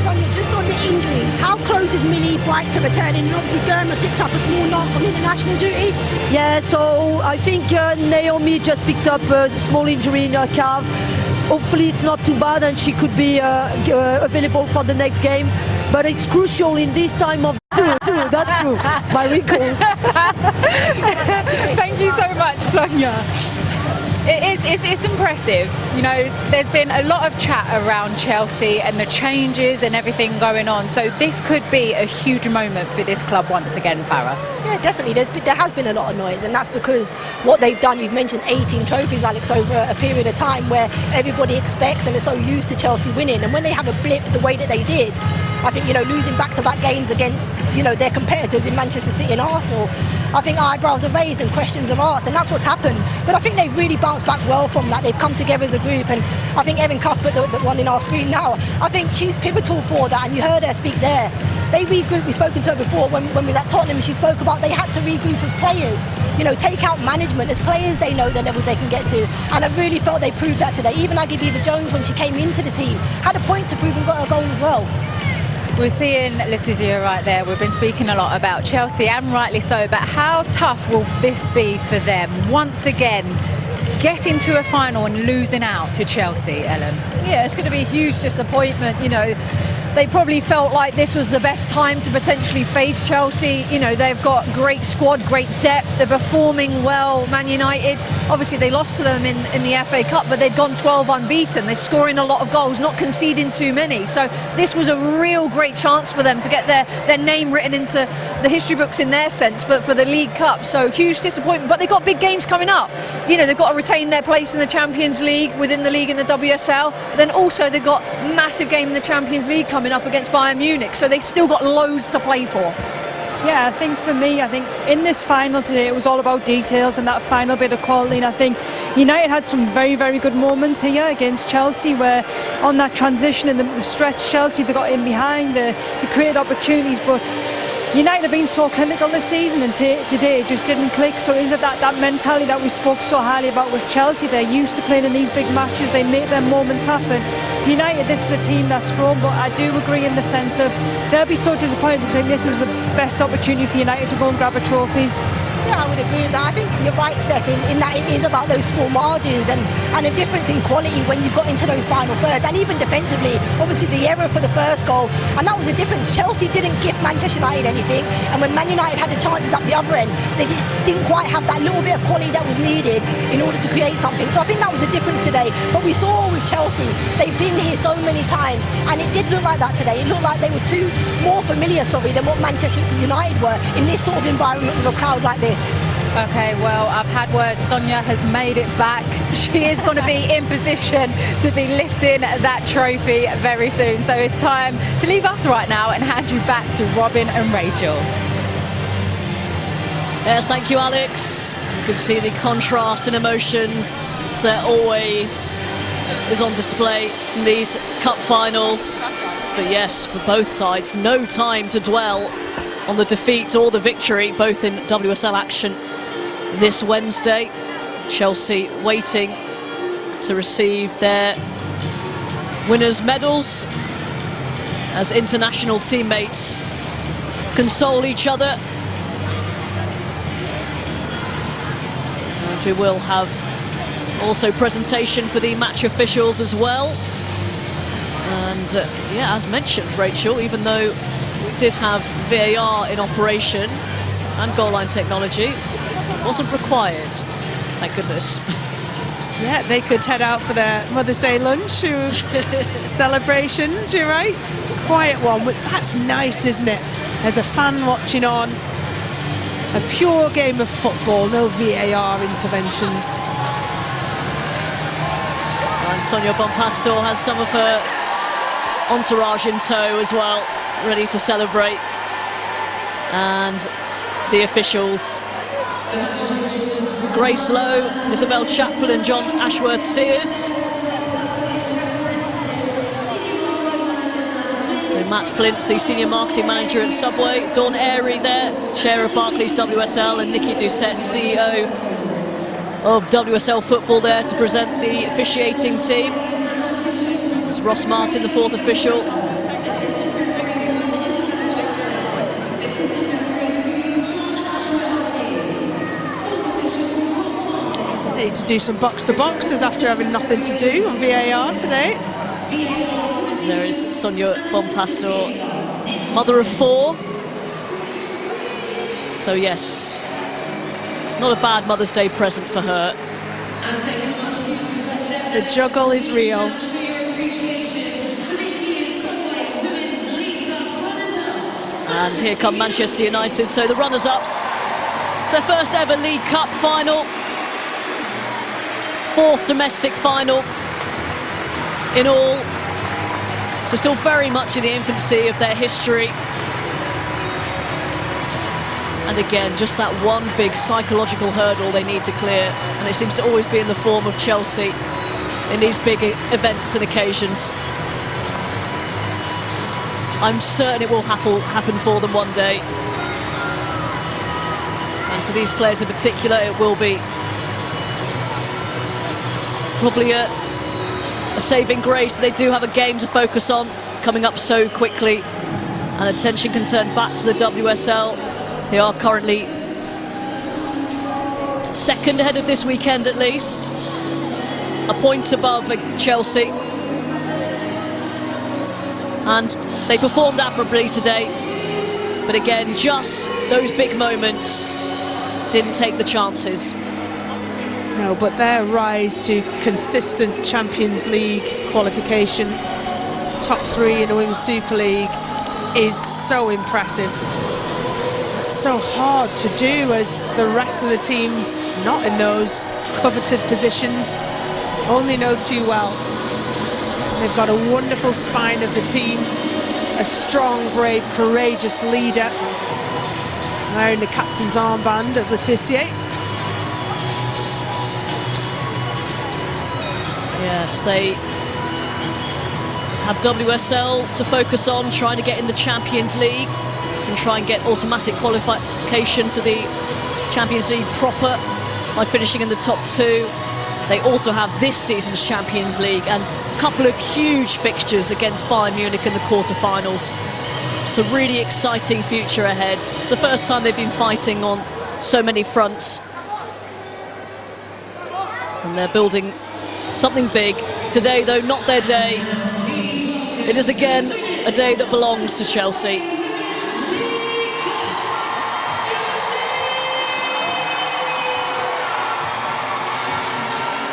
Sonia, just on the injuries, how close is Millie Bright to returning? And obviously Derma picked up a small knock on international duty. Yeah, so I think Naomi just picked up a small injury in her calf. Hopefully it's not too bad and she could be available for the next game. But it's crucial in this time of... True, that's true. My recalls. Thank you so much. much, Sonia. It's impressive. You know, there's been a lot of chat around Chelsea and the changes and everything going on. So this could be a huge moment for this club once again, Farah. Yeah, definitely. There has been a lot of noise, and that's because what they've done, you've mentioned 18 trophies, Alex, over a period of time where everybody expects and is so used to Chelsea winning. And when they have a blip the way that they did, I think, you know, losing back-to-back games against, you know, their competitors in Manchester City and Arsenal, I think eyebrows are raised and questions are asked, and that's what's happened. But I think they've really bounced back well from that. They've come together as a group, and I think Erin Cuthbert, the one in our screen now, I think she's pivotal for that, and you heard her speak there. They regrouped. We've spoken to her before when we were at Tottenham. She spoke about they had to regroup as players. You know, take out management. As players, they know the levels they can get to, and I really felt they proved that today. Even Aggie Beever-Jones, when she came into the team, had a point to prove and got a goal as well. We're seeing Letizia right there. We've been speaking a lot about Chelsea, and rightly so, but how tough will this be for them once again, getting to a final and losing out to Chelsea, Ellen? Yeah, it's going to be a huge disappointment. You know, they probably felt like this was the best time to potentially face Chelsea. You know, they've got great squad, great depth, they're performing well. Man United, obviously they lost to them in the FA Cup, but they'd gone 12 unbeaten. They're scoring a lot of goals, not conceding too many. So this was a real great chance for them to get their name written into the history books in their sense for the League Cup. So huge disappointment, but they've got big games coming up. You know, they've got to retain their place in the Champions League, within the league in the WSL. But then also they've got a massive game in the Champions League coming up against Bayern Munich, so they've still got loads to play for. Yeah, I think for me, in this final today it was all about details and that final bit of quality, and I think United had some very, very good moments here against Chelsea where on that transition in the stretch, Chelsea, they got in behind, they created opportunities, but United have been so clinical this season, and today it just didn't click. So is it that mentality that we spoke so highly about with Chelsea? They're used to playing in these big matches, they make their moments happen. For United, this is a team that's grown, but I do agree in the sense of they'll be so disappointed because I think this was the best opportunity for United to go and grab a trophy. Yeah, I would agree with that. I think you're right, Steph, in that it is about those small margins and a difference in quality when you got into those final thirds, and even defensively. Obviously, the error for the first goal, and that was the difference. Chelsea didn't give Manchester United anything, and when Man United had the chances at the other end, they didn't quite have that little bit of quality that was needed in order to create something. So I think that was the difference today. But we saw with Chelsea, they've been here so many times, and it did look like that today. It looked like they were more familiar, than what Manchester United were in this sort of environment with a crowd like this. Okay, well, I've had word. Sonia has made it back. She is going to be in position to be lifting that trophy very soon. So it's time to leave us right now and hand you back to Robin and Rachel. Yes, thank you, Alex. You can see the contrast in emotions. So there always is on display in these cup finals. But yes, for both sides, no time to dwell on the defeat or the victory, both in WSL action this Wednesday. Chelsea waiting to receive their winners' medals as international teammates console each other. And we will have also presentation for the match officials as well. And yeah, as mentioned, Rachel, even though we did have VAR in operation and goal line technology, it wasn't required, thank goodness. Yeah, they could head out for their Mother's Day lunch, celebrations, you're right. Quiet one, but that's nice, isn't it? As a fan watching on, a pure game of football, no VAR interventions. And Sonia Bonpastor has some of her entourage in tow as well, ready to celebrate. And the officials, Grace Lowe, Isabel Chaplin and John Ashworth-Sears. And Matt Flint, the Senior Marketing Manager at Subway. Dawn Airy there, Chair of Barclays WSL, and Nikki Doucette, CEO of WSL Football, there to present the officiating team. It's Ross Martin, the fourth official. Need to do some box-to-boxes after having nothing to do on VAR today. There is Sonia Bonpastor, mother of four. So yes, Not a bad Mother's Day present for her. The juggle is real. And here come Manchester United, so the runners-up. It's their first ever League Cup final. 4th domestic final in all. So still very much in the infancy of their history. And again, just that one big psychological hurdle they need to clear. And it seems to always be in the form of Chelsea in these big events and occasions. I'm certain it will happen for them one day. And for these players in particular, it will be probably a saving grace. They do have a game to focus on coming up so quickly, and attention can turn back to the WSL. They are currently second ahead of this weekend at least, a point above Chelsea. And they performed admirably today, but again, just those big moments didn't take the chances. No, but their rise to consistent Champions League qualification, top 3 in the Women's Super League, is so impressive. It's so hard to do, as the rest of the teams not in those coveted positions only know too well. They've got a wonderful spine of the team, a strong, brave, courageous leader, wearing the captain's armband of Letitia. Yes, they have WSL to focus on, trying to get in the Champions League and try and get automatic qualification to the Champions League proper by finishing in the top 2. They also have this season's Champions League and a couple of huge fixtures against Bayern Munich in the quarterfinals. It's a really exciting future ahead. It's the first time they've been fighting on so many fronts. And they're building something big. Today, though, not their day. It is again a day that belongs to Chelsea.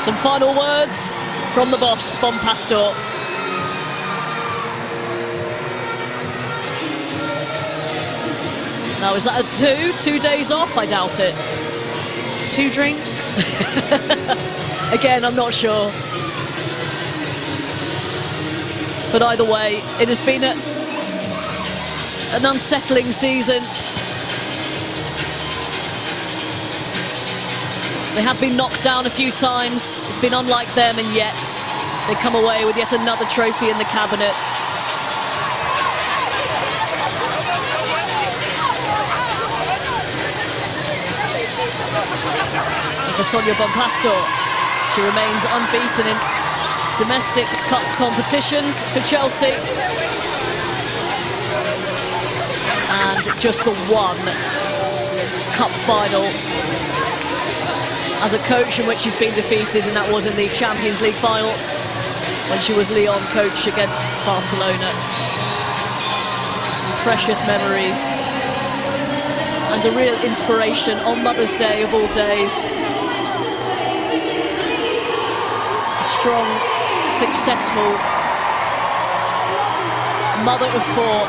Some final words from the boss, Bompastor. Now, is that a 2 days off? I doubt it. 2 drinks? Again, I'm not sure. But either way, it has been an unsettling season. They have been knocked down a few times. It's been unlike them, and yet they come away with yet another trophy in the cabinet. And for Sonia Bompastor, she remains unbeaten in domestic cup competitions for Chelsea. And just the one cup final as a coach in which she's been defeated, and that was in the Champions League final when she was Lyon coach against Barcelona. Precious memories and a real inspiration on Mother's Day of all days. A strong, successful mother of 4,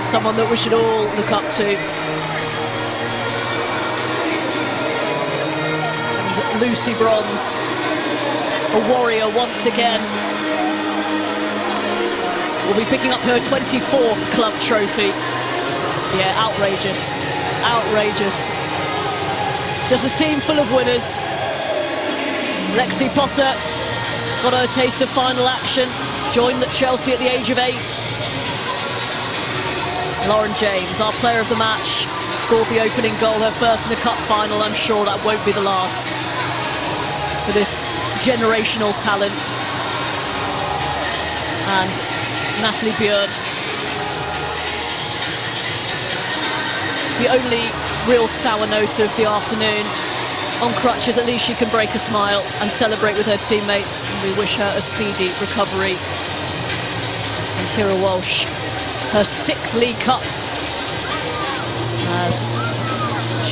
someone that we should all look up to. Lucy Bronze, a warrior once again, will be picking up her 24th club trophy. Yeah, outrageous, outrageous. Just a team full of winners. Lexi Potter got her taste of final action, joined at Chelsea at the age of 8. Lauren James, our player of the match, scored the opening goal, her first in a cup final. I'm sure that won't be the last for this generational talent. And Natalie Björn, the only real sour note of the afternoon. On crutches, at least she can break a smile and celebrate with her teammates. And we wish her a speedy recovery. And Kira Walsh, her 6th League Cup, as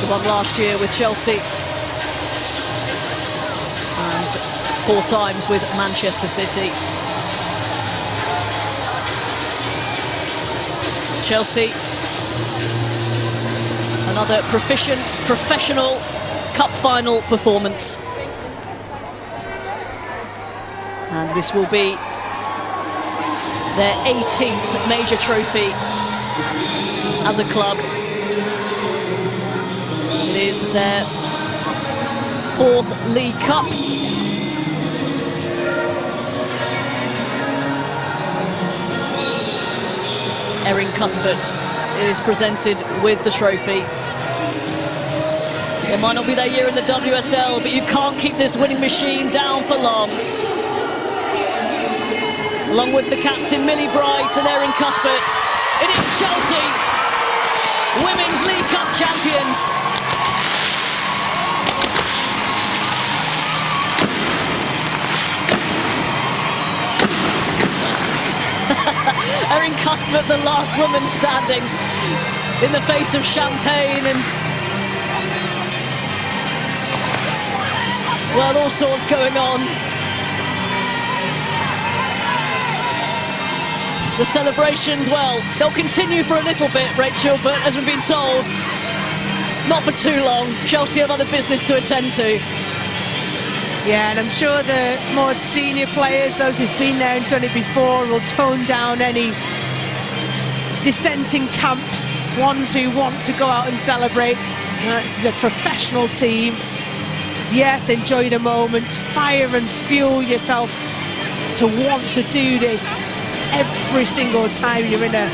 She won last year with Chelsea and 4 times with Manchester City. Chelsea, another proficient, professional cup final performance. And this will be their 18th major trophy as a club. It is their 4th League Cup. Erin Cuthbert is presented with the trophy. It might not be their year in the WSL, but you can't keep this winning machine down for long. Along with the captain Millie Bright and Erin Cuthbert, it is Chelsea, Women's League Cup champions. Erin Cuthbert, the last woman standing in the face of champagne and, well, all sorts going on. The celebrations, well, they'll continue for a little bit, Rachel, but as we've been told, not for too long. Chelsea have other business to attend to. Yeah, and I'm sure the more senior players, those who've been there and done it before, will tone down any dissenting camp, ones who want to go out and celebrate. This is a professional team. Yes, enjoy the moment, fire and fuel yourself to want to do this every single time you're in a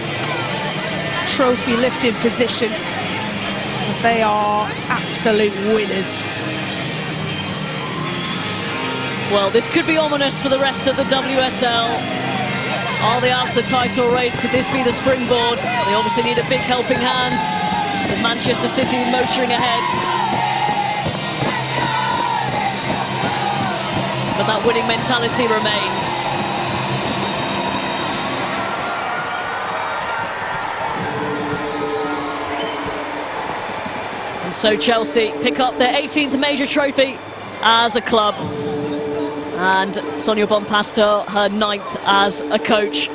trophy lifting position, because they are absolute winners. Well, this could be ominous for the rest of the WSL. Are they out of the title race? Could this be the springboard? They obviously need a big helping hand, with Manchester City motoring ahead. But that winning mentality remains. And so Chelsea pick up their 18th major trophy as a club. And Sonia Bonpastor, her 9th as a coach.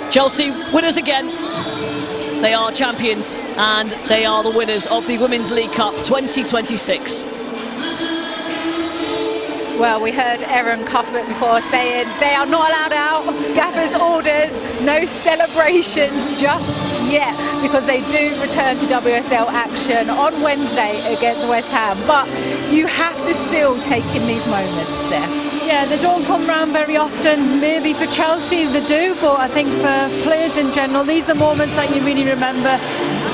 Chelsea winners again. They are champions and they are the winners of the Women's League Cup 2026. Well, we heard Erin Cuthbert before saying they are not allowed out. Gaffer's orders, no celebrations just yet, because they do return to WSL action on Wednesday against West Ham. But you have to still take in these moments, Steph. Yeah, they don't come round very often. Maybe for Chelsea they do, but I think for players in general, these are the moments that you really remember.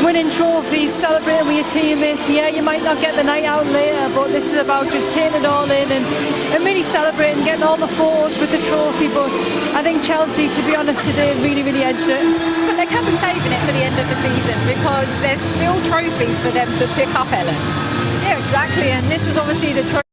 Winning trophies, celebrating with your teammates. Yeah, you might not get the night out later, but this is about just taking it all in and really celebrating, getting all the photos with the trophy. But I think Chelsea, to be honest, today really, really edged it. But they can be saving it for the end of the season, because there's still trophies for them to pick up, Ellen. Yeah, exactly. And this was obviously the